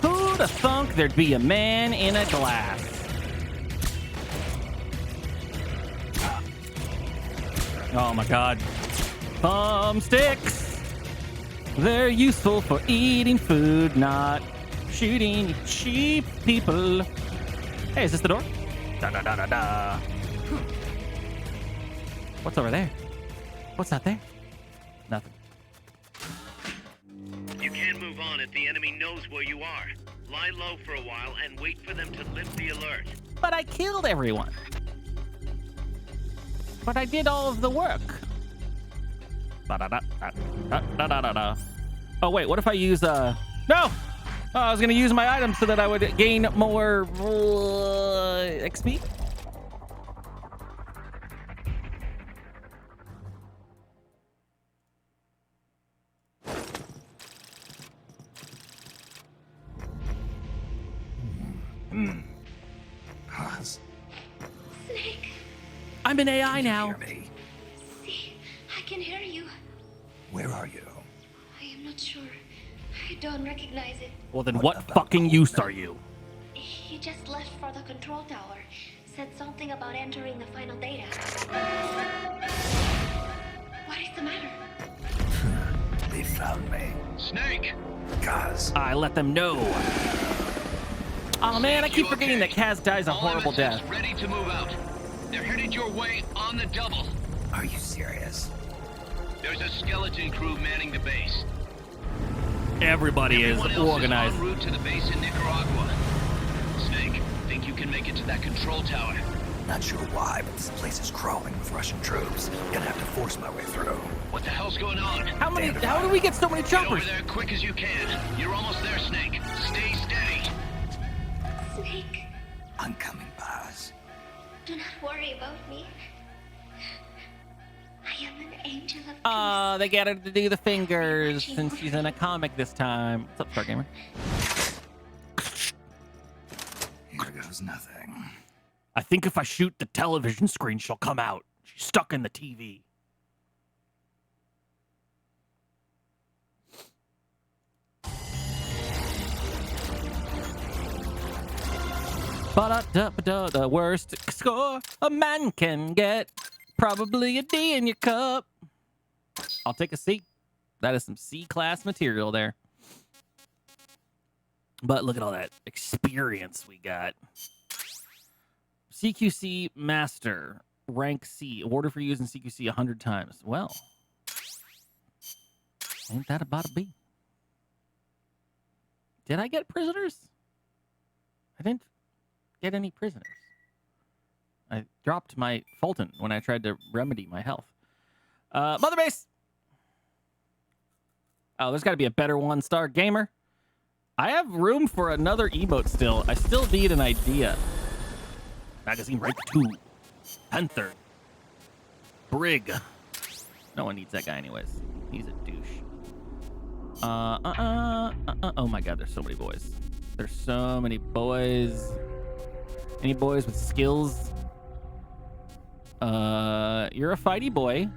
Who'd have thunk there'd be a man in a glass? Oh my God. Thumbsticks. They're useful for eating food, not shooting cheap people. Hey, is this the door? Da da da da da. What's over there? What's out there? Nothing. You can't move on if the enemy knows where you are. Lie low for a while and wait for them to lift the alert. But I killed everyone. But I did all of the work. Da-da-da-da-da-da-da-da. Oh, wait, what if I use, No! Oh, I was gonna use my items so that I would gain more, XP? Cause. Snake, I'm an AI now. Hear me? see, I can hear you. Where are you? I am not sure. I don't recognize it. Well, then what fucking use are you? He just left for the control tower. Said something about entering the final data. What is the matter? They found me. Snake! Cause. I let them know. Oh man, I keep forgetting that Kaz dies a horrible death. Ready to move out. They're headed your way on the double. Are you serious? There's a skeleton crew manning the base. Everybody Everyone is else organized. Is en route to the base in Nicaragua. Snake, think you can make it to that control tower? Not sure why, but this place is crawling with Russian troops. Gonna have to force my way through. What the hell's going on? How do we get so many Get choppers? over there quick as you can. You're almost there, Snake. Stay steady. Snake, I'm coming, Buzz. do not worry about me. I am an angel of peace. Oh, they get her to do the fingers since she's in a comic this time. What's up, Stargamer? Here goes nothing. I think if I shoot the television screen, she'll come out. She's stuck in the TV. Ba-da-da-ba-da, the worst score a man can get. Probably a D in your cup. I'll take a C. That is some C-class material there. But look at all that experience we got. CQC Master, rank C, awarded for using CQC 100 times. Well, ain't that about a B? Did I get prisoners? I didn't get any prisoners. I dropped my Fulton when I tried to remedy my health. Mother Base! Oh, there's got to be a better one-star gamer. I have room for another emote still. I still need an idea. Magazine rank 2. Panther. Brig. No one needs that guy anyways. He's a douche. Oh my god, there's so many boys. There's so many boys. Any boys with skills? You're a fighty boy.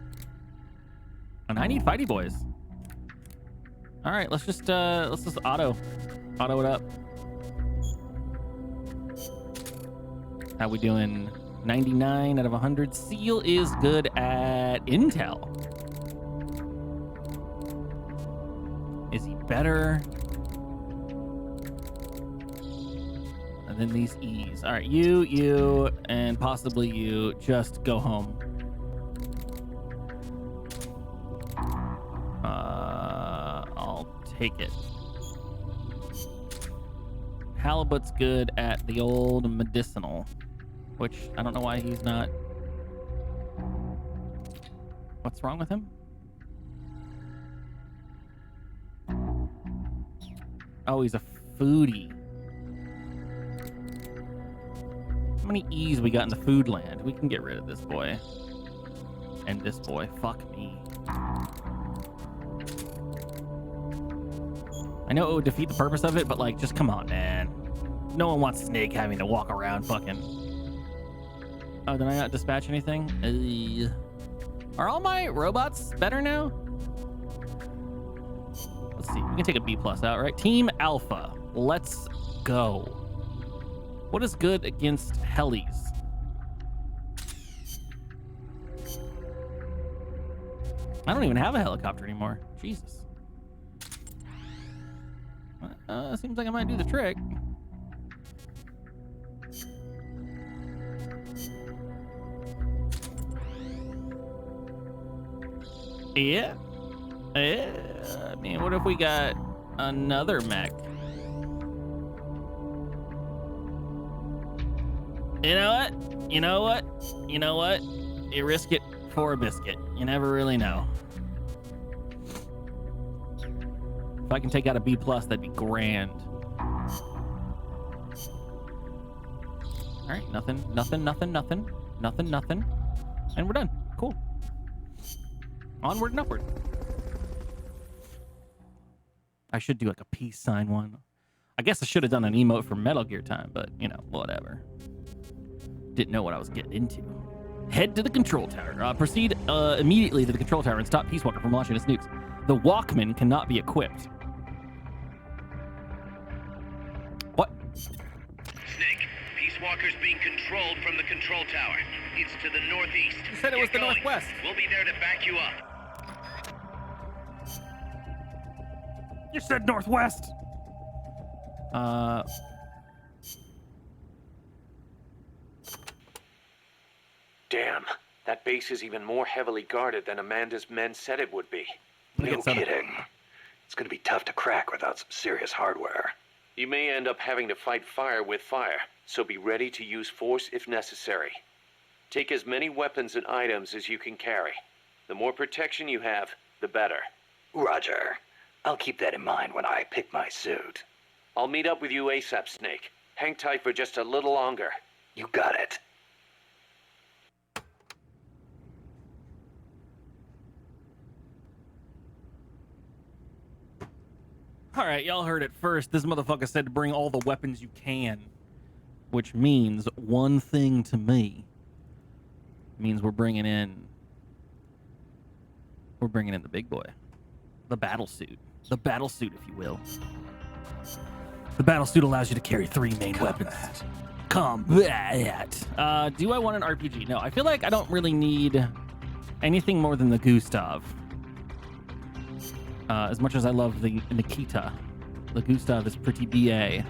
And I need fighty boys. Alright, let's just auto it up. How we doing? 99 out of 100. Seal is good at intel. Is he better? And then these E's. All right, you, and possibly you. Just go home. I'll take it. Halibut's good at the old medicinal, which I don't know why he's not. What's wrong with him? Oh, he's a foodie. How many E's we got in the food land? We can get rid of this boy. And this boy. Fuck me. I know it would defeat the purpose of it, but like, just come on, man. No one wants Snake having to walk around fucking... Oh, did I not dispatch anything? Are all my robots better now? Let's see. We can take a B+ out, right? Team Alpha. Let's go. What is good against helis? I don't even have a helicopter anymore. Jesus. Seems like I might do the trick. Yeah. I mean, what if we got another mech? You know what? You know what? You know what? You risk it for a biscuit. You never really know. If I can take out a B+, that'd be grand. All right, nothing. And we're done. Cool. Onward and upward. I should do like a peace sign one. I guess I should have done an emote for Metal Gear time, but, you know, whatever. Didn't know what I was getting into. Head to the control tower. Proceed immediately to the control tower and stop Peace Walker from launching his nukes. The Walkman cannot be equipped. What? Snake, Peace Walker's being controlled from the control tower. It's to the northeast. You said it was the northwest. We'll be there to back you up. You said northwest. Damn, that base is even more heavily guarded than Amanda's men said it would be. No kidding. It's gonna be tough to crack without some serious hardware. You may end up having to fight fire with fire, so be ready to use force if necessary. Take as many weapons and items as you can carry. The more protection you have, the better. Roger. I'll keep that in mind when I pick my suit. I'll meet up with you ASAP, Snake. Hang tight for just a little longer. You got it. All right, y'all heard it first. This motherfucker said to bring all the weapons you can, which means one thing to me. It means we're bringing in the big boy, the battle suit, if you will. The battle suit allows you to carry 3 main weapons. Combat. Do I want an RPG? No, I feel like I don't really need anything more than the Gustav. As much as I love the Nikita, the Gustav is pretty BA.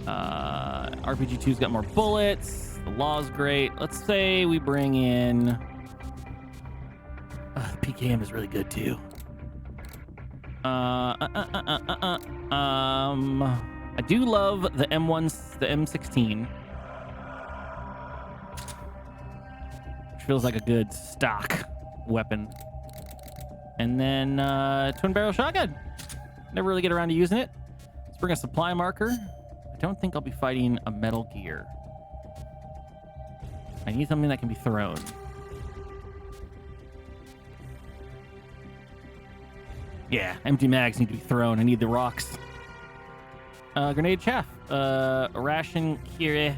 RPG 2's got more bullets. The law's great. Let's say we bring in... the PKM is really good too. I do love the M1, the M16. Which feels like a good stock weapon. And then twin barrel shotgun. Never really get around to using it. Let's bring a supply marker. I don't think I'll be fighting a Metal Gear. I need something that can be thrown. Yeah, empty mags need to be thrown. I need the rocks. Grenade chaff. Ration kire.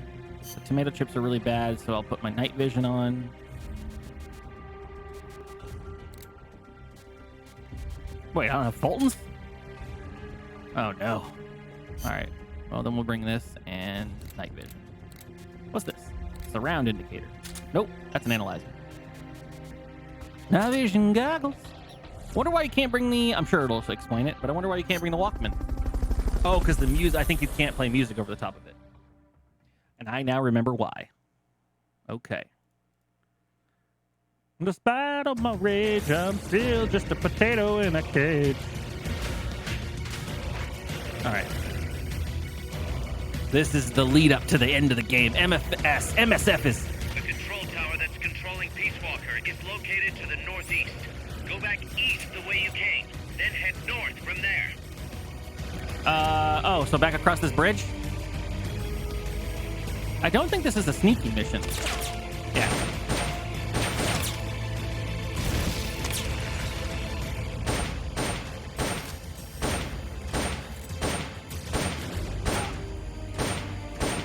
The tomato chips are really bad, so I'll put my night vision on. Wait, I don't have Fultons? Oh, no. All right. Well, then we'll bring this and night vision. What's this? It's a round indicator. Nope, that's an analyzer. Night vision goggles. Wonder why you can't bring the... I'm sure it'll explain it, but I wonder why you can't bring the Walkman. Oh, because the music... I think you can't play music over the top of it. And I now remember why. Okay. Despite all my rage, I'm still just a potato in a cage. All right. This is the lead up to the end of the game. MSF is... The control tower that's controlling Peace Walker is located to the northeast. Go back east the way you came, then head north from there. Oh, so back across this bridge? I don't think this is a sneaky mission. Yeah.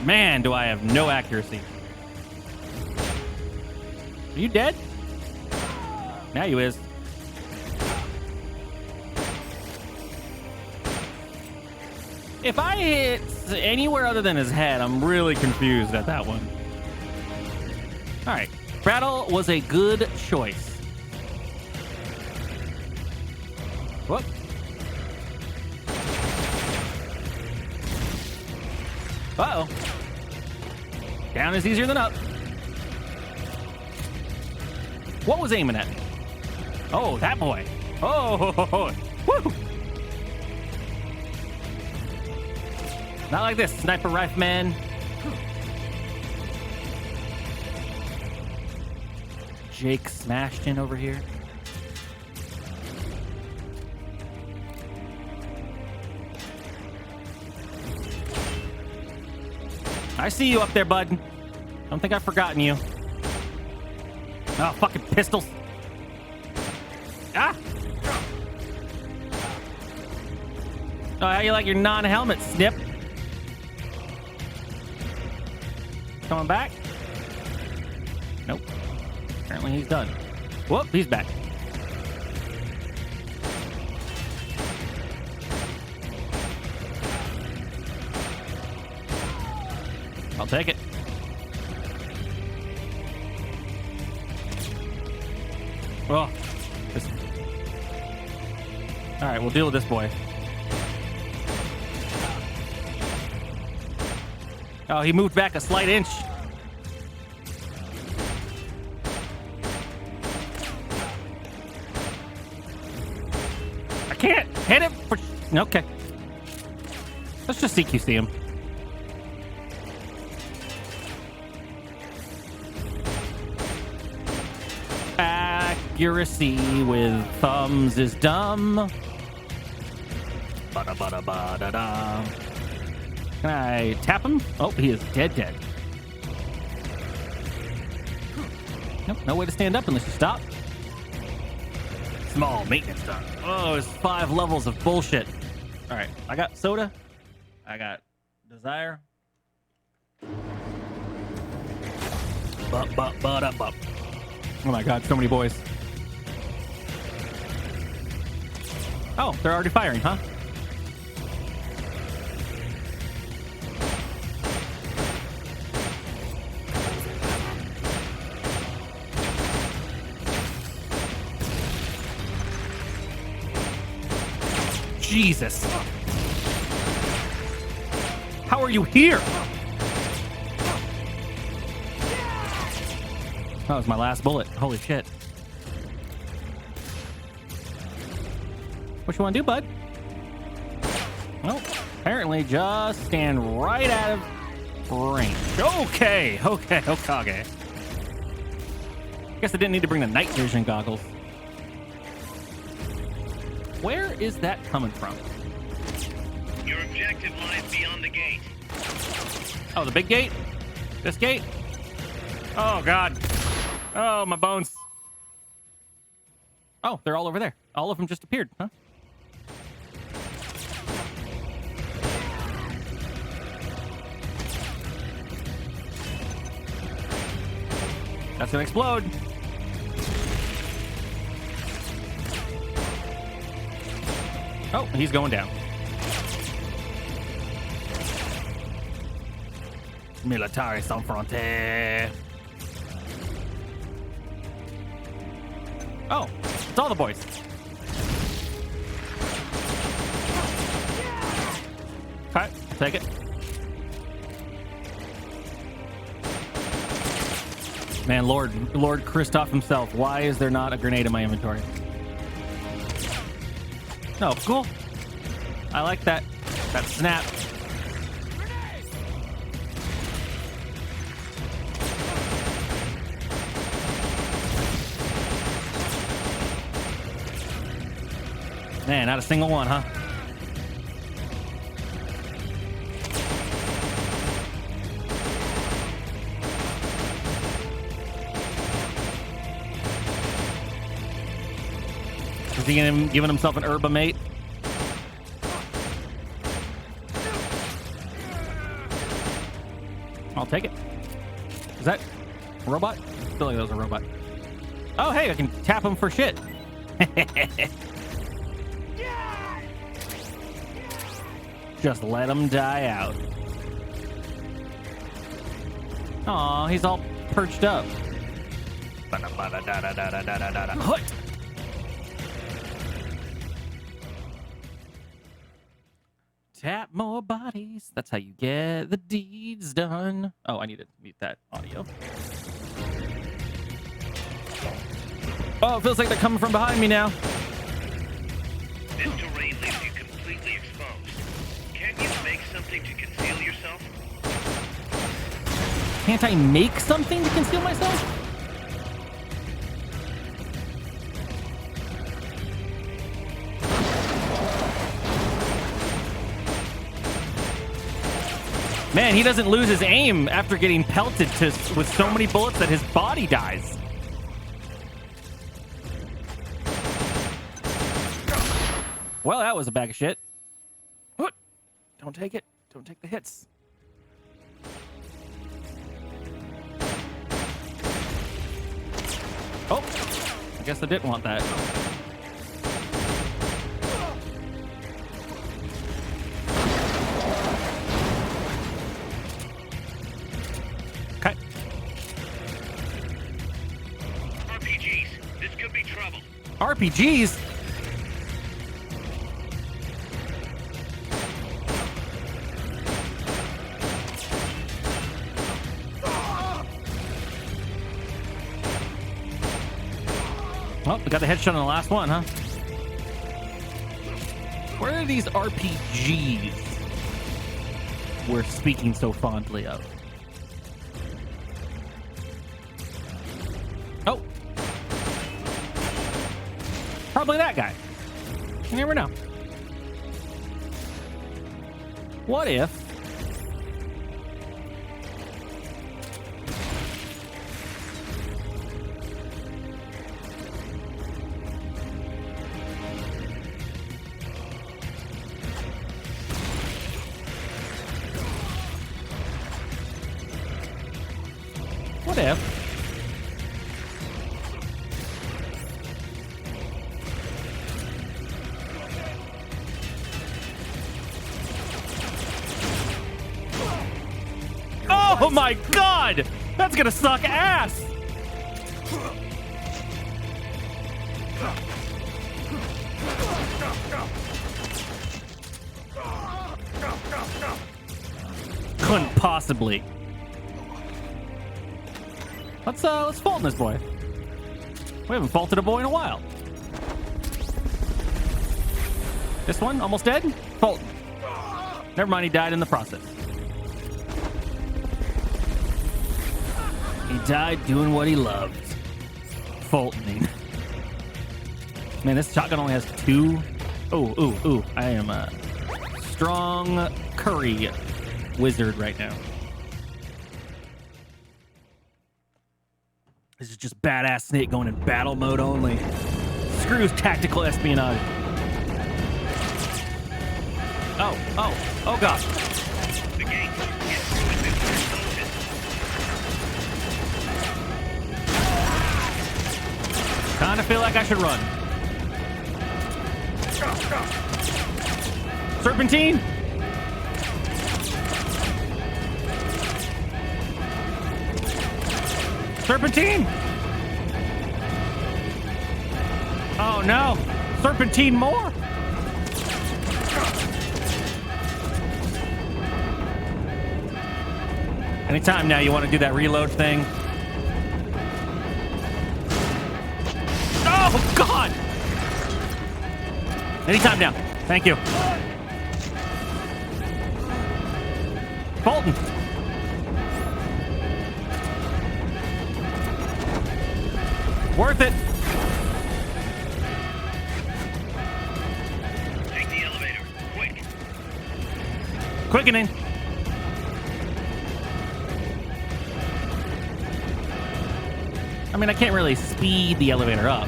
Man, do I have no accuracy. Are you dead? Now you is. If I hit anywhere other than his head, I'm really confused at that one. All right. Battle was a good choice. Whoop. Uh-oh. Down is easier than up. What was aiming at me? Oh, that boy. Oh, woo! Not like this, sniper rifle man. Jake smashed in over here. I see you up there, bud. Don't think I've forgotten you. Oh, fucking pistols. Ah! Oh, how you like your non-helmet, Snip? Coming back? Nope. Apparently he's done. Whoop, he's back. I'll take it. Oh. All right, we'll deal with this boy. Oh, he moved back a slight inch. I can't hit him for... Okay. Let's just CQC him. Accuracy with thumbs is dumb. Ba-da-ba-da-ba-da-da. Can I tap him? Oh, he is dead. Nope, no way to stand up unless you stop. Small maintenance done. Oh, it's 5 levels of bullshit. All right, I got soda. I got desire. Bup. Oh my god, so many boys. Oh, they're already firing, huh? Jesus. How are you here? That was my last bullet. Holy shit. What you want to do, bud? Well, apparently just stand right out of range. Okay. Guess I didn't need to bring the night vision goggles. Where is that coming from? Your objective lies beyond the gate. Oh, the big gate? This gate? Oh, God. Oh, my bones. Oh, they're all over there. All of them just appeared, huh? That's gonna explode. Oh, he's going down. Military sans frontiere. Oh, it's all the boys. Okay, take it. Man, Lord Christoph himself, why is there not a grenade in my inventory? Oh, cool. I like that snap. Man, not a single one, huh? Is he giving himself an herba mate? I'll take it. Is that a robot? I feel like that was a robot. Oh, hey, I can tap him for shit. Just let him die out. Aw, he's all perched up. Hut. Tap more bodies. That's how you get the deeds done. Oh, I need to mute that audio. Oh, it feels like they're coming from behind me now. This terrain leaves you completely exposed. Can't you make something to conceal yourself? Can't I make something to conceal myself? Man, he doesn't lose his aim after getting pelted with so many bullets that his body dies. Well, that was a bag of shit. What? Don't take it. Don't take the hits. Oh, I guess I didn't want that. Okay. RPGs. This could be trouble. RPGs? Well, we got the headshot on the last one, huh? Where are these RPGs we're speaking so fondly of? Oh. Probably that guy. You never know. What if... What if... Oh my god! That's gonna suck ass! Couldn't possibly. Let's fault this boy. We haven't faulted a boy in a while. This one almost dead? Fulton. Never mind, he died in the process. He died doing what he loved. Fultoning. Man, this shotgun only has 2. Ooh. I am a strong curry wizard right now. This is just badass Snake going in battle mode only. Screw tactical espionage. Oh god. The gate. Kinda feel like I should run. Serpentine! Serpentine! Oh no! Serpentine more! Anytime now you want to do that reload thing. Oh god! Anytime now. Thank you. Fulton! Worth it. Take the elevator, quick. Quickening. I mean, I can't really speed the elevator up.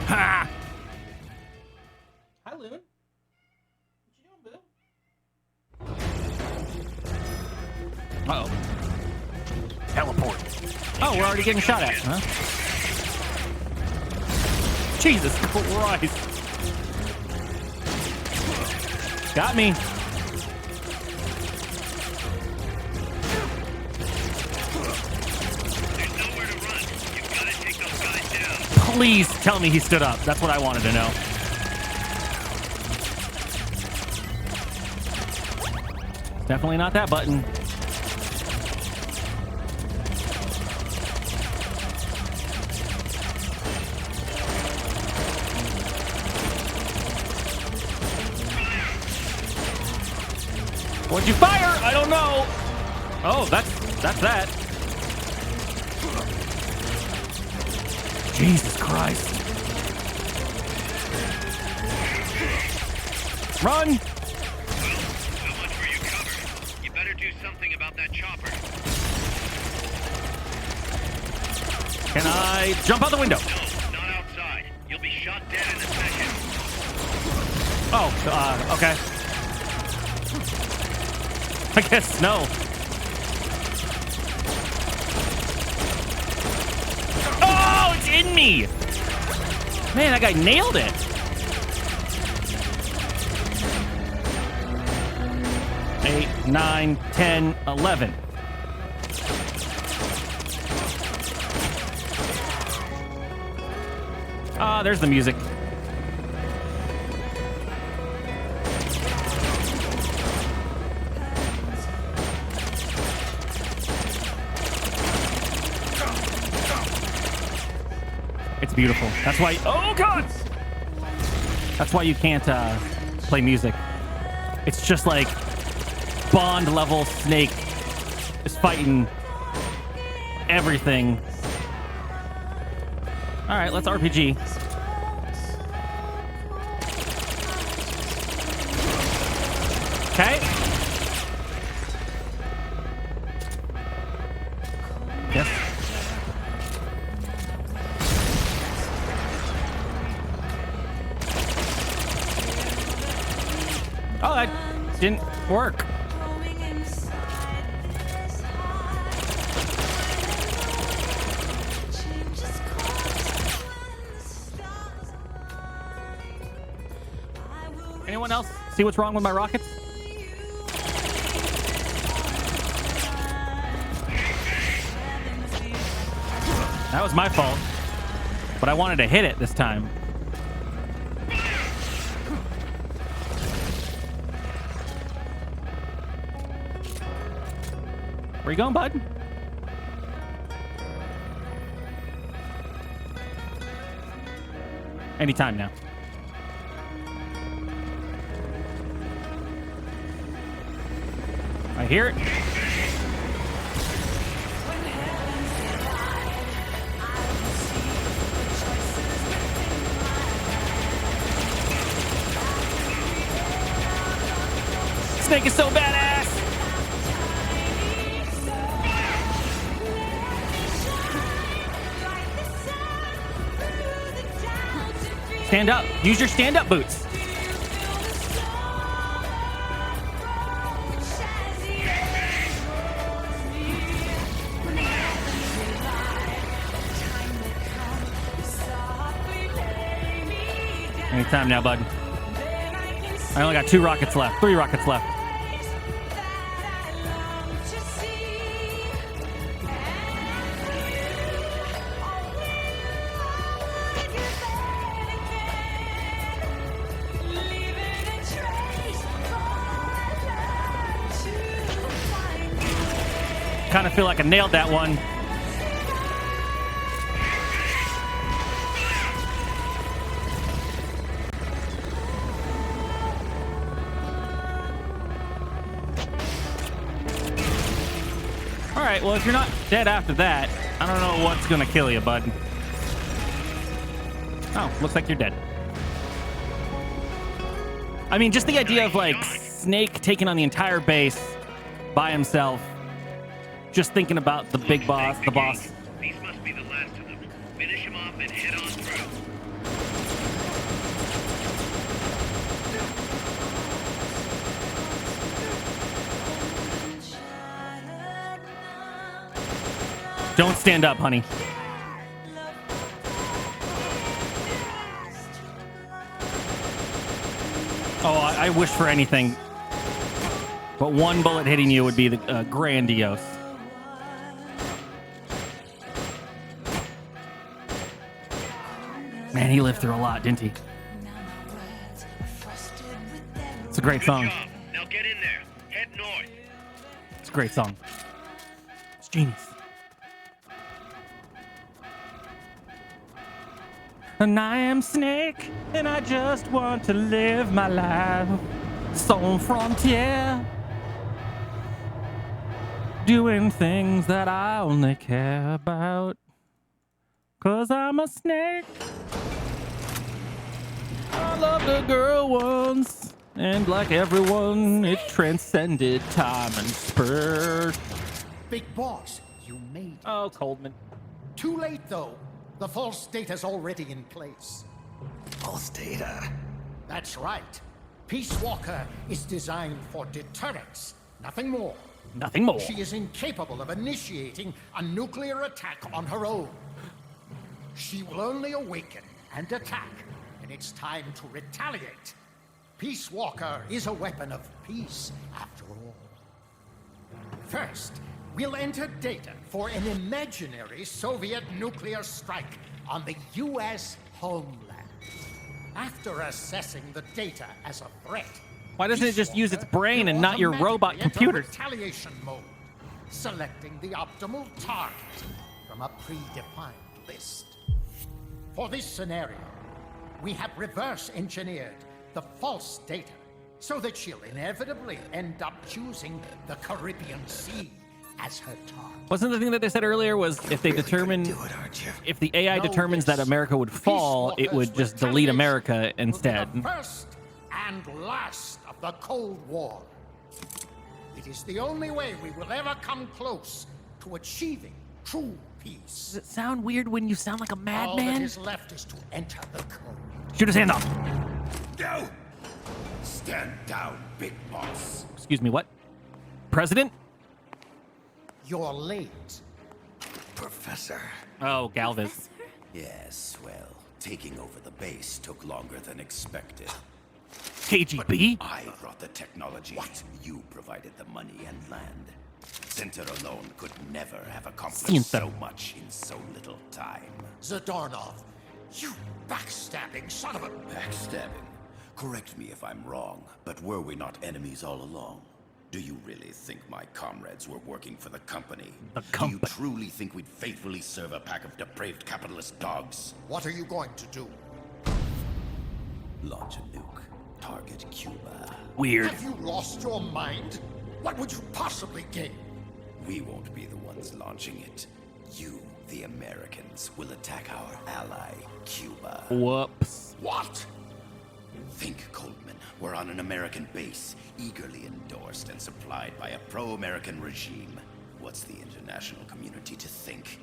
Ha! Hi, Loon. What you doing, Boo? Uh-oh. Teleport. Oh, we're already getting shot at, huh? Jesus Christ. Got me. There's nowhere to run. You've got to take those guys down. Please tell me he stood up. That's what I wanted to know. Definitely not that button. What'd you fire? I don't know. Oh, that's that. Jesus Christ. Run! Well, so much for your cover. You better do something about that chopper. Can I jump out the window? No, not outside. You'll be shot dead in a second. Oh, okay. I guess no. Oh, it's in me! Man, that guy nailed it. Eight, 9, 10, 11. Ah, there's the music. It's beautiful. That's why. Oh god! That's why you can't play music. It's just like Bond level Snake is fighting everything All right, let's RPG. Okay. Yes. Oh, that didn't work. Anyone else see what's wrong with my rockets? That was my fault, but I wanted to hit it this time. Where you going, bud? Anytime now. I hear it. Snake is so badass. Stand up. Use your stand-up boots. Anytime now, bud. I only got 2 rockets left. 3 rockets left. Kind of feel like I nailed that one. All right, well, if you're not dead after that, I don't know what's gonna kill you, bud. Oh, looks like you're dead. I mean, just the idea of, like, Snake taking on the entire base by himself. Just thinking about the big boss, the boss. These must be the last of them. Finish him off and head on through. Don't stand up, honey. Oh, I wish for anything, but one bullet hitting you would be the grandiose. Man, he lived through a lot, didn't he? It's a great song. Good job. Now get in there. Head north. It's a great song. It's genius. And I am Snake, and I just want to live my life sans frontiere, doing things that I only care about, 'cause I'm a snake. I loved a girl once, and like everyone, it transcended time and space. Big boss, you made it. Oh, Coldman. Too late, though. The false data's already in place. False data? That's right. Peace Walker is designed for deterrence, nothing more. Nothing more. She is incapable of initiating a nuclear attack on her own. She will only awaken and attack when it's time to retaliate. Peace Walker is a weapon of peace, after all. First, we'll enter data for an imaginary Soviet nuclear strike on the U.S. homeland. After assessing the data as a threat, Why doesn't it just use its brain and not your robot computers? Retaliation mode, selecting the optimal target from a predefined list. For this scenario, we have reverse engineered the false data so that she'll inevitably end up choosing the Caribbean Sea as her target. Wasn't the thing that they said earlier was if they determine if the AI determines that America would fall, it would just delete America instead. The first and last of the Cold War. It is the only way we will ever come close to achieving true peace. Does it sound weird when you sound like a All that madman? is left is to enter the code. Shoot his hand off. No! Stand down, big boss. Excuse me, what? President? You're late. Professor. Oh, Galvez. Yes, well, taking over the base took longer than expected. KGB? I brought the technology. What? You provided the money and land. Center alone could never have accomplished so much in so little time. Zadornov, you backstabbing son of a... Backstabbing? Correct me if I'm wrong, but were we not enemies all along? Do you really think my comrades were working for the company? Do you truly think we'd faithfully serve a pack of depraved capitalist dogs? What are you going to do? Launch a nuke. Target Cuba. Weird. Have you lost your mind? What would you possibly gain? We won't be the ones launching it. You, the Americans, will attack our ally, Cuba. Whoops. What? Think, Coldman. We're on an American base, eagerly endorsed and supplied by a pro-American regime. What's the international community to think?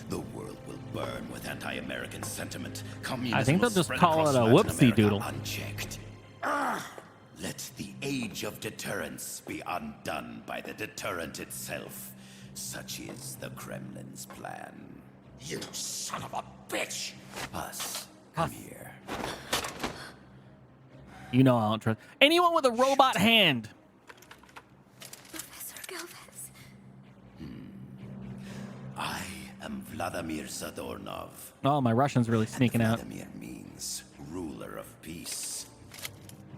The world will burn with anti-American sentiment. Communism I think they'll will just spread call across it a Latin whoopsie America doodle. Unchecked. Let the age of deterrence be undone by the deterrent itself. Such is the Kremlin's plan. You son of a bitch! Us. Come here. You know I don't trust anyone with a robot hand. Professor Galvez. I am Vladimir Zadornov. Oh, my Russian's really sneaking out. Vladimir means ruler of peace.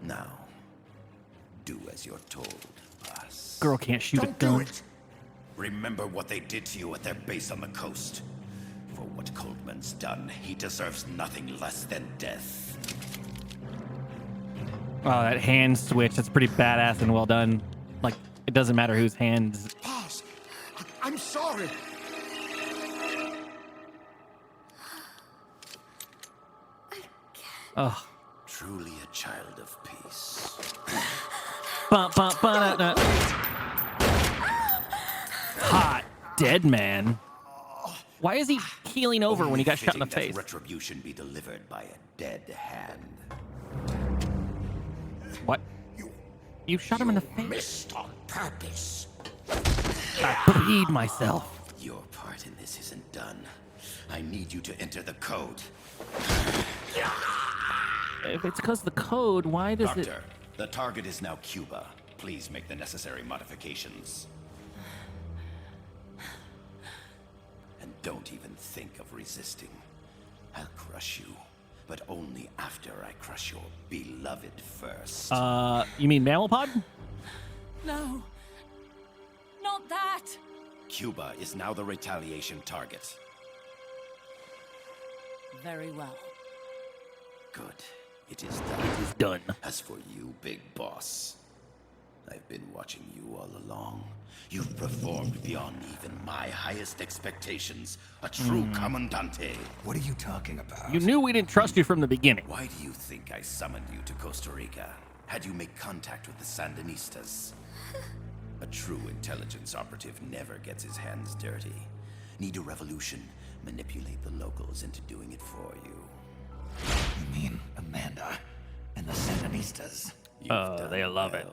Now, do as you're told, boss. Girl can't shoot a gun. Remember what they did to you at their base on the coast. For what Coldman's done, he deserves nothing less than death. Oh, that hand switch. That's pretty badass and well done. Like, it doesn't matter whose hands. Boss, I'm sorry. Oh. Truly a child of peace. Hot dead man. Why is he keeling over when he got shot in the Fitting that face? retribution be delivered by a dead hand. What? You shot him in the face. Missed on purpose. I peed myself. Your part in this isn't done. I need you to enter the code. If it's because the code, why does it... Doctor, the target is now Cuba. Please make the necessary modifications. And don't even think of resisting. I'll crush you, but only after I crush your beloved first. You mean Mammal Pod? No. Not that. Cuba is now the retaliation target. Very well. Good. It is done. It is done. As for you, big boss, I've been watching you all along. You've performed beyond even my highest expectations. A true commandante. What are you talking about? You knew we didn't trust you from the beginning. Why do you think I summoned you to Costa Rica? Had you make contact with the Sandinistas? A true intelligence operative never gets his hands dirty. Need a revolution? Manipulate the locals into doing it for you. You mean Amanda and the Sandinistas? Oh, they love it.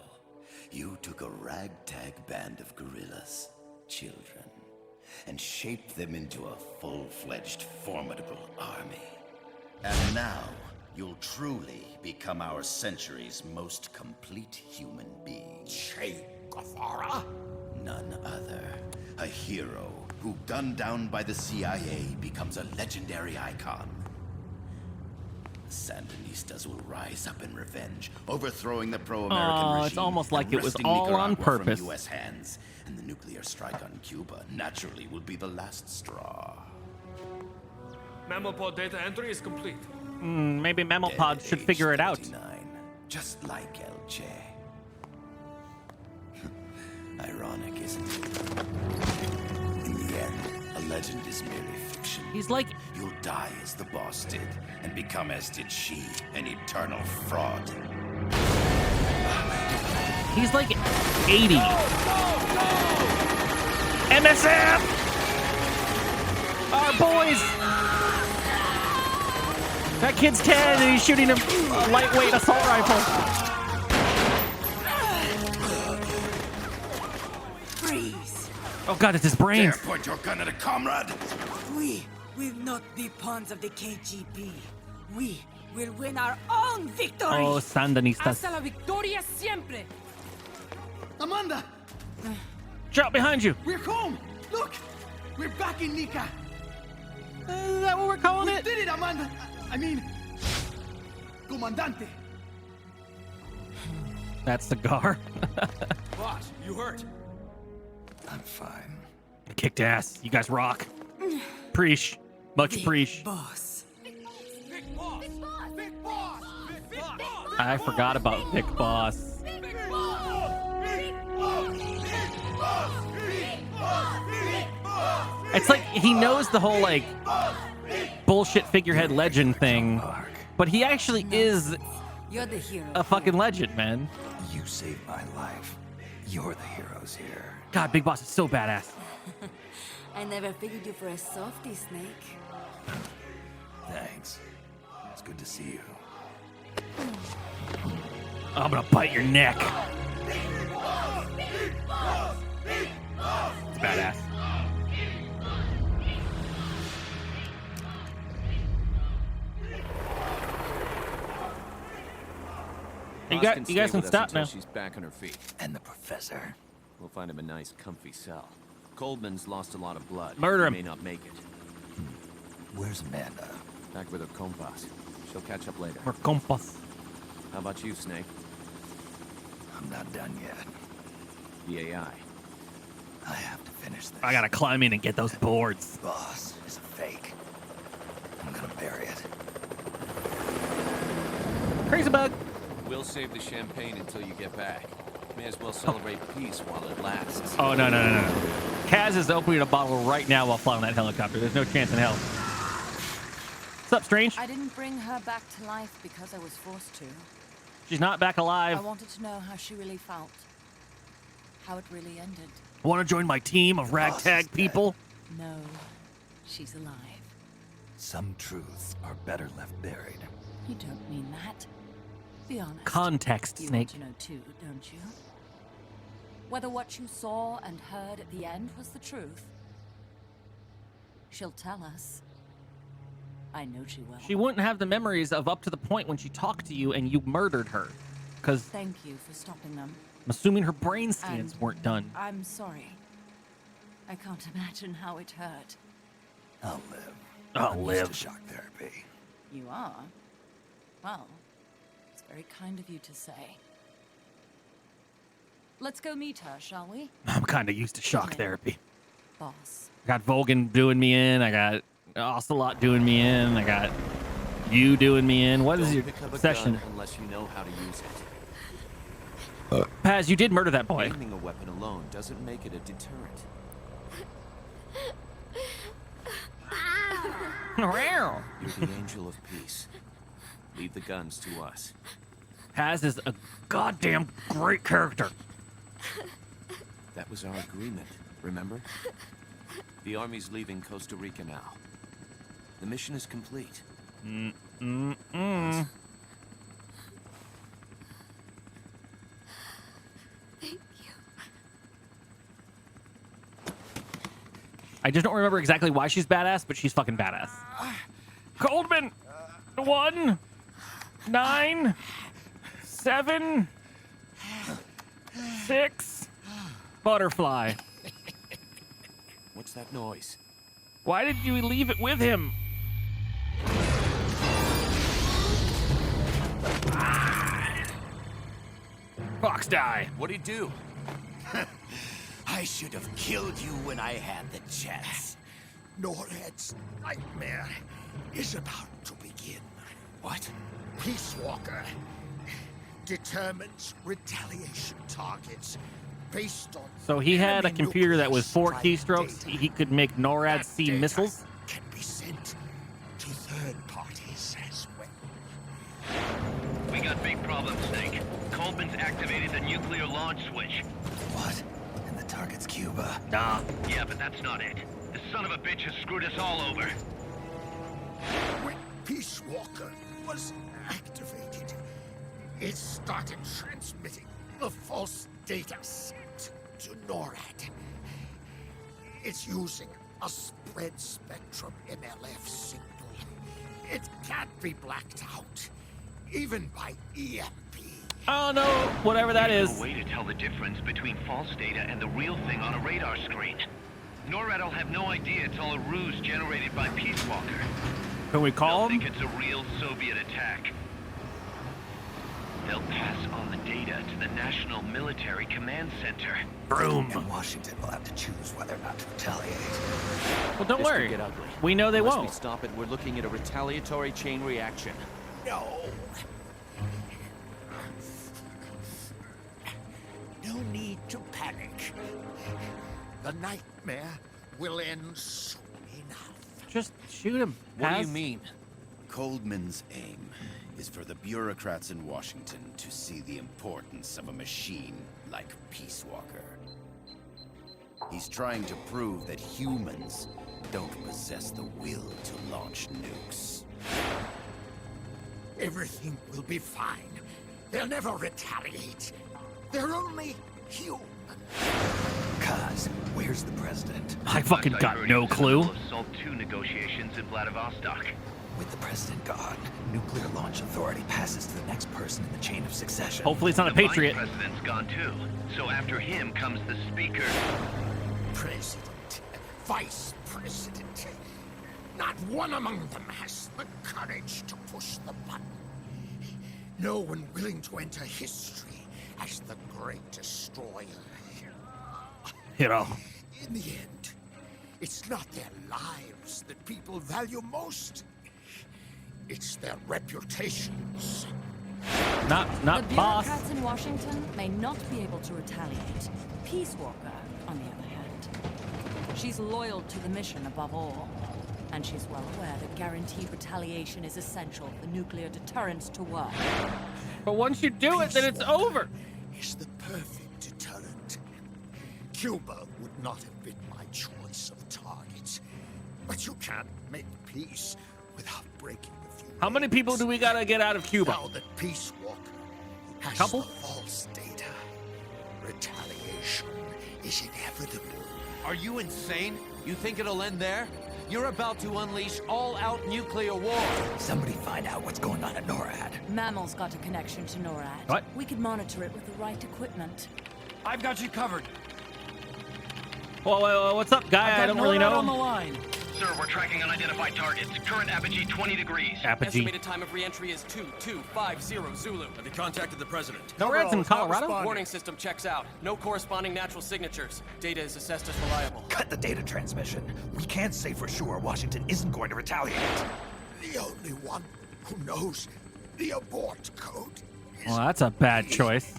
You took a ragtag band of guerrillas, children, and shaped them into a full-fledged, formidable army. And now, you'll truly become our century's most complete human being. Che Guevara? None other. A hero who, gunned down by the CIA, becomes a legendary icon. The Sandinistas will rise up in revenge, overthrowing the pro-American regime. It's almost like it was wresting all on Nicaragua purpose. From US hands, and the nuclear strike on Cuba naturally will be the last straw. Mammal pod data entry is complete. Maybe Mammal Pod should figure it out. Just like El Che. Ironic, isn't it? legend is merely fiction. He's like... You'll die as the boss did, and become as did she, an eternal fraud. He's like 80. MSF! Our boys! That kid's 10 and he's shooting a lightweight assault rifle. Freeze! Oh god, it's his brains. Dare point your gun at a comrade! We will not be pawns of the KGB. We will win our own victory! Oh, Sandinistas. Hasta la victoria siempre! Amanda! Drop behind you! We're home! Look! We're back in Nika! Is that what we're calling it? We did it, Amanda! I mean... Comandante! That cigar. Boss, you hurt? I'm fine. I kicked ass. You guys rock. Preach. Much preach. Boss. Big boss! Big boss! Big boss! Big boss! I forgot about Big Boss. Big boss! Big boss! Big boss! Big boss! Big boss! It's like he knows the whole like bullshit figurehead legend thing, but he actually is You're the hero. a fucking legend, man. You saved my life. You're the heroes here. God, Big Boss is so badass. I never figured you for a softie, Snake. Thanks. It's good to see you. I'm gonna bite your neck. It's badass. You guys can stop now. She's back on her feet. And the professor? We'll find him a nice, comfy cell. Coldman's lost a lot of blood. Murder him. He may not make it. Where's Amanda? Back with her compas. She'll catch up later. Or compas. How about you, Snake? I'm not done yet. The AI. I have to finish this. I gotta climb in and get those boards. Boss is a fake. I'm gonna bury it. Crazy bug. We'll save the champagne until you get back. May as well celebrate peace while it lasts. Oh, no. Kaz is opening a bottle right now while flying that helicopter. There's no chance in hell. What's up, Strange? I didn't bring her back to life because I was forced to. She's not back alive. I wanted to know how she really felt. How it really ended. Want to join my team of ragtag people? No, she's alive. Some truths are better left buried. You don't mean that. Be honest. Context, you Snake. Want to know too, don't you? Whether what you saw and heard at the end was the truth. She'll tell us. I know she will. She wouldn't have the memories of up to the point when she talked to you and you murdered her. Because Thank you for stopping them. I'm assuming her brain scans And weren't done. I'm sorry. I can't imagine how it hurt. I'll live. I'll I'm live. used to shock therapy. You are? Well, it's very kind of you to say. Let's go meet her, shall we? I'm kind of used to shock therapy. Boss. I got Volgan doing me in. I got Ocelot doing me in. I got you doing me in. What is your obsession? Unless you know how to use it. Paz, you did murder that boy. Aiming a weapon alone doesn't make it a deterrent. You're the angel of peace. Leave the guns to us. Paz is a goddamn great character. That was our agreement, remember? The army's leaving Costa Rica now. The mission is complete. Thank you. I just don't remember exactly why she's badass, but she's fucking badass. Coldman! 1, 9, 7, 6, butterfly. What's that noise? Why did you leave it with him? Fox die. What'd he do? I should have killed you when I had the chance. Norhead's nightmare is about to begin. What? Peace Walker determines retaliation targets based on So he had a enemy computer that nuclear was 4 strike keystrokes. data. He could make NORAD That C data missiles. can be sent to third parties as well. We got big problems, Snake. Coleman's activated the nuclear launch switch. What? And the target's Cuba. Nah. Yeah, but that's not it. The son of a bitch has screwed us all over. When Peace Walker was activated, it started transmitting a false data set to NORAD. It's using a spread spectrum MLF signal. It can't be blacked out, even by EMP. Oh no, whatever that is. There's no way to tell the difference between false data and the real thing on a radar screen. NORAD will have no idea it's all a ruse generated by Peace Walker. Can we call him? They'll think it's a real Soviet attack. They'll pass on the data to the National Military Command Center. Boom. And Washington will have to choose whether or not to retaliate. Well, don't This worry. could get ugly. We know they Unless won't. we stop it, we're looking at a retaliatory chain reaction. No. No need to panic. The nightmare will end soon enough. Just shoot him. What do you Paz. mean? Coldman's aim is for the bureaucrats in Washington to see the importance of a machine like Peace Walker. He's trying to prove that humans don't possess the will to launch nukes. Everything will be fine. They'll never retaliate. They're only human. Cuz, where's the president? I fucking Last I got heard, no he was in the clue. middle of SALT II negotiations in Vladivostok. With the president gone, nuclear launch authority passes to the next person in the chain of succession. Hopefully it's not a The patriot. Vice President's gone too. So after him comes the Speaker. President, Vice President. Not one among them has the courage to push the button. No one willing to enter history as the great destroyer. You know. In the end, it's not their lives that people value most. It's their reputations. Not The boss. bureaucrats in Washington may not be able to retaliate. Peace Walker, on the other hand, she's loyal to the mission above all. And she's well aware that guaranteed retaliation is essential for nuclear deterrence to work. But once you do it, then it's over. Is the perfect deterrent. Cuba would not have been my choice of targets. But you can't make peace without breaking the few. How many people do we gotta get out of Cuba? Now that Peace Walker has Couple? the false data, retaliation is inevitable. Are you insane? You think it'll end there? You're about to unleash all-out nuclear war. Somebody find out what's going on at NORAD. Mammal's got a connection to NORAD. What? We could monitor it with the right equipment. I've got you covered. Whoa, what's up, guy? I don't really know. On the line. Sir, we're tracking unidentified targets. Current apogee 20 degrees. Apogee. Estimated time of re-entry is 2250 Zulu. Have you contacted the president? NORAD's in Colorado? Warning system checks out. No corresponding natural signatures. Data is assessed as reliable. Cut the data transmission. We can't say for sure Washington isn't going to retaliate. The only one who knows the abort code. Well, that's a bad choice.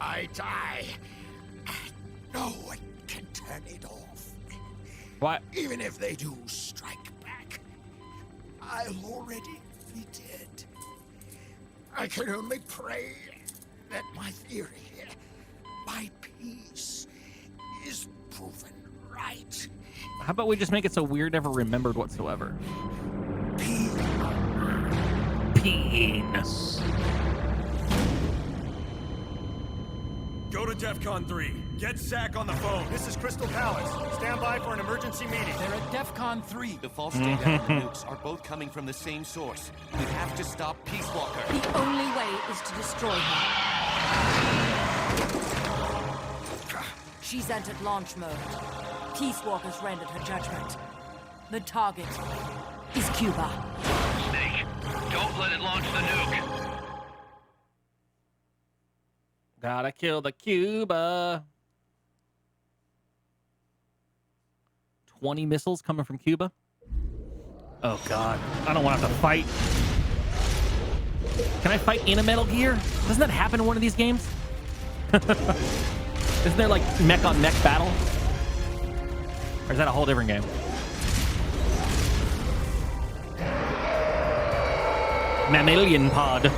I die. No one can turn it off. What? Even if they do strike back, I'll already be dead. I can only pray that my theory, my peace, is proven right. How about we just make it so weird never remembered whatsoever? Penis. Go to DEFCON 3. Get Zach on the phone. This is Crystal Palace. Stand by for an emergency meeting. They're at DEFCON 3. The false data and the nukes are both coming from the same source. We have to stop Peace Walker. The only way is to destroy her. She's entered launch mode. Peace Walker's rendered her judgment. The target is Cuba. Snake, don't let it launch the nuke. Gotta kill the Cuba. 20 missiles coming from Cuba. Oh God, I don't want to have to fight. Can I fight in a Metal Gear? Doesn't that happen in one of these games? Isn't there like mech on mech battle? Or is that a whole different game? Mammalian pod.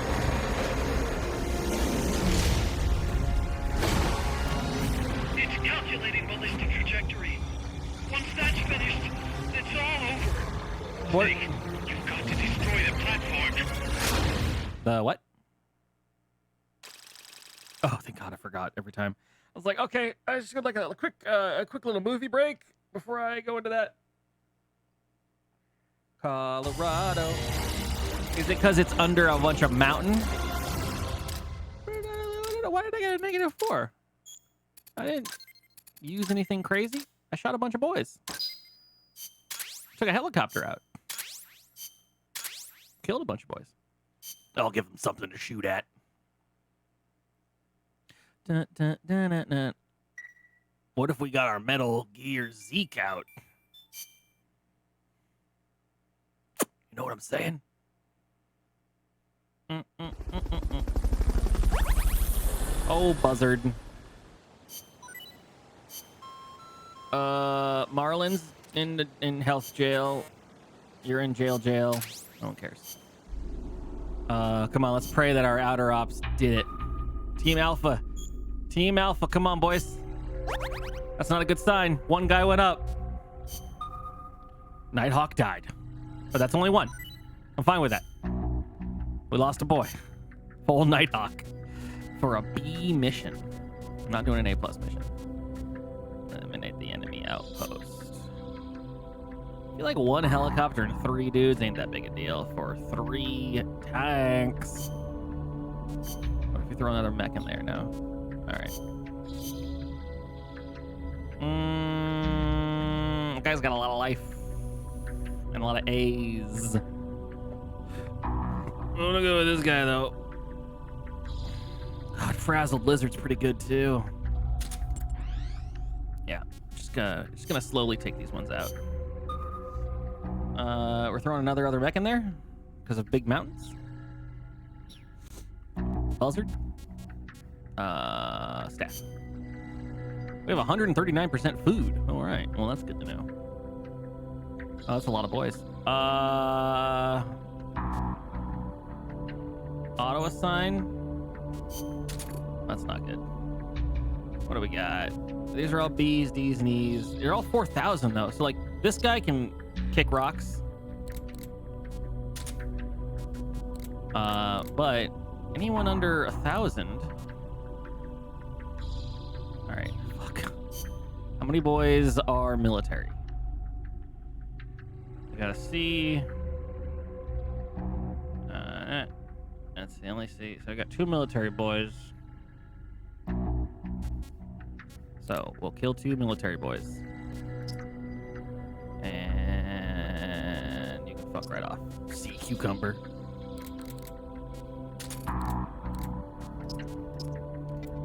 It's calculating ballistic trajectory. Once that's finished, it's all over. What? Snake, you've got to destroy the platform. The what? Oh, thank God, I forgot every time. I was like, okay, I just got like a quick little movie break before I go into that. Colorado. Is it because it's under a bunch of mountain? Why did I get a -4? I didn't use anything crazy. I shot a bunch of boys. Took a helicopter out. Killed a bunch of boys. I'll give them something to shoot at. Dun, dun, dun, dun, dun. What if we got our Metal Gear Zeke out? You know what I'm saying? Oh, buzzard. Marlin's in health jail. You're in jail. No one cares. Come on, let's pray that our outer ops did it. Team Alpha, come on, boys. That's not a good sign. One guy went up. Nighthawk died, but that's only one. I'm fine with that. We lost a boy. Full Nighthawk for a B mission. I'm not doing an A+ mission. Eliminate the enemy outpost. I feel like one helicopter and 3 dudes ain't that big a deal for 3 tanks. What if you throw another mech in there? No. All right. That guy's got a lot of life and a lot of A's. I'm gonna go with this guy though. God, frazzled lizard's pretty good too. Yeah, just gonna slowly take these ones out. We're throwing another mech in there because of big mountains. Buzzard. Staff. We have 139% food. All right. Well, that's good to know. Oh, that's a lot of boys. Auto assign. That's not good. What do we got? These are all B's, D's, and E's. They're all 4,000 though. So like this guy can kick rocks. But anyone under 1,000. All right. Fuck. How many boys are military? I gotta see. That's the only C. So I got 2 military boys. So we'll kill 2 military boys. And you can fuck right off. Sea cucumber.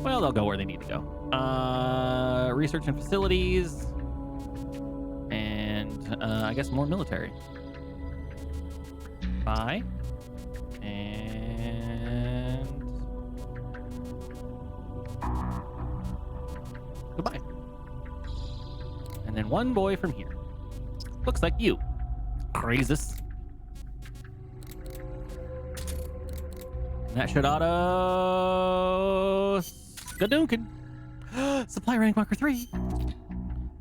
Well, they'll go where they need to go. Research and facilities. And I guess more military. Bye. And goodbye. And then 1 boy from here. Looks like you, Crazus. And that should auto Gadunkin. Supply rank marker 3.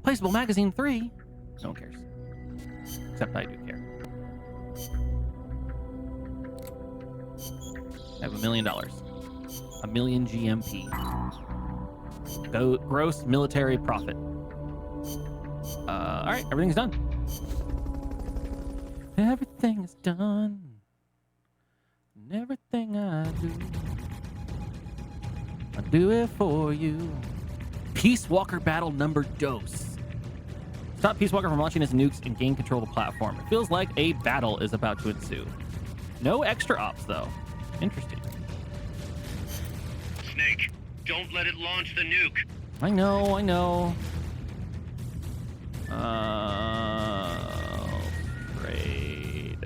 Placeable magazine 3. No one cares. Except I do care. I have $1 million. $1 million GMP. Gross military profit. All right, everything's done. Everything is done. And everything I do it for you. Peace Walker battle number dose. Stop Peace Walker from launching his nukes and gain control of the platform. It feels like a battle is about to ensue. No extra ops, though. Interesting. Snake, don't let it launch the nuke. I know. Afraid.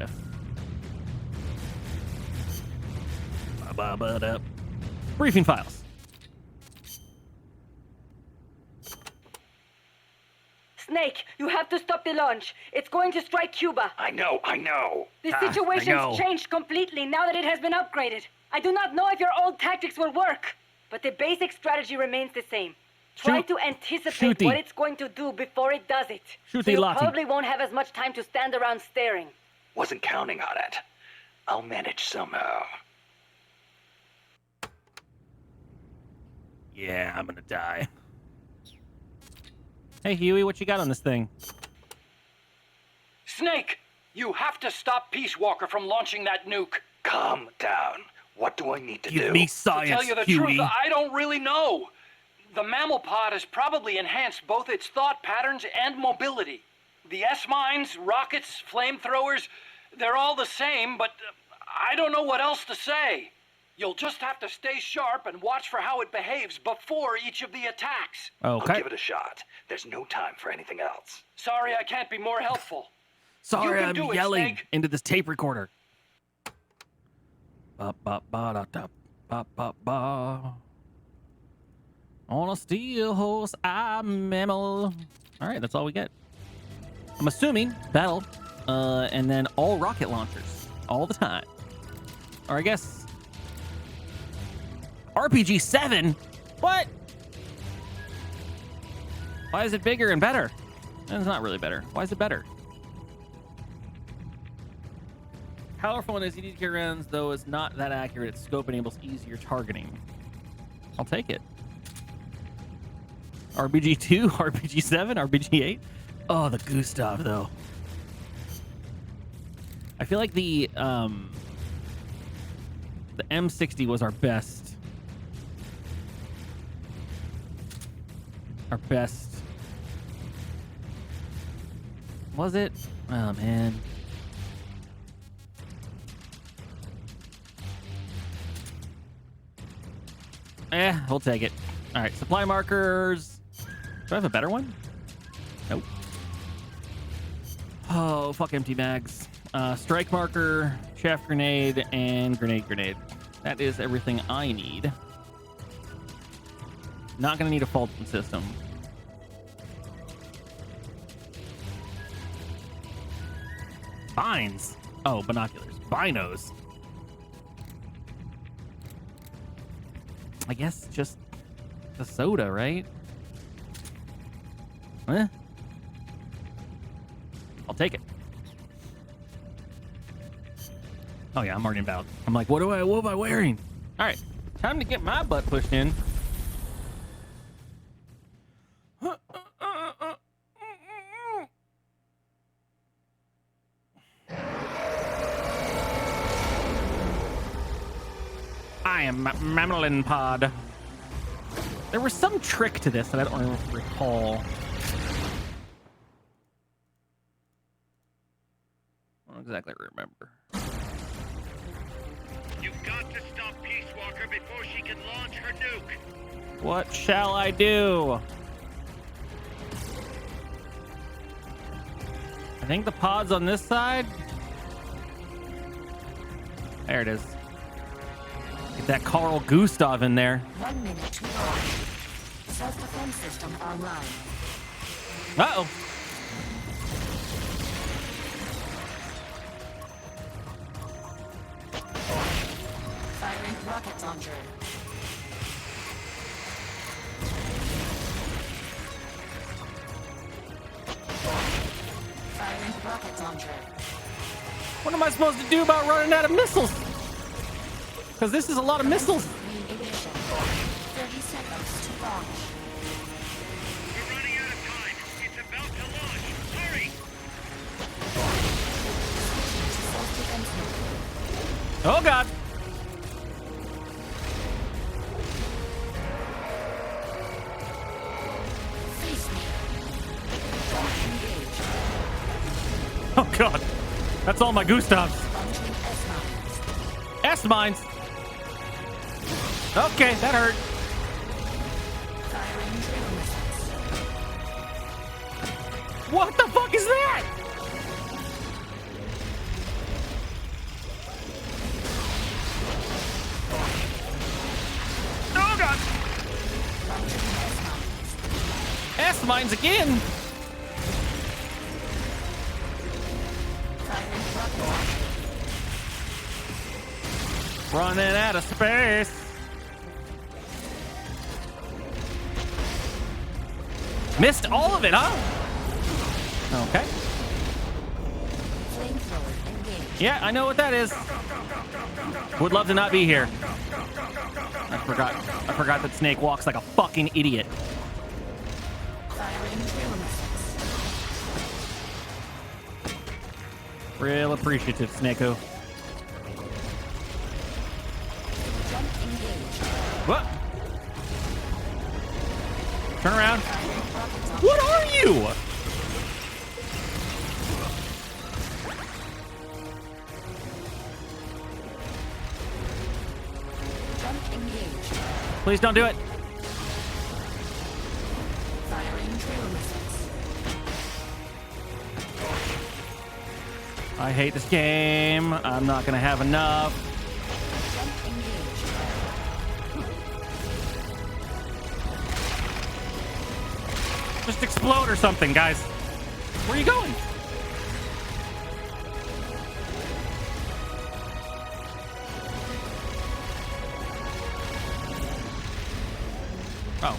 Briefing files. Snake, you have to stop the launch. It's going to strike Cuba. I know. The situation's changed completely now that it has been upgraded. I do not know if your old tactics will work, but the basic strategy remains the same. Try to anticipate what it's going to do before it does it. So you probably won't have as much time to stand around staring. Wasn't counting on it. I'll manage somehow. Yeah, I'm gonna die. Hey, Huey, what you got on this thing? Snake, you have to stop Peace Walker from launching that nuke. Calm down. What do I need to do? Give me science, to tell you the Huey. truth, I don't really know. The mammal pod has probably enhanced both its thought patterns and mobility. The S-mines, rockets, flamethrowers, they're all the same, but I don't know what else to say. You'll just have to stay sharp and watch for how it behaves before each of the attacks. Okay. I'll give it a shot. There's no time for anything else. Sorry I can't be more helpful. Sorry, I'm yelling into this tape recorder. Ba ba ba da da ba ba ba. On a steel horse, I'm mammal. All right, that's all we get. I'm assuming battle, and then all rocket launchers, all the time. Or I guess RPG 7. What? Why is it bigger and better? It's not really better. Why is it better? Powerful and SED rounds, though, is not that accurate. Its scope enables easier targeting. I'll take it. RPG 2, RPG 7, RPG 8. Oh, the Gustav, though. I feel like the M60 was our best. Our best. Was it? Oh, man. We'll take it. All right, supply markers. Do I have a better one? Nope. Oh, fuck empty mags. Strike marker, chaff grenade, and grenade. That is everything I need. Not gonna need a Fulton system. Bines. Oh, binoculars. Binos. I guess just the soda, right? Eh. I'll take it. Oh yeah, I'm already in battle. I'm like, what am I wearing? All right, time to get my butt pushed in. I am Mammalin Pod. There was some trick to this that I don't recall. I don't exactly remember. You've got to stop Peace Walker before she can launch her nuke. What shall I do? I think the pod's on this side. There it is. Get that Carl Gustav in there. 1 minute to launch. Self-defense system online. Uh-oh. Firing rocket launcher. Firing rocket launcher. What am I supposed to do about running out of missiles? Because this is a lot of missiles. 30 seconds to launch. We're running out of time. It's about to launch. Hurry! Oh, God. Oh, God. That's all my Gustavs. S-mines. Okay, that hurt. What the fuck is that? Oh, God. S-mines again. Running out of space. Missed all of it, huh? Okay. Yeah, I know what that is. Would love to not be here. I forgot that Snake walks like a fucking idiot. Real appreciative, Snakeo. What? Turn around. What are you? Please don't do it. I hate this game. I'm not gonna have enough. Just explode or something, guys. Where are you going? Oh.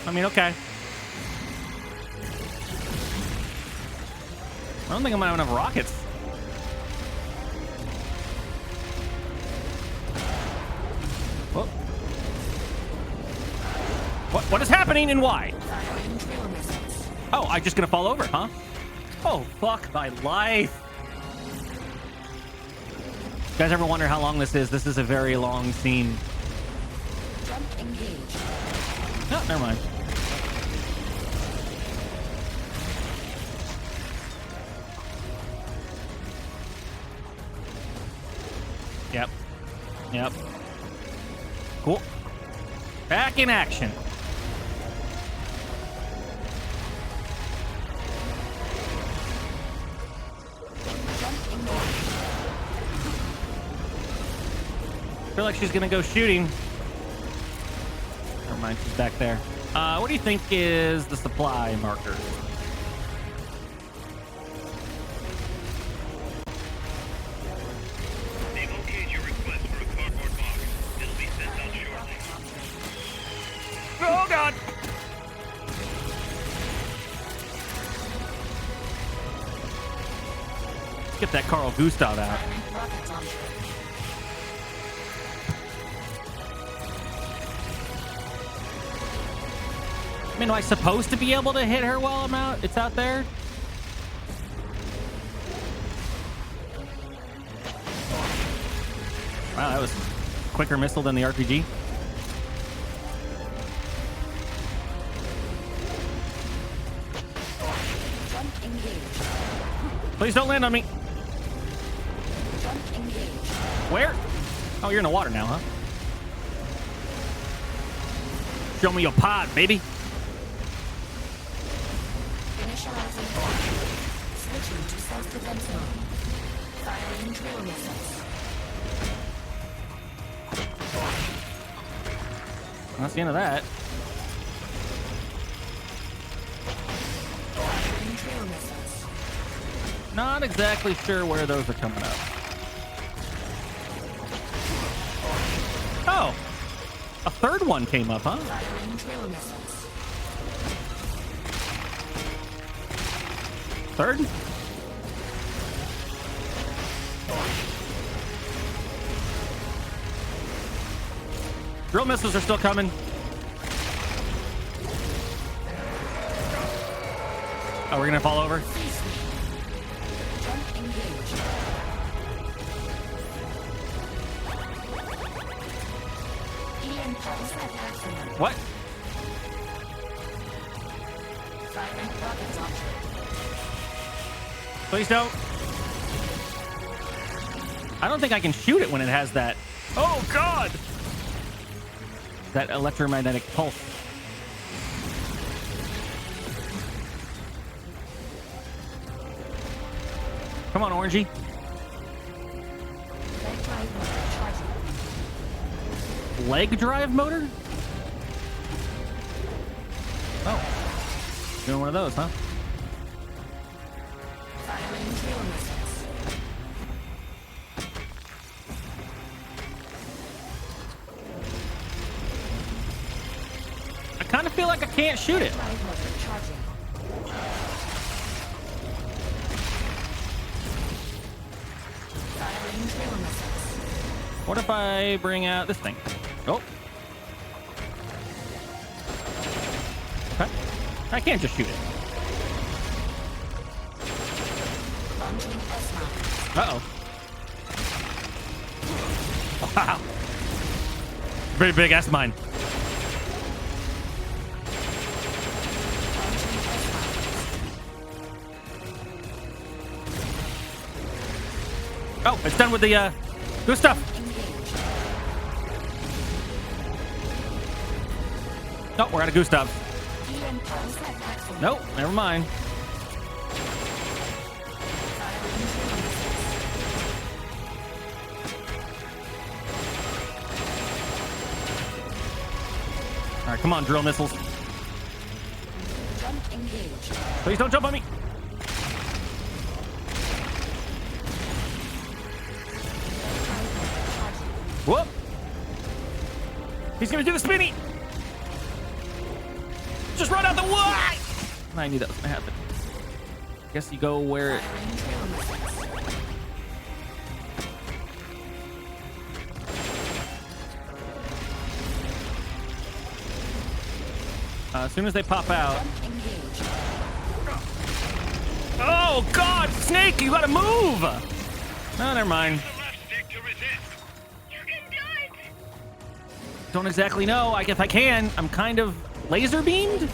I mean, okay. I don't think I'm gonna have enough rockets. Whoa. What is happening and why? Oh, I'm just gonna fall over, huh? Oh, fuck my life. You guys ever wonder how long this is? This is a very long scene. Oh, never mind. Yep. Yep. Cool. Back in action. I feel like she's gonna go shooting. Never mind, she's back there. What do you think is the supply marker? They've okayed your request for a cardboard box. It'll be sent out shortly. Oh god! Let's get that Carl Gustav out. I mean, am I supposed to be able to hit her while I'm out? It's out there? Wow, that was a quicker missile than the RPG. Please don't land on me. Where? Oh, you're in the water now, huh? Show me your pod, baby. Switching to self-defense mode. Firing drill missiles. That's the end of that. Firing drill missiles. Not exactly sure where those are coming up. Oh, a third one came up, huh? Firing drill missiles. Third? Drill missiles are still coming. Oh, we're gonna fall over? What? Please don't. I don't think I can shoot it when it has that. Oh, God! That electromagnetic pulse. Come on, Orangey. Leg drive motor? Oh. Doing one of those, huh? Firing drill missiles. like I can't shoot it. What if I bring out this thing? Oh. Okay. I can't just shoot it. Uh-oh. Wow. Very big ass mine. Oh, it's done with the good stuff. Oh, we're out of Gustavs. Nope, never mind. All right, come on, drill missiles. Please don't jump on me. Whoop! He's gonna do the spinny. Just run out the way! I knew that was gonna happen. Guess you go where it... as soon as they pop out... Oh, God! Snake, you gotta move! Oh, never mind. Don't exactly know. I guess I can. I'm kind of laser beamed.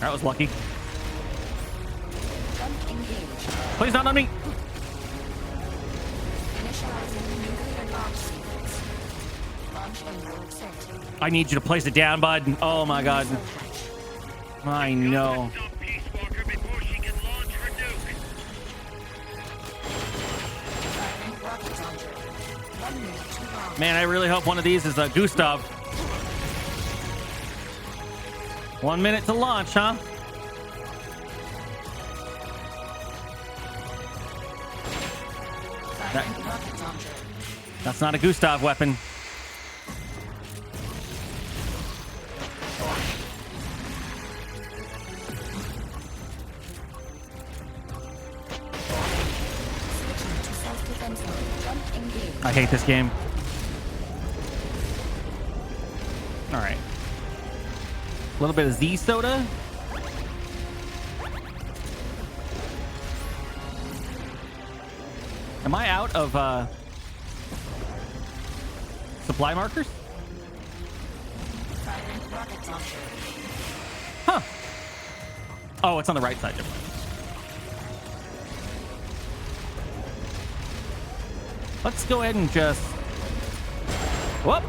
That was lucky. Please not on me. I need you to place it down, bud. Oh my God. I know. Man, I really hope one of these is a Gustav. 1 minute to launch, huh? That's not a Gustav weapon. I hate this game. All right. A little bit of Z soda. Am I out of supply markers? Huh. Oh, it's on the right side. Let's go ahead and just... Whoop!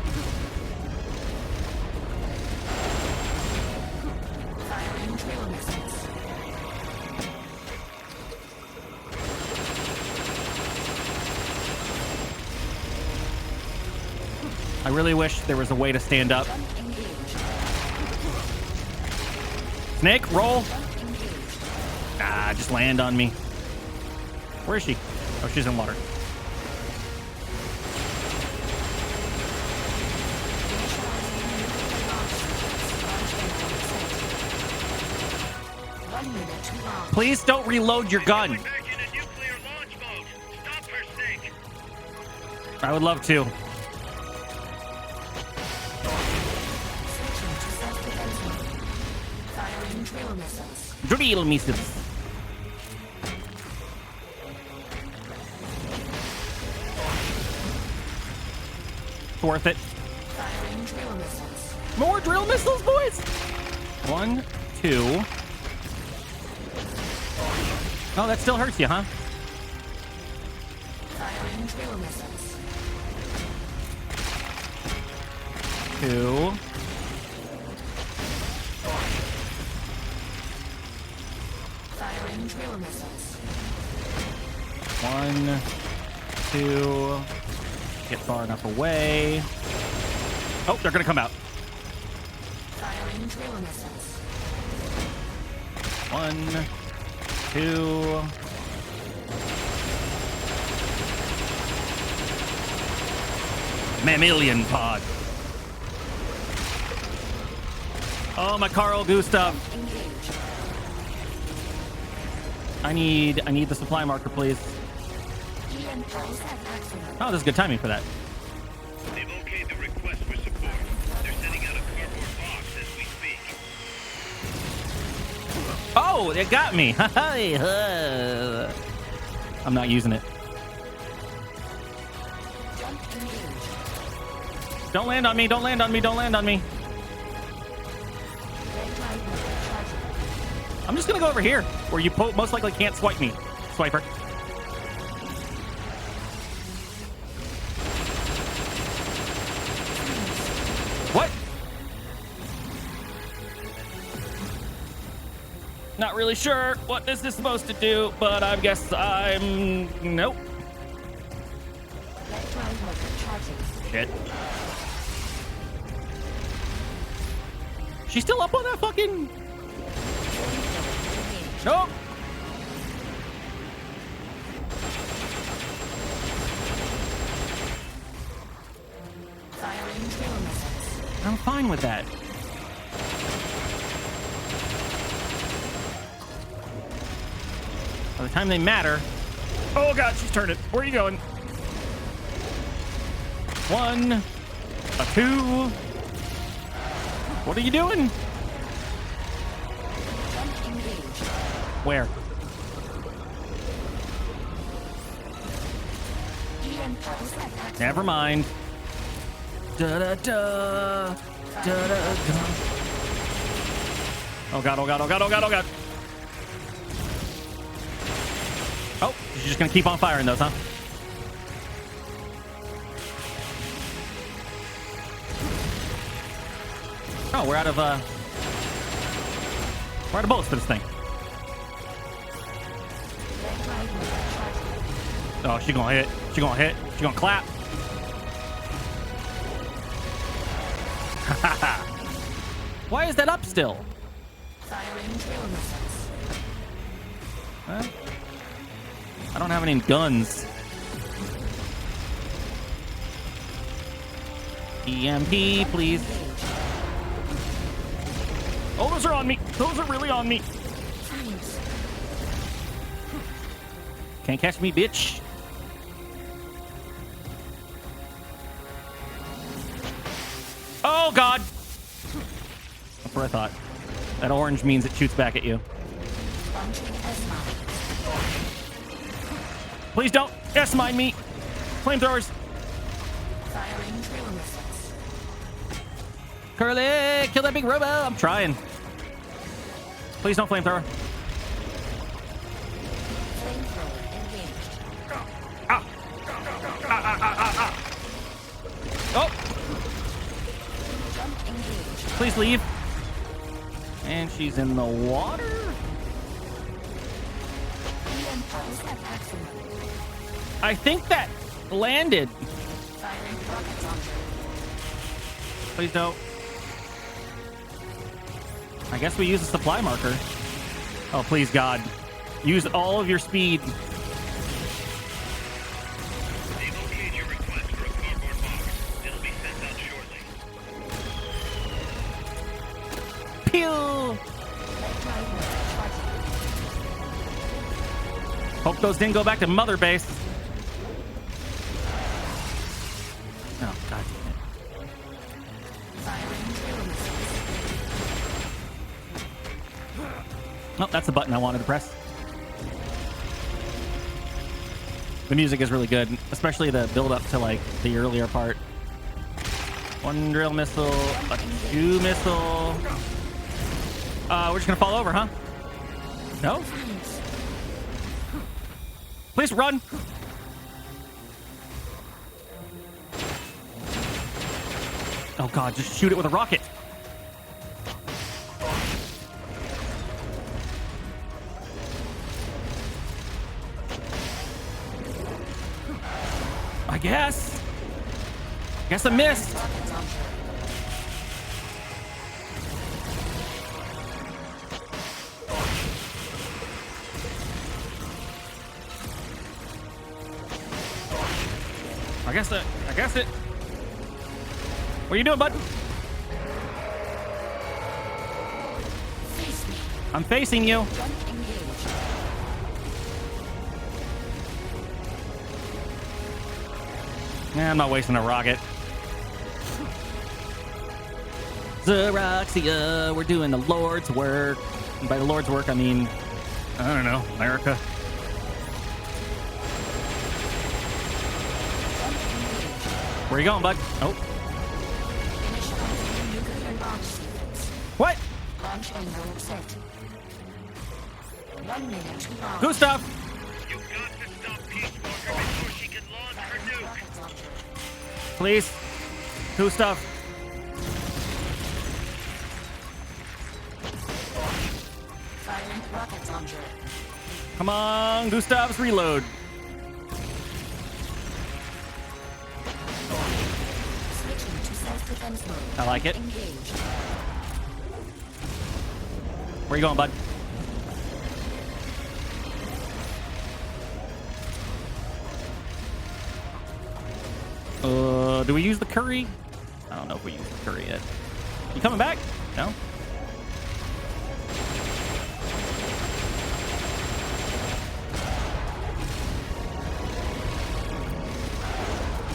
I really wish there was a way to stand up. Snake, roll! Ah, just land on me. Where is she? Oh, she's in water. Please don't reload your gun. I would love to. Drill missiles. It's worth it. More drill missiles, boys. 1, 2. Oh, that still hurts you, huh? Two. One, two. Get far enough away. Oh, they're gonna come out. 1, 2. Mammalian pod. Oh, my Carl Gustav. I need the supply marker, please. Oh, this is good timing for that. They've okayed the request for support. They're sending out a cardboard box as we speak. Oh, it got me. I'm not using it. Don't land on me. Don't land on me. Don't land on me. I'm just going to go over here where you most likely can't swipe me. Swiper. What? Not really sure what this is supposed to do, but I guess I'm... Nope. Shit. She's still up on that fucking... Nope. I'm fine with that. By the time they matter... Oh god, she's turning. Where are you going? 1, a 2. What are you doing? Where? Never mind. Da da da. Da da da. Oh god, oh god, oh god, oh god, oh god. Oh, she's just gonna keep on firing those, huh? Oh, we're out of bullets for this thing. Oh, she gonna hit. She gonna hit. She gonna clap. Why is that up still? Huh? I don't have any guns. EMP, please. Oh, those are on me. Those are really on me. Can't catch me, bitch. Oh, God. That's what I thought. That orange means it shoots back at you. Please don't S-mine me. Flamethrowers. Curly, kill that big robo. I'm trying. Please don't flamethrower. Oh! Please leave. And she's in the water. I think that landed. Please don't. I guess we use a supply marker. Oh, please, God. Use all of your speed. They've okayed your request for a cardboard box. It'll be sent out shortly. Pew! Hope those didn't go back to Mother Base. Oh, God damn it. Oh, that's the button I wanted to press. The music is really good, especially the build up to like the earlier part. 1 drill missile, a 2 missile. We're just gonna fall over, huh? No? Please run. Oh God, just shoot it with a rocket. I guess I missed. guess it. What are you doing, bud? Face me. I'm facing you. Don't engage. Nah, I'm not wasting a rocket. Xeroxia, we're doing the Lord's work. And by the Lord's work, I mean, I don't know, America. Where you going, bud? Oh. What? Gustav! You've got to stop Peace Walker before she can launch her nuke. Please. Gustav. Come on, Gustav's reload. I like it. Where you going, bud? Do we use the curry? I don't know if we use the curry yet. You coming back? No?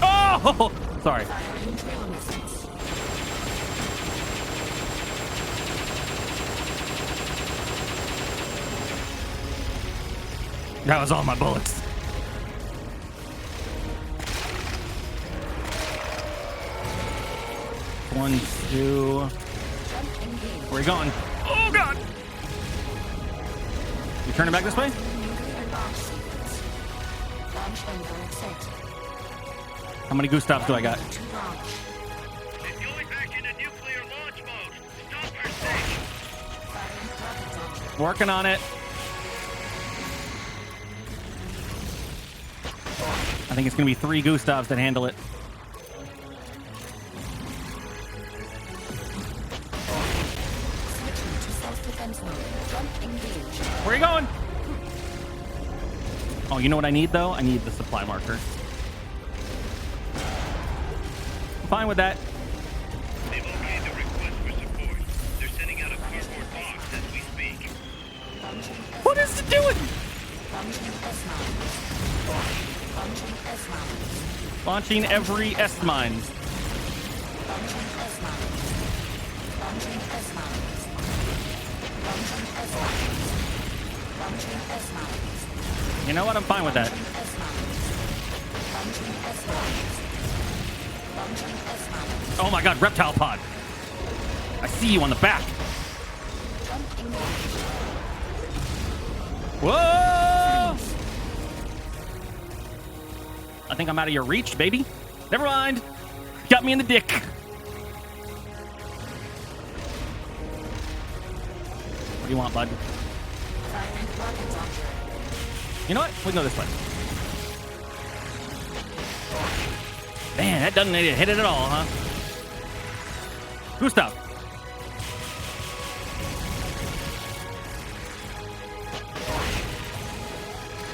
Oh! Sorry. That was all my bullets. One, two. Where are you going? Oh, God! You turning back this way? How many Gustavs do I got? It's going back into nuclear launch mode. Stop her thing. Working on it. I think it's going to be 3 Gustavs that handle it. Where are you going? Oh, you know what I need, though? I need the supply marker. I'm fine with that. They've okayed the request for support. They're sending out a cardboard box as we speak. What is it doing? Launching every S-mine. You know what? I'm fine with that. Oh my God, reptile pod. I see you on the back. Whoa! I think I'm out of your reach, baby. Never mind. Got me in the dick. What do you want, bud? You know what? We can go this way. Man, that doesn't hit it at all, huh? Gustav.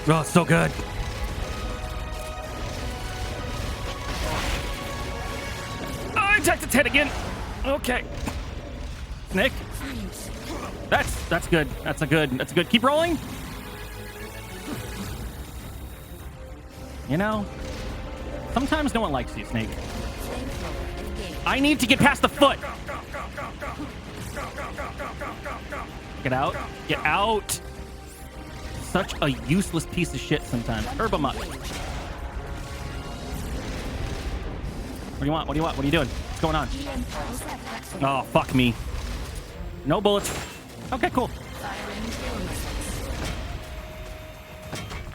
Oh, it's so good. Oh, I attacked its head again. Okay. Snake. That's good. That's a good. Keep rolling. You know, sometimes no one likes you, Snake. I need to get past the foot. Get out. Get out. Such a useless piece of shit sometimes. Herbamut. What do you want? What do you want? What are you doing? What's going on? Oh, fuck me. No bullets. Okay, cool.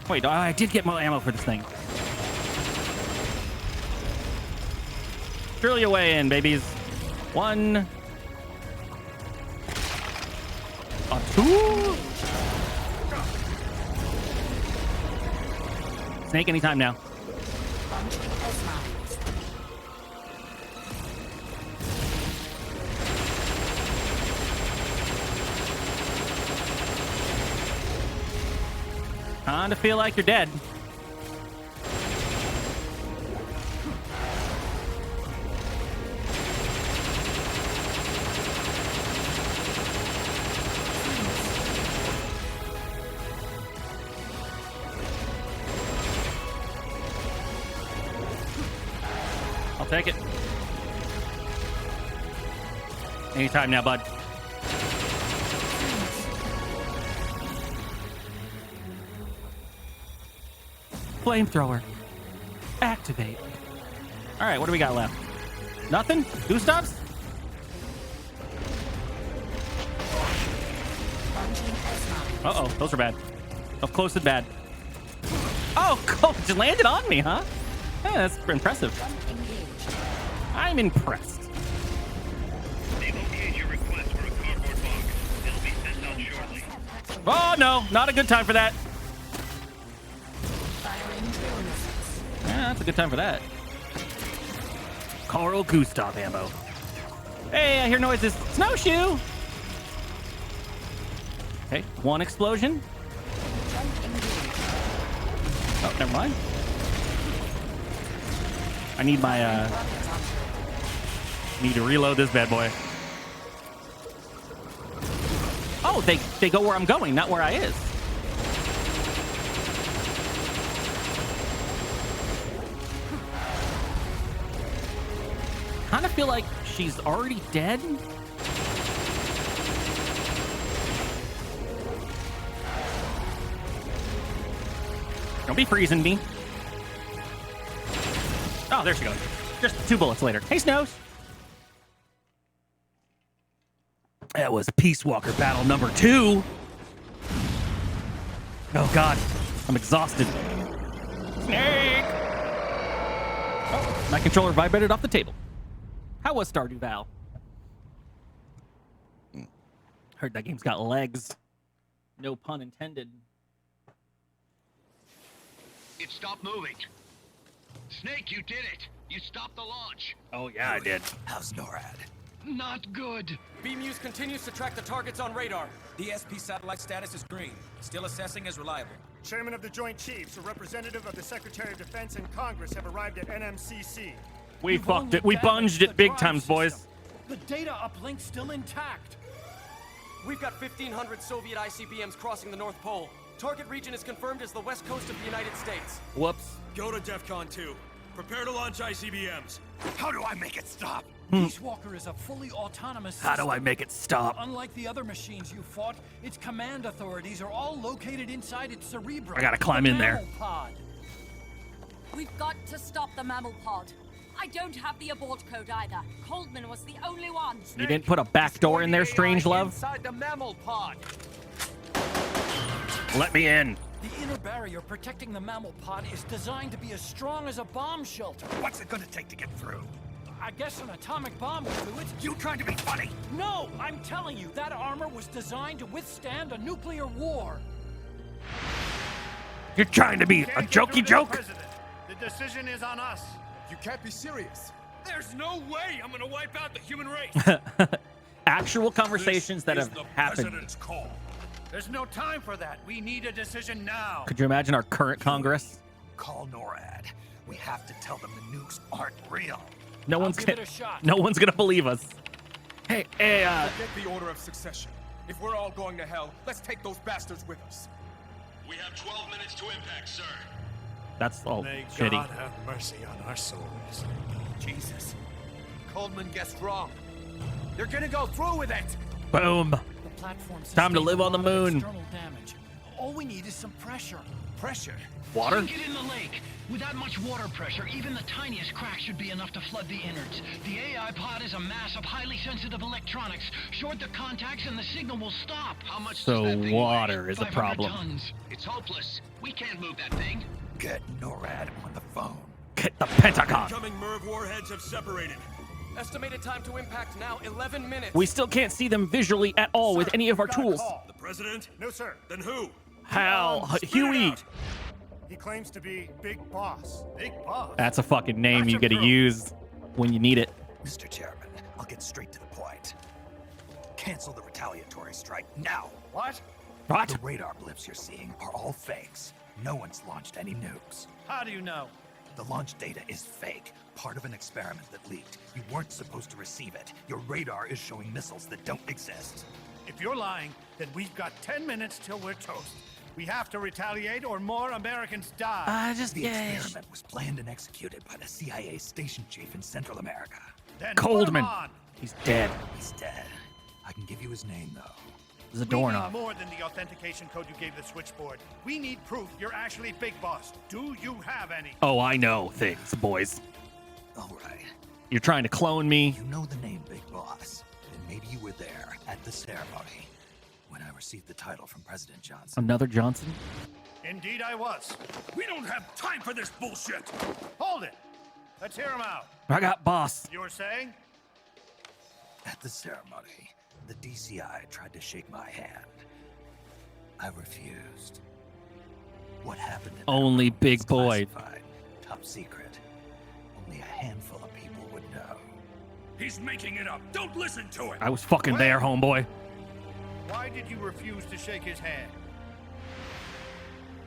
Wait, I did get more ammo for this thing. Drill your way in, babies. 1. 2. Snake anytime now. Kinda feel like you're dead. take it. Anytime now, bud. Flamethrower. Activate. All right, what do we got left? Nothing? Gustavs? Uh-oh, those are bad. Up close and bad. Oh, cool. Just landed on me, huh? Yeah, that's impressive. I'm impressed. They've okayed your request for a cardboard box. It'll be sent out shortly. Oh, no. Not a good time for that. Yeah, that's a good time for that. Carl Gustav ammo. Hey, I hear noises. Snowshoe! Okay, one explosion. Oh, never mind. I need my, need to reload this bad boy. Oh, they go where I'm going, not where I is. Kind of feel like she's already dead. Don't be freezing me. Oh, there she goes. Just 2 bullets later. Hey, Snows. That was Peace Walker battle number 2. Oh, God. I'm exhausted. Snake! Oh, my controller vibrated off the table. How was Stardew Valley? Heard that game's got legs. No pun intended. It stopped moving. Snake, you did it. You stopped the launch. Oh, yeah, I did. How's NORAD? Not good. B-Muse continues to track the targets on radar. The SP satellite status is green. Still assessing as reliable. Chairman of the Joint Chiefs, a representative of the Secretary of Defense and Congress have arrived at NMCC. We fucked it. We bunged it big times, boys. The data uplink's still intact. We've got 1,500 Soviet ICBMs crossing the North Pole. Target region is confirmed as the west coast of the United States. Whoops. Go to DEFCON 2. Prepare to launch ICBMs. How do I make it stop? Peace Walker is a fully autonomous system. How do I make it stop? Unlike the other machines you fought, its command authorities are all located inside its cerebrum. I gotta climb in there. Pod. We've got to stop the mammal pod. I don't have the abort code either. Coldman was the only one. You didn't put a back door in there, strange love? Inside the mammal pod. Let me in. The inner barrier protecting the mammal pod is designed to be as strong as a bomb shelter. What's it gonna take to get through? I guess an atomic bomb will do it. You trying to be funny? No, I'm telling you, that armor was designed to withstand a nuclear war. You're trying to be a jokey joke? The decision is on us. You can't be serious. There's no way I'm gonna wipe out the human race. Actual conversations that have happened. President's call. There's no time for that. We need a decision now. Could you imagine our current Congress? Call NORAD. We have to tell them the nukes aren't real. No one's gonna believe us. Hey, Forget the order of succession. If we're all going to hell, let's take those bastards with us. We have 12 minutes to impact, sir. That's all May shitty. God have mercy on our souls. Jesus. Coldman guessed wrong. They're gonna go through with it. Boom. The platform's Time to live on the moon. external damage. All we need is some pressure. Pressure? Water? Sink it in the lake. With that much water pressure, even the tiniest crack should be enough to flood the innards. The AI pod is a mass of highly sensitive electronics. Short the contacts and the signal will stop. How much So does that thing water weigh? is a 500 problem. Tons. It's hopeless. We can't move that thing. Get NORAD on the phone. Get the Pentagon. Incoming MIRV warheads have separated. Estimated time to impact now, 11 minutes. We still can't see them visually at all with any of our tools. The president? No, sir. Then who? Hal, Huey. He claims to be Big Boss. Big Boss? That's a fucking name you gotta use when you need it. Mr. Chairman, I'll get straight to the point. Cancel the retaliatory strike now. What? What? The radar blips you're seeing are all fakes. No one's launched any nukes. How do you know? The launch data is fake, part of an experiment that leaked. You weren't supposed to receive it. Your radar is showing missiles that don't exist. If you're lying, then we've got 10 minutes till we're toast. We have to retaliate or more Americans die. The experiment was planned and executed by the CIA station chief in Central America. Then Coldman. put him on. He's dead. He's dead. I can give you his name, though. There's a We doorknob. need more than the authentication code you gave the switchboard. We need proof you're actually Big Boss. Do you have any? Oh, I know things, boys. All right. You're trying to clone me. You know the name Big Boss. Then maybe you were there at the ceremony when I received the title from President Johnson. Another Johnson? Indeed I was. We don't have time for this bullshit. Hold it. Let's hear him out. I got boss. You were saying? At the ceremony, the DCI tried to shake my hand. I refused. What happened? Only Big Boy. Top secret. Only a handful of people would know. He's making it up. Don't listen to it. I was fucking there, homeboy. Why did you refuse to shake his hand?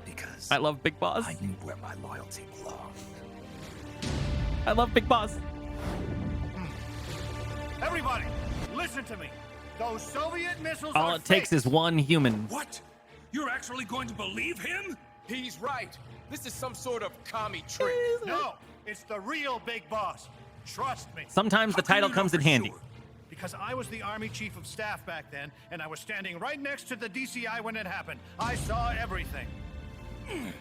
Because I love Big Boss. I knew where my loyalty belonged. I love Big Boss. Everybody, listen to me. Those Soviet missiles All are it takes is one human. What? You're actually going to believe him? He's right. This is some sort of commie trick. No, it's the real Big Boss. Trust me. Sometimes the title comes in handy. Because I was the Army Chief of Staff back then, and I was standing right next to the DCI when it happened. I saw everything. You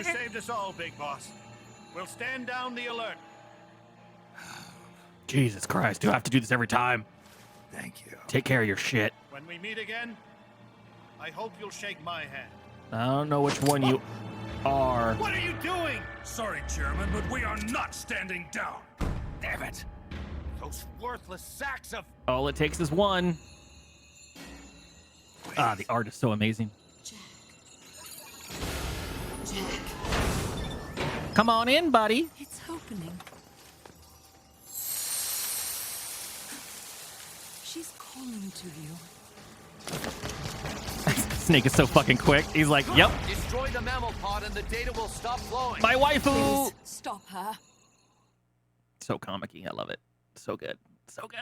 saved us all, Big Boss. We'll stand down the alert. Jesus Christ, do I have to do this every time? Thank you. Take care of your shit. When we meet again, I hope you'll shake my hand. I don't know which one you are. What are you doing? Sorry, Chairman, but we are not standing down. Damn it. Those worthless sacks of... All it takes is one. Ah, the art is so amazing. Jack. Come on in, buddy. It's opening. She's calling to you. Snake is so fucking quick. He's like, yep. Destroy the mammal pod and the data will stop flowing. My waifu. Please stop her. So comic-y. I love it. So good. So good.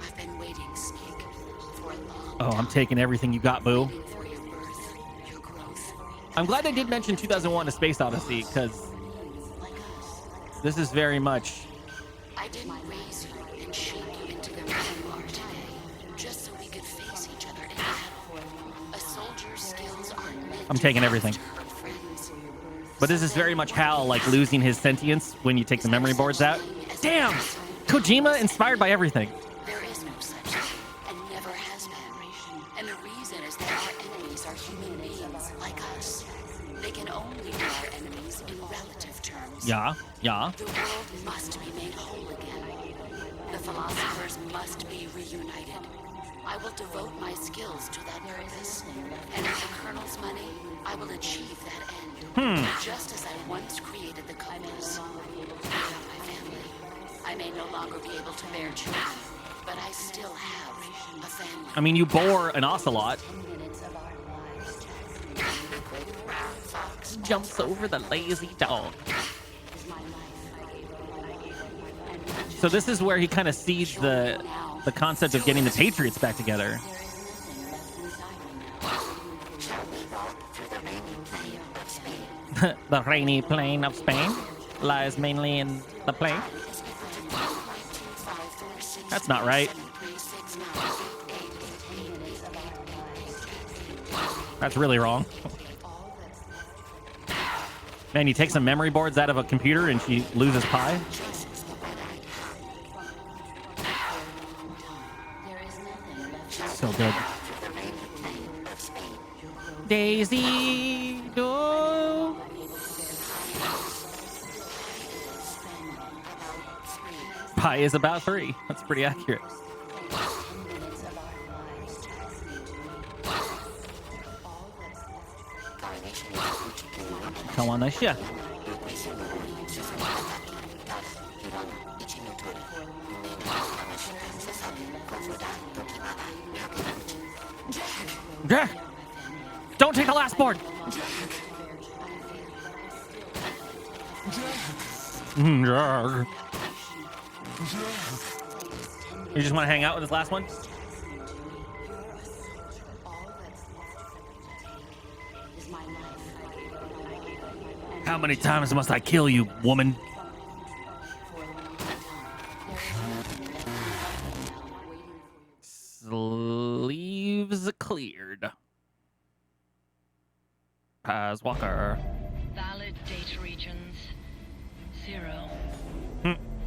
I've been waiting, Snake, for a long Oh, I'm taking everything you got, boo. I'm glad they did mention 2001: A Space Odyssey, because this is very much. I didn't raise you and shape you into the man you are today, just so we could face each other in battle. A soldier's skills aren't meant I'm taking everything. But this is very much Hal, like, losing his sentience when you take the memory boards out. Damn! Kojima inspired by everything. There is no such thing, and never has been. And the reason is that our enemies are human beings like us. They can only be our enemies in relative terms. Yeah, yeah. The world must be made whole again. The philosophers must be reunited. I will devote my skills to that purpose. And with the Colonel's money, I will achieve that end. Just as I once created the compass. Without my family, I may no longer be able to bear children, but I still have a family. I mean, you bore an ocelot. Jumps over the lazy dog. So this is where he kind of sees the concept of getting the Patriots back together. The rainy plain of Spain lies mainly in the plain. That's not right. That's really wrong. Man, you take some memory boards out of a computer and she loses pi. So good. Daisy, go. Pi is about 3. That's pretty accurate. Come on, nice, yeah. Jack! Don't take the last board! You just want to hang out with this last one? How many times must I kill you, woman? Sleeves cleared. Paz Walker. Valid date regions. 0.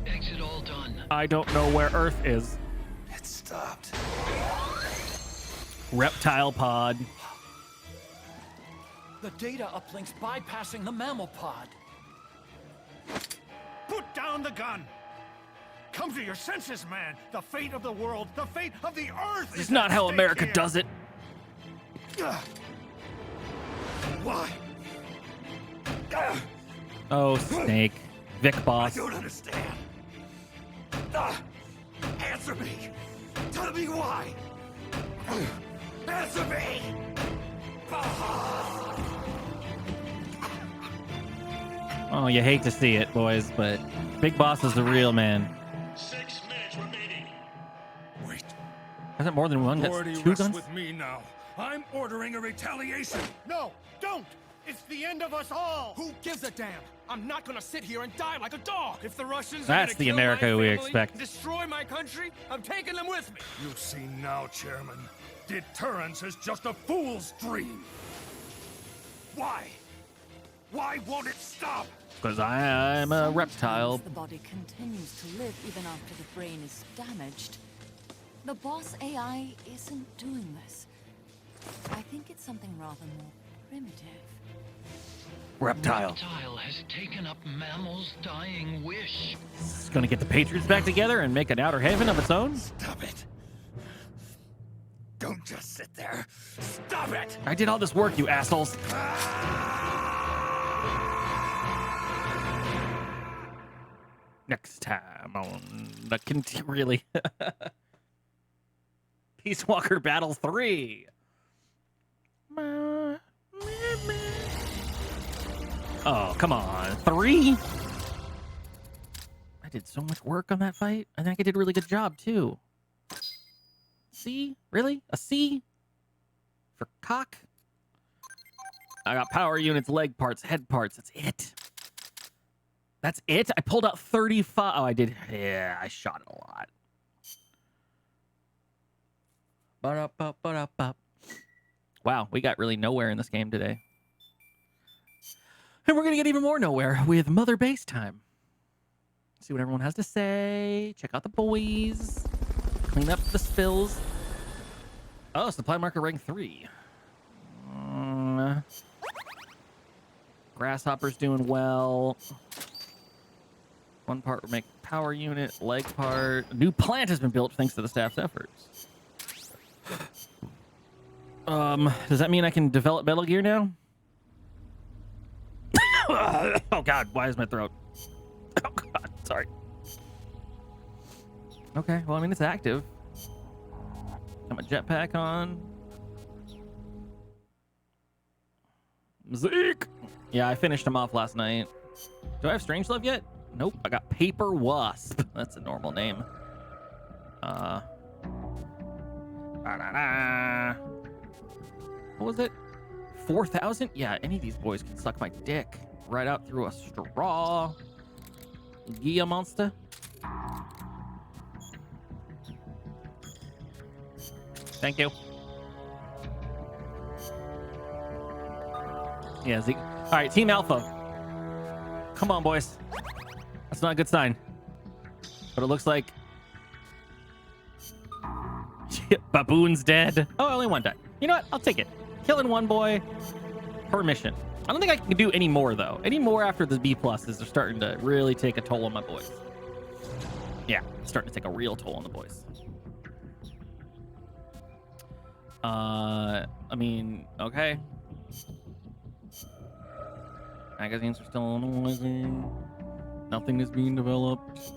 Exit all done. I don't know where Earth is. It stopped. Reptile pod. The data uplink's bypassing the mammal pod. Put down the gun! Come to your senses, man! The fate of the world, the fate of the Earth This is not how America does it. Why? Oh, Snake. Vic Boss. I don't understand. Answer me! Tell me why! Answer me! Oh, you hate to see it, boys, but Big Boss is the real man. 6 minutes remaining. Wait. Hasn't more than one? That's Already 2 rests guns? with me now. I'm ordering a retaliation. No, don't! It's the end of us all! Who gives a damn? I'm not gonna sit here and die like a dog. If the Russians That's are the gonna kill America my we family, expect. destroy my country, I'm taking them with me. You see now, Chairman, deterrence is just a fool's dream. Why? Why won't it stop? Because I'm a reptile. The body continues to live even after the brain is damaged. The boss AI isn't doing this. I think it's something rather more primitive. Reptile. Reptile has taken up mammal's dying wish. It's gonna get the Patriots back together and make an outer heaven of its own? Stop it. Don't just sit there. Stop it! I did all this work, you assholes. Next time on the really Peace Walker Battle 3. Oh, come on. 3? I did so much work on that fight. I think I did a really good job, too. C? Really? A C? For cock? I got power units, leg parts, head parts. That's it. That's it? I pulled out 35. Oh, I did. Yeah, I shot it a lot. Ba-da-ba-ba-da-ba. Wow, we got really nowhere in this game today. And we're going to get even more nowhere with Mother Base time. See what everyone has to say. Check out the boys. Clean up the spills. Oh, supply marker rank 3. Grasshopper's doing well. One part will make power unit, leg part. A new plant has been built thanks to the staff's efforts. Does that mean I can develop Metal Gear now? Oh god, why is my throat? Oh god, sorry. Okay, well I mean it's active. Got my jetpack on. Zeke! Yeah, I finished him off last night. Do I have Strangelove yet? Nope, I got Paper Wasp. That's a normal name. What was it? 4,000? Yeah, any of these boys can suck my dick. Right out through a straw. Gia monster. Thank you. Yeah, Zeke. All right, Team Alpha. Come on, boys. That's not a good sign. But it looks like Baboon's dead. Oh, only one died. You know what? I'll take it. Killing one boy per mission. I don't think I can do any more, though. Any more after the B pluses are starting to really take a toll on my boys. Yeah, it's starting to take a real toll on the boys. I mean, okay. Magazines are still analyzing. Nothing is being developed.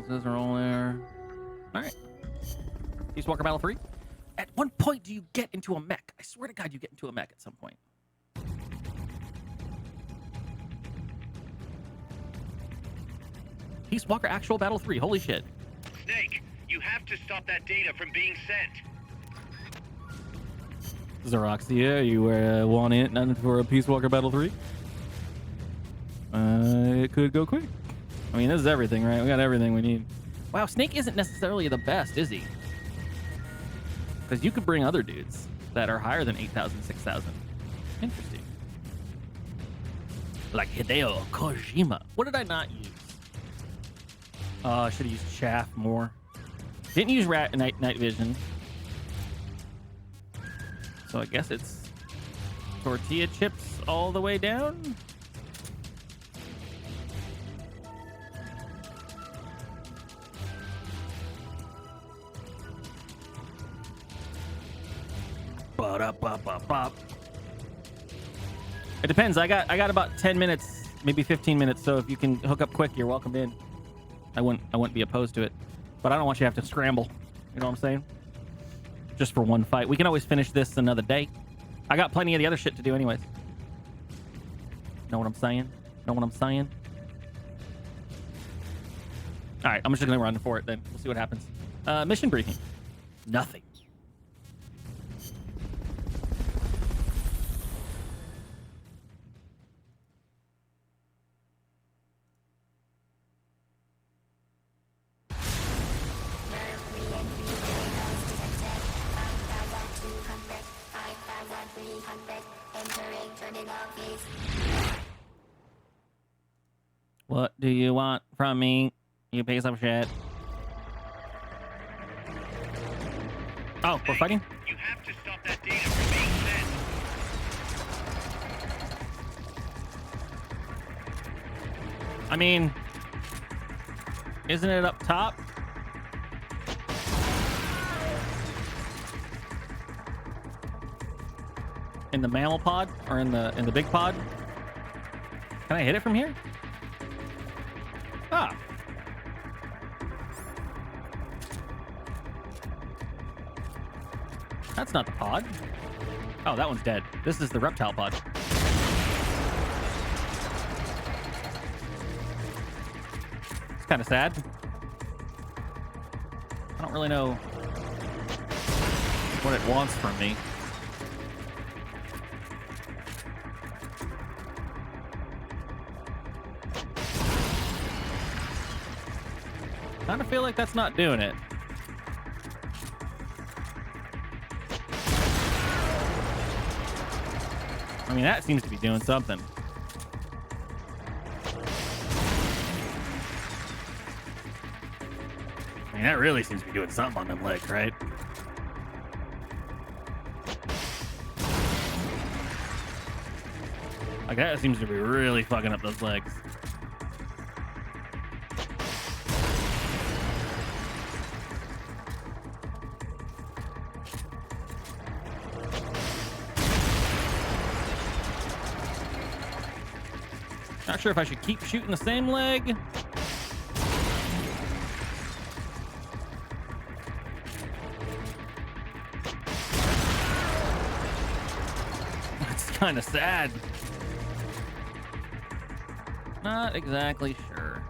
Those are all there. All right. Peace Walker Battle 3. At one point do you get into a mech? I swear to God, you get into a mech at some point. Peace Walker Actual Battle 3. Holy shit. Snake, you have to stop that data from being sent. Xeroxia, you want it none for a Peace Walker Battle 3? It could go quick. I mean, this is everything, right? We got everything we need. Wow, Snake isn't necessarily the best, is he? Because you could bring other dudes that are higher than 8,000, 6,000. Interesting. Like Hideo Kojima. What did I not use? I should have used Chaff more. Didn't use night vision. So I guess it's tortilla chips all the way down. It depends. I got about 10 minutes, maybe 15 minutes. So if you can hook up quick, you're welcome in. I wouldn't be opposed to it, but I don't want you to have to scramble. You know what I'm saying? Just for one fight. We can always finish this another day. I got plenty of the other shit to do anyways. Know what I'm saying? Know what I'm saying? All right, I'm just gonna run for it then. We'll see what happens. Mission briefing. Nothing. What do you want from me, you piece of shit? Oh, we're fighting? You have to stop that data from being sent. I mean, isn't it up top? In the mammal pod or in the big pod? Can I hit it from here? Ah. That's not the pod. Oh, that one's dead. This is the reptile pod. It's kind of sad. I don't really know what it wants from me. I kind of feel like that's not doing it. I mean, that seems to be doing something. I mean, that really seems to be doing something on them legs, right? Like, that seems to be really fucking up those legs. Not sure if I should keep shooting the same leg. That's kind of sad. Not exactly sure.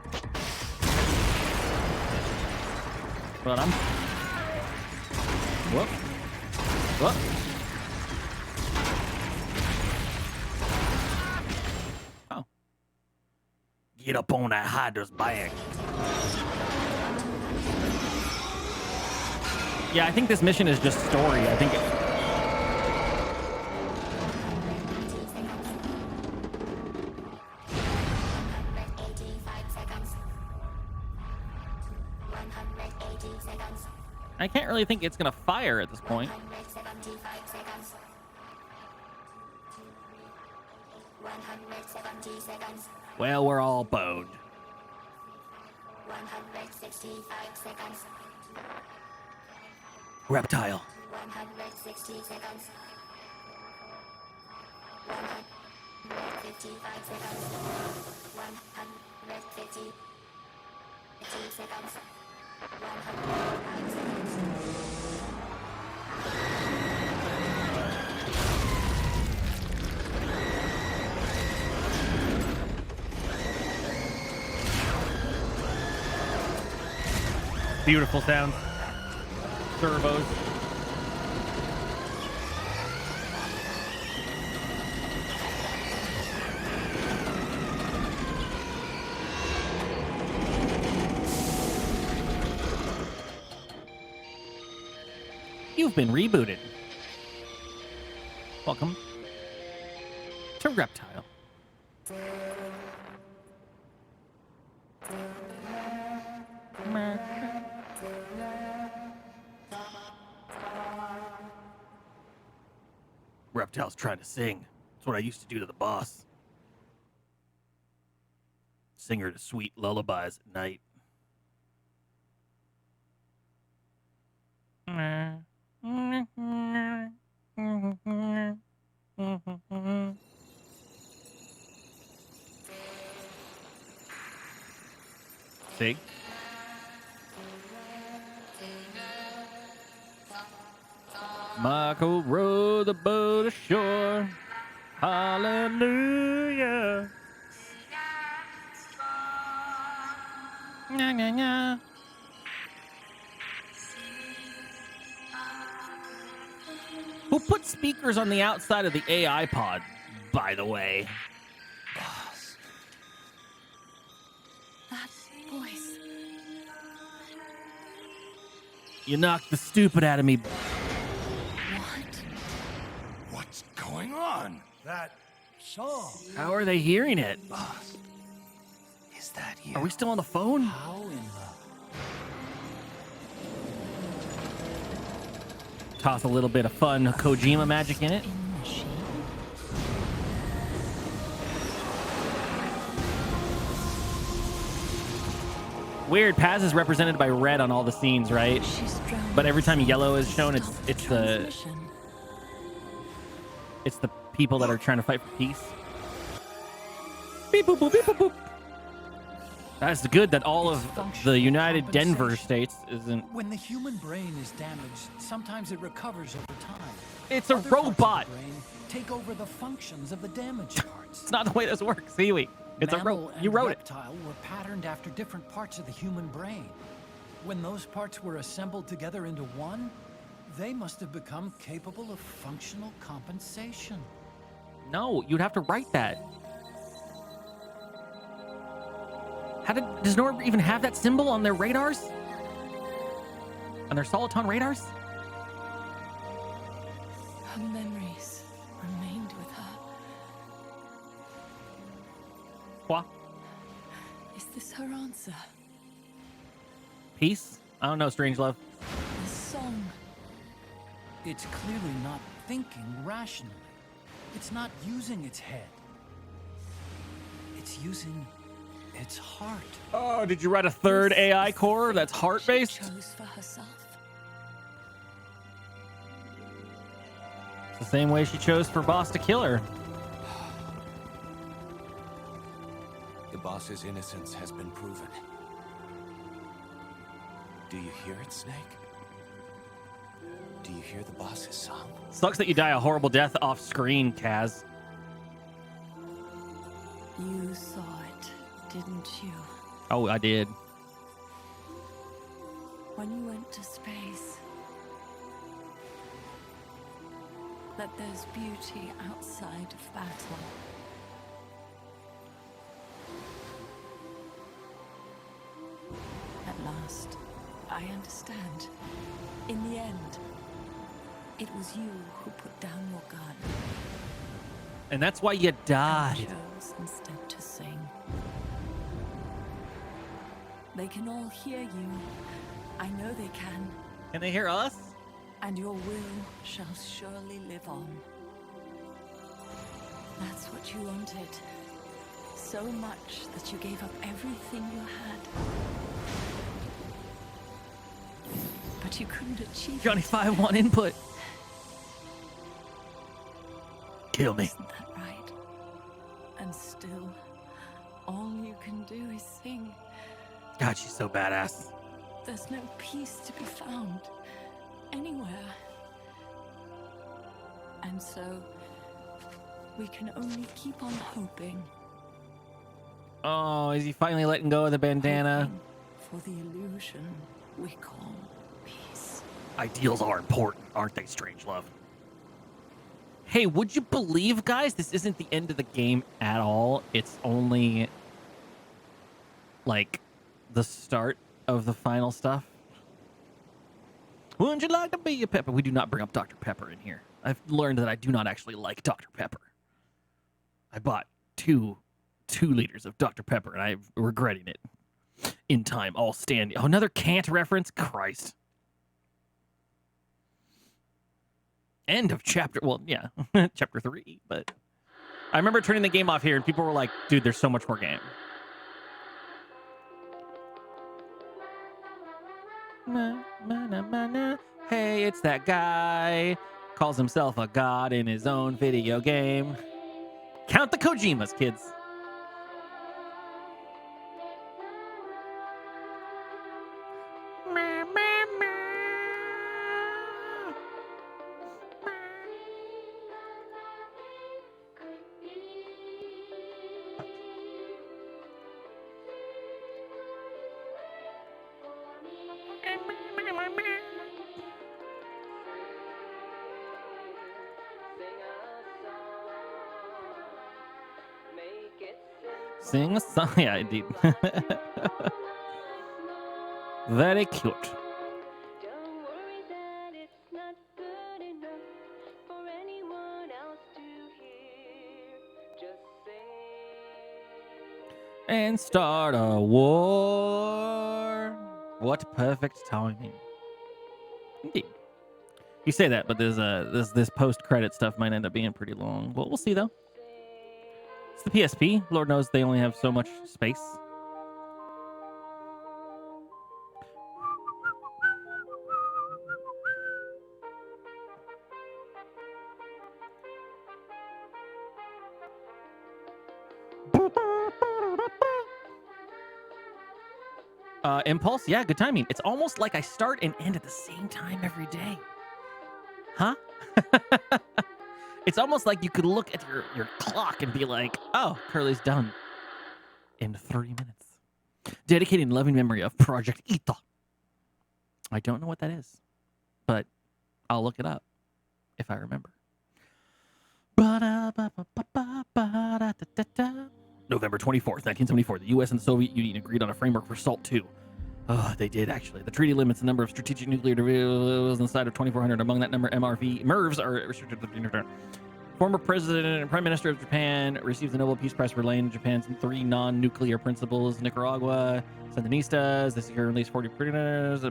But I'm... Whoop. Whoop. Get up on that Hydra's back. Yeah, I think this mission is just story. I think I can't really think it's gonna fire at this point. Well, we're all boned. 165 seconds. Reptile. 160 seconds. 155 seconds. 150 seconds. 105 seconds. Beautiful sound. Servos. You've been rebooted. Welcome to Reptile. Reptile's trying to sing. That's what I used to do to the boss. Sing her to sweet lullabies at night. See? Michael rowed the boat ashore. Hallelujah. Nya, nya, nya. Who put speakers on the outside of the AI pod, by the way? That voice. You knocked the stupid out of me. What's going on? That song. How are they hearing it? Boss, is that you? Are we still on the phone? How in the... Toss a little bit of fun Kojima magic in it. Weird. Paz is represented by red on all the scenes, right? But every time yellow is shown, it's the people that are trying to fight for peace. Beep boop boop beep boop boop. That's good that all of the United Denver states isn't. When the human brain is damaged, sometimes it recovers over time. It's a robot. Take over the functions of the damaged parts. It's not the way this works, Seaweed. It's Mammal You wrote and reptile were patterned after different parts of the human brain. When those parts were assembled together into one, they must have become capable of functional compensation. it. No, you'd have to write that. Does Nord even have that symbol on their radars? On their Soliton radars? Her memories remained with her. What? Is this her answer? Peace? I don't know, Strangelove. The song. It's clearly not thinking rationally. It's not using its head. It's using its heart. Oh, did you write a third AI core that's heart-based? Chose for herself. It's the same way she chose for Boss to kill her. The boss's innocence has been proven. Do you hear it, Snake? Do you hear the boss's song? Sucks that you die a horrible death off screen, Kaz. You saw it, didn't you? Oh, I did. When you went to space. That there's beauty outside of battle. At last, I understand. In the end, it was you who put down your gun. And that's why you died. And chose instead to sing. They can all hear you. I know they can. Can they hear us? And your will shall surely live on. That's what you wanted. So much that you gave up everything you had. But you couldn't achieve Johnny it. 5-1 input. Kill me. Isn't that right? And still, all you can do is sing. God, she's so badass. There's no peace to be found anywhere. And so, we can only keep on hoping. Oh, is he finally letting go of the bandana? Hoping for the illusion we call peace. Ideals are important, aren't they, Strangelove? Hey, would you believe, guys, this isn't the end of the game at all. It's only, like, the start of the final stuff. Wouldn't you like to be a Pepper? We do not bring up Dr. Pepper in here. I've learned that I do not actually like Dr. Pepper. I bought two liters of Dr. Pepper, and I'm regretting it. In time, all standing. Oh, another Kant reference? Christ. End of chapter. Well, yeah, chapter 3. But I remember turning the game off here, and people were like, dude, there's so much more game. Hey, it's that guy. Calls himself a god in his own video game. Count the Kojimas, kids. Sing a song. Yeah, indeed. Very cute. And start a war. What perfect timing. Indeed. You say that, but there's this post-credit stuff might end up being pretty long. Well, we'll see though. It's the PSP. Lord knows they only have so much space. Impulse, yeah, good timing. It's almost like I start and end at the same time every day. Huh? It's almost like you could look at your clock and be like, oh, Curly's done in 3 minutes. Dedicating loving memory of Project Ita. I don't know what that is, but I'll look it up if I remember. November 24th, 1974, the U.S. and the Soviet Union agreed on a framework for SALT II. Oh, they did, actually. The treaty limits the number of strategic nuclear devices on the side of 2,400. Among that number, MRVs are restricted to the former president and prime minister of Japan received the Nobel Peace Prize for laying Japan's 3 non-nuclear principles. Nicaragua, Sandinistas, they secure release 40 prisoners.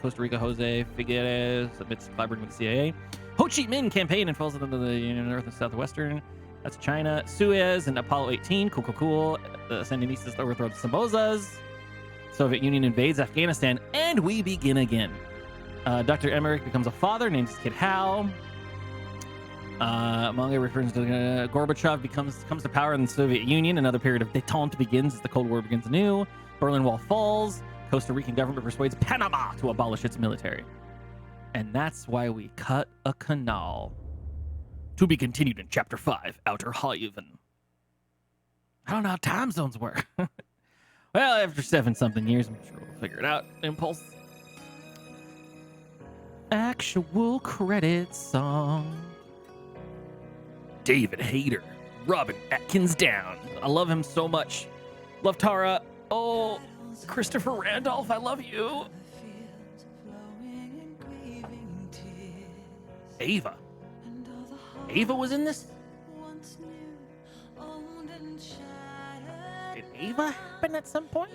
Costa Rica, Jose Figueres amidst collaborating with the CIA. Ho Chi Minh campaign and falls into the north and southwestern. That's China. Suez and Apollo 18. Cool. The Sandinistas overthrow the Somozas. Soviet Union invades Afghanistan, and we begin again. Dr. Emmerich becomes a father, names his kid Hal. Manga refers to Gorbachev comes to power in the Soviet Union. Another period of détente begins as the Cold War begins anew. Berlin Wall falls. Costa Rican government persuades Panama to abolish its military. And that's why we cut a canal. To be continued in Chapter 5, Outer Haven. I don't know how time zones work. Well, after 7-something years, I'm sure we'll figure it out. Impulse. Actual credit song. David Hayter. Robin Atkins Down. I love him so much. Love Tara. Oh, Christopher Randolph, I love you. Ava. Ava was in this? Did Ava happen at some point?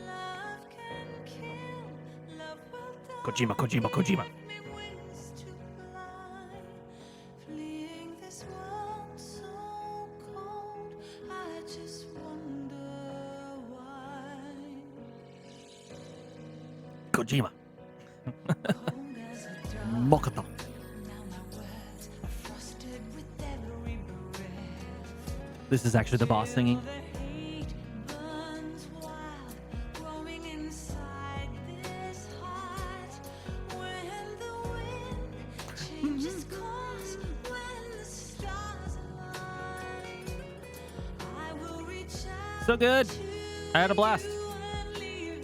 Kojima. Kojima. Mokoto. This is actually the boss singing. So good. I had a blast.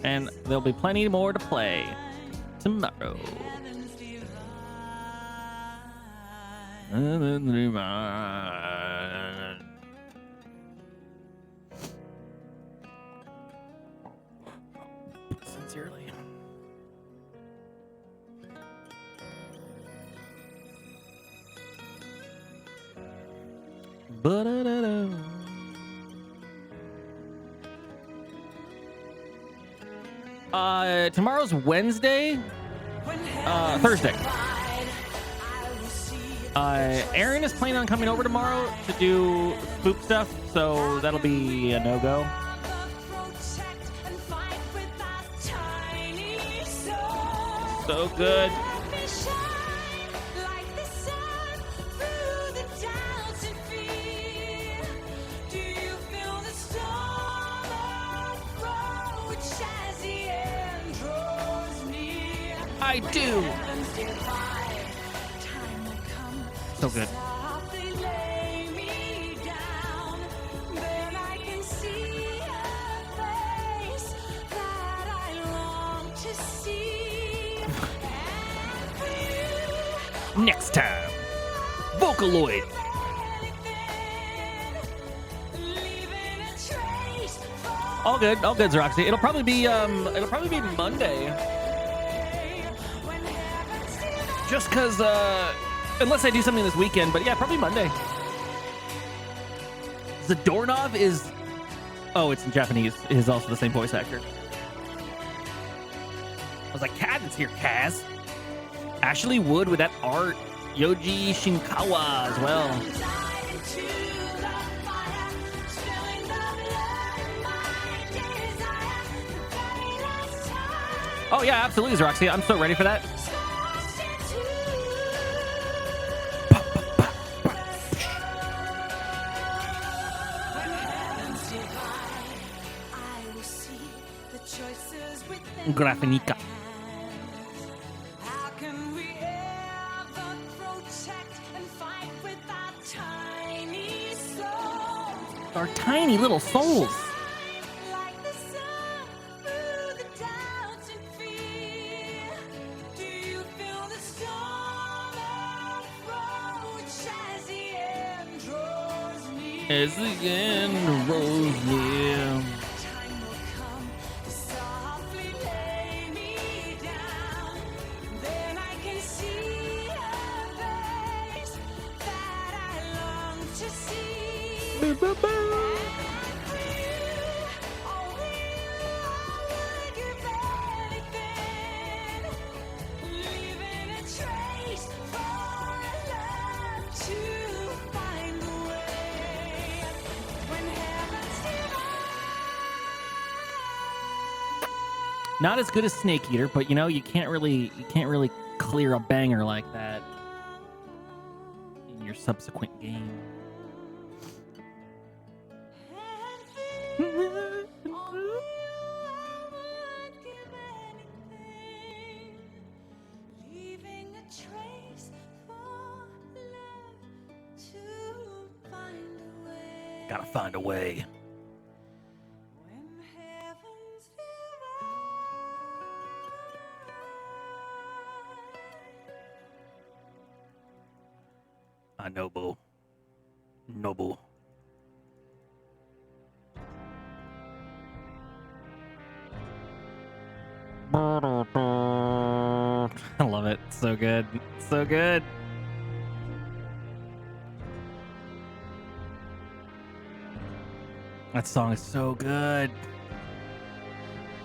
And there'll be plenty more to play. tomorrow. Sincerely. Tomorrow's Wednesday. Thursday. Aaron is planning on coming over tomorrow to do spook stuff, so that'll be a no-go. So good. I do. So good. Next time, Vocaloid. All good, Roxy. It'll probably be Monday. Just because, unless I do something this weekend, but yeah, probably Monday. Zadornov is, oh, it's in Japanese. It is also the same voice actor. I was like, Kaz is here, Kaz. Ashley Wood with that art. Yoji Shinkawa as well. Oh yeah, absolutely, Roxy. I'm so ready for that. Graphinica. Our tiny little souls. As the end rolls near. Not as good as Snake Eater, but you know, you can't really clear a banger like that in your subsequent game. Gotta find a way. Noble. I love it. So good. So good. That song is so good.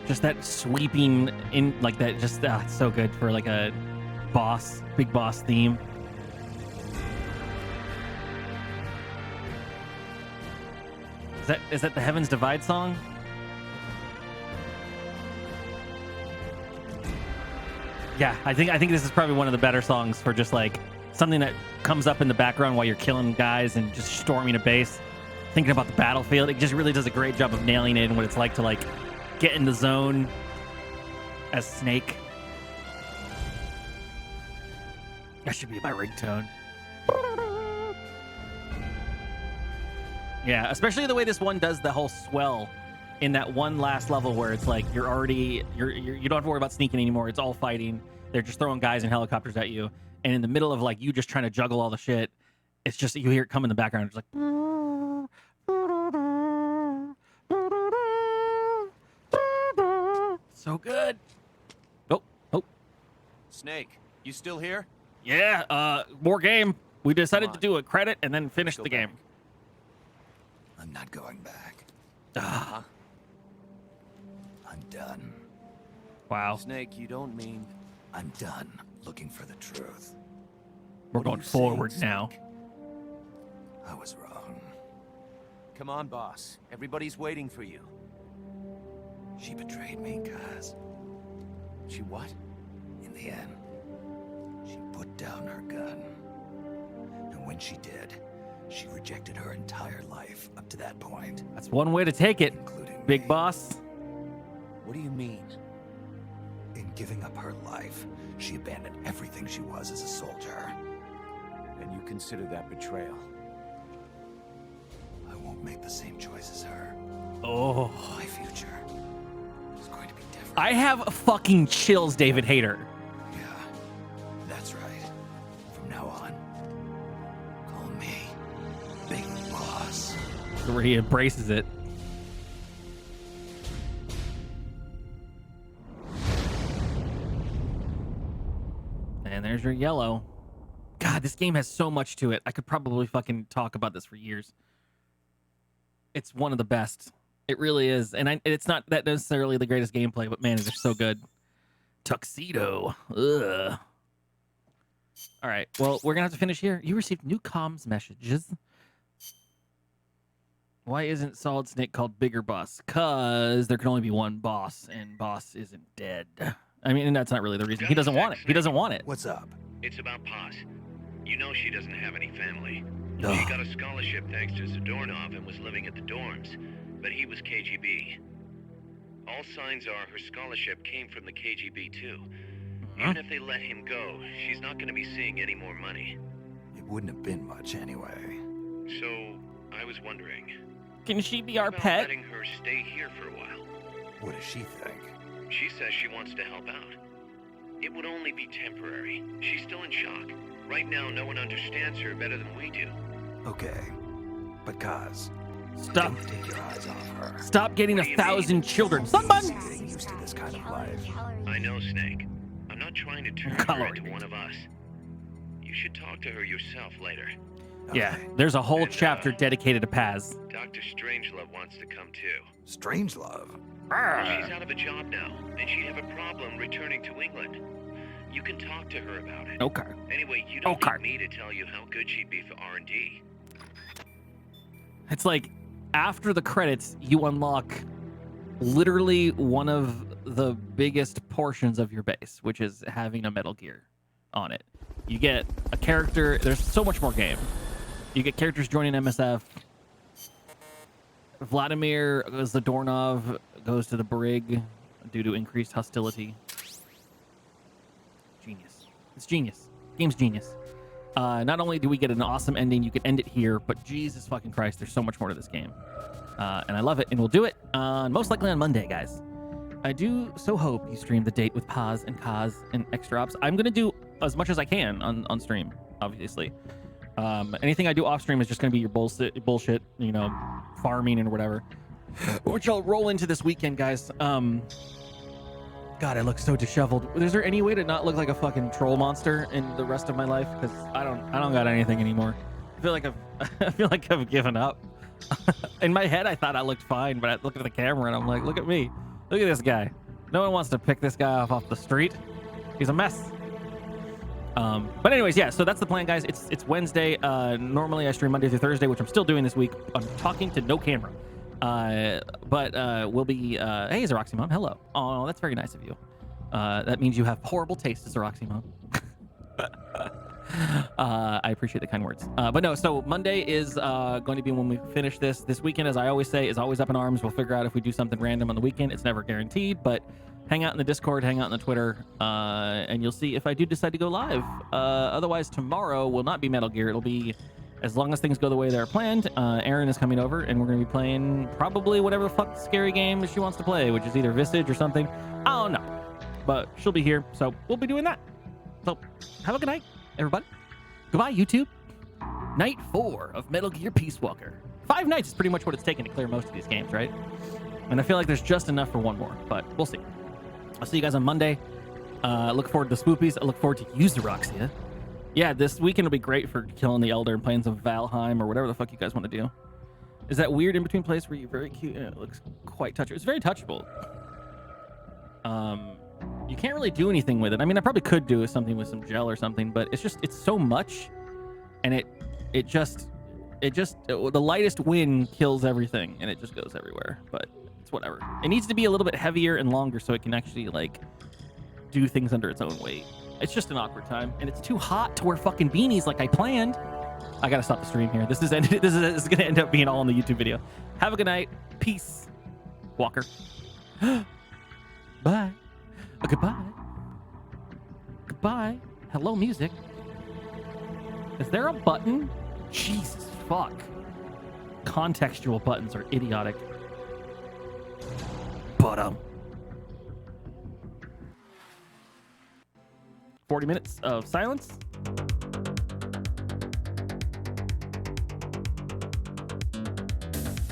Just that sweeping in like that. Just it's so good for like a big boss theme. Is that the Heavens Divide song? Yeah, I think this is probably one of the better songs for just like something that comes up in the background while you're killing guys and just storming a base, thinking about the battlefield. It just really does a great job of nailing it and what it's like to like get in the zone as Snake. That should be my ringtone. Yeah, especially the way this one does the whole swell in that one last level where it's like you don't have to worry about sneaking anymore. It's all fighting. They're just throwing guys and helicopters at you, and in the middle of like you just trying to juggle all the shit, it's just you hear it come in the background. It's like so good. Oh, Snake, you still here? yeah. More game. We decided to do a credit and then finish the game. I'm not going back. Ah. I'm done. Wow. Snake, you don't mean... I'm done looking for the truth. We're going forward now. I was wrong. Come on, boss. Everybody's waiting for you. She betrayed me, Kaz. She what? In the end, she put down her gun. And when she did, she rejected her entire life up to that point. That's one way to take it, big boss. What do you mean? In giving up her life, she abandoned everything she was as a soldier. And you consider that betrayal? I won't make the same choice as her. Oh. My future is going to be different. I have fucking chills, David Hayter. Yeah, that's right. From now on, call me Big Boss. Where he embraces it. And there's your yellow. God, this game has so much to it. I could probably fucking talk about this for years. It's one of the best. It really is. And it's not that necessarily the greatest gameplay, but man, it's just so good. Tuxedo. Ugh. All right. Well, we're going to have to finish here. You received new comms messages. Why isn't Solid Snake called Bigger Boss? Because there can only be one boss, and Boss isn't dead. I mean, and that's not really the reason. He doesn't want it. He doesn't want it. What's up? It's about Paz. You know she doesn't have any family. Ugh. She got a scholarship thanks to Zadornov and was living at the dorms, but he was KGB. All signs are her scholarship came from the KGB too. Even if they let him go, she's not going to be seeing any more money. It wouldn't have been much anyway. So, I was wondering, can she be our about pet? letting her stay here for a while? What does she think? She says she wants to help out. It would only be temporary. She's still in shock. Right now, no one understands her better than we do. Okay, but Kaz, Stop. don't take your eyes off her. Stop getting 1,000 children. Someone! Getting used to this kind of life. I know, Snake. I'm not trying to turn her into one of us. You should talk to her yourself later. Yeah, there's a whole chapter dedicated to Paz. Dr. Strangelove wants to come too. Strangelove? She's out of a job now, and she'd have a problem returning to England. You can talk to her about it. Okay. Anyway, you don't need me to tell you how good she'd be for R&D. It's like, after the credits, you unlock literally one of the biggest portions of your base, which is having a Metal Gear on it. You get a character. There's so much more game. You get characters joining MSF. Vladimir Zadornov goes to the brig due to increased hostility. Genius. It's genius. Game's genius. Not only do we get an awesome ending, you can end it here, but Jesus fucking Christ, there's so much more to this game. And I love it, and we'll do it most likely on Monday, guys. I do so hope you stream the date with Paz and Kaz and Extra Ops. I'm going to do as much as I can on stream, obviously. Anything I do off stream is just going to be your bullshit, you know, farming and whatever. Which I'll roll into this weekend, guys. God, I look so disheveled. Is there any way to not look like a fucking troll monster in the rest of my life? Because I don't got anything anymore. I feel like I've given up. In my head, I thought I looked fine, but I looked at the camera and I'm like, look at me. Look at this guy. No one wants to pick this guy off the street. He's a mess. But anyways, yeah, so that's the plan, guys. It's Wednesday. Normally I stream Monday through Thursday, which I'm still doing this week. I'm talking to no camera. But we'll be hey, Zeroxy Mom, hello. Oh, that's very nice of you. That means you have horrible taste, Zeroxy Mom. I appreciate the kind words. But no, so Monday is going to be when we finish this. This weekend, as I always say, is always up in arms. We'll figure out if we do something random on the weekend. It's never guaranteed, but hang out in the Discord, hang out in the Twitter, and you'll see if I do decide to go live. Otherwise, tomorrow will not be Metal Gear. It'll be as long as things go the way they're planned, Erin is coming over, and we're going to be playing probably whatever the fuck scary game she wants to play, which is either Visage or something. I don't know. But she'll be here, so we'll be doing that. So have a good night, everybody. Goodbye, YouTube. Night 4 of Metal Gear Peace Walker. 5 nights is pretty much what it's taken to clear most of these games, right? And I feel like there's just enough for one more, but we'll see. I'll see you guys on Monday. Look forward to Spoopies. I look forward to Euseroxia. Yeah, this weekend will be great for killing the Elder and playing some Valheim or whatever the fuck you guys want to do. Is that weird in-between place where you're very cute and it looks quite touchable? It's very touchable. You can't really do anything with it. I mean, I probably could do something with some gel or something, but it's so much, and it just the lightest wind kills everything, and it just goes everywhere. But it's whatever. It needs to be a little bit heavier and longer so it can actually like do things under its own weight. It's just an awkward time, and it's too hot to wear fucking beanies like I planned. I gotta stop the stream here. This is gonna end up being all in the YouTube video. Have a good night. Peace, Walker. Bye. Goodbye. Goodbye. Hello, music. Is there a button? Jesus fuck. Contextual buttons are idiotic. But 40 minutes of silence.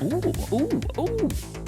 Ooh.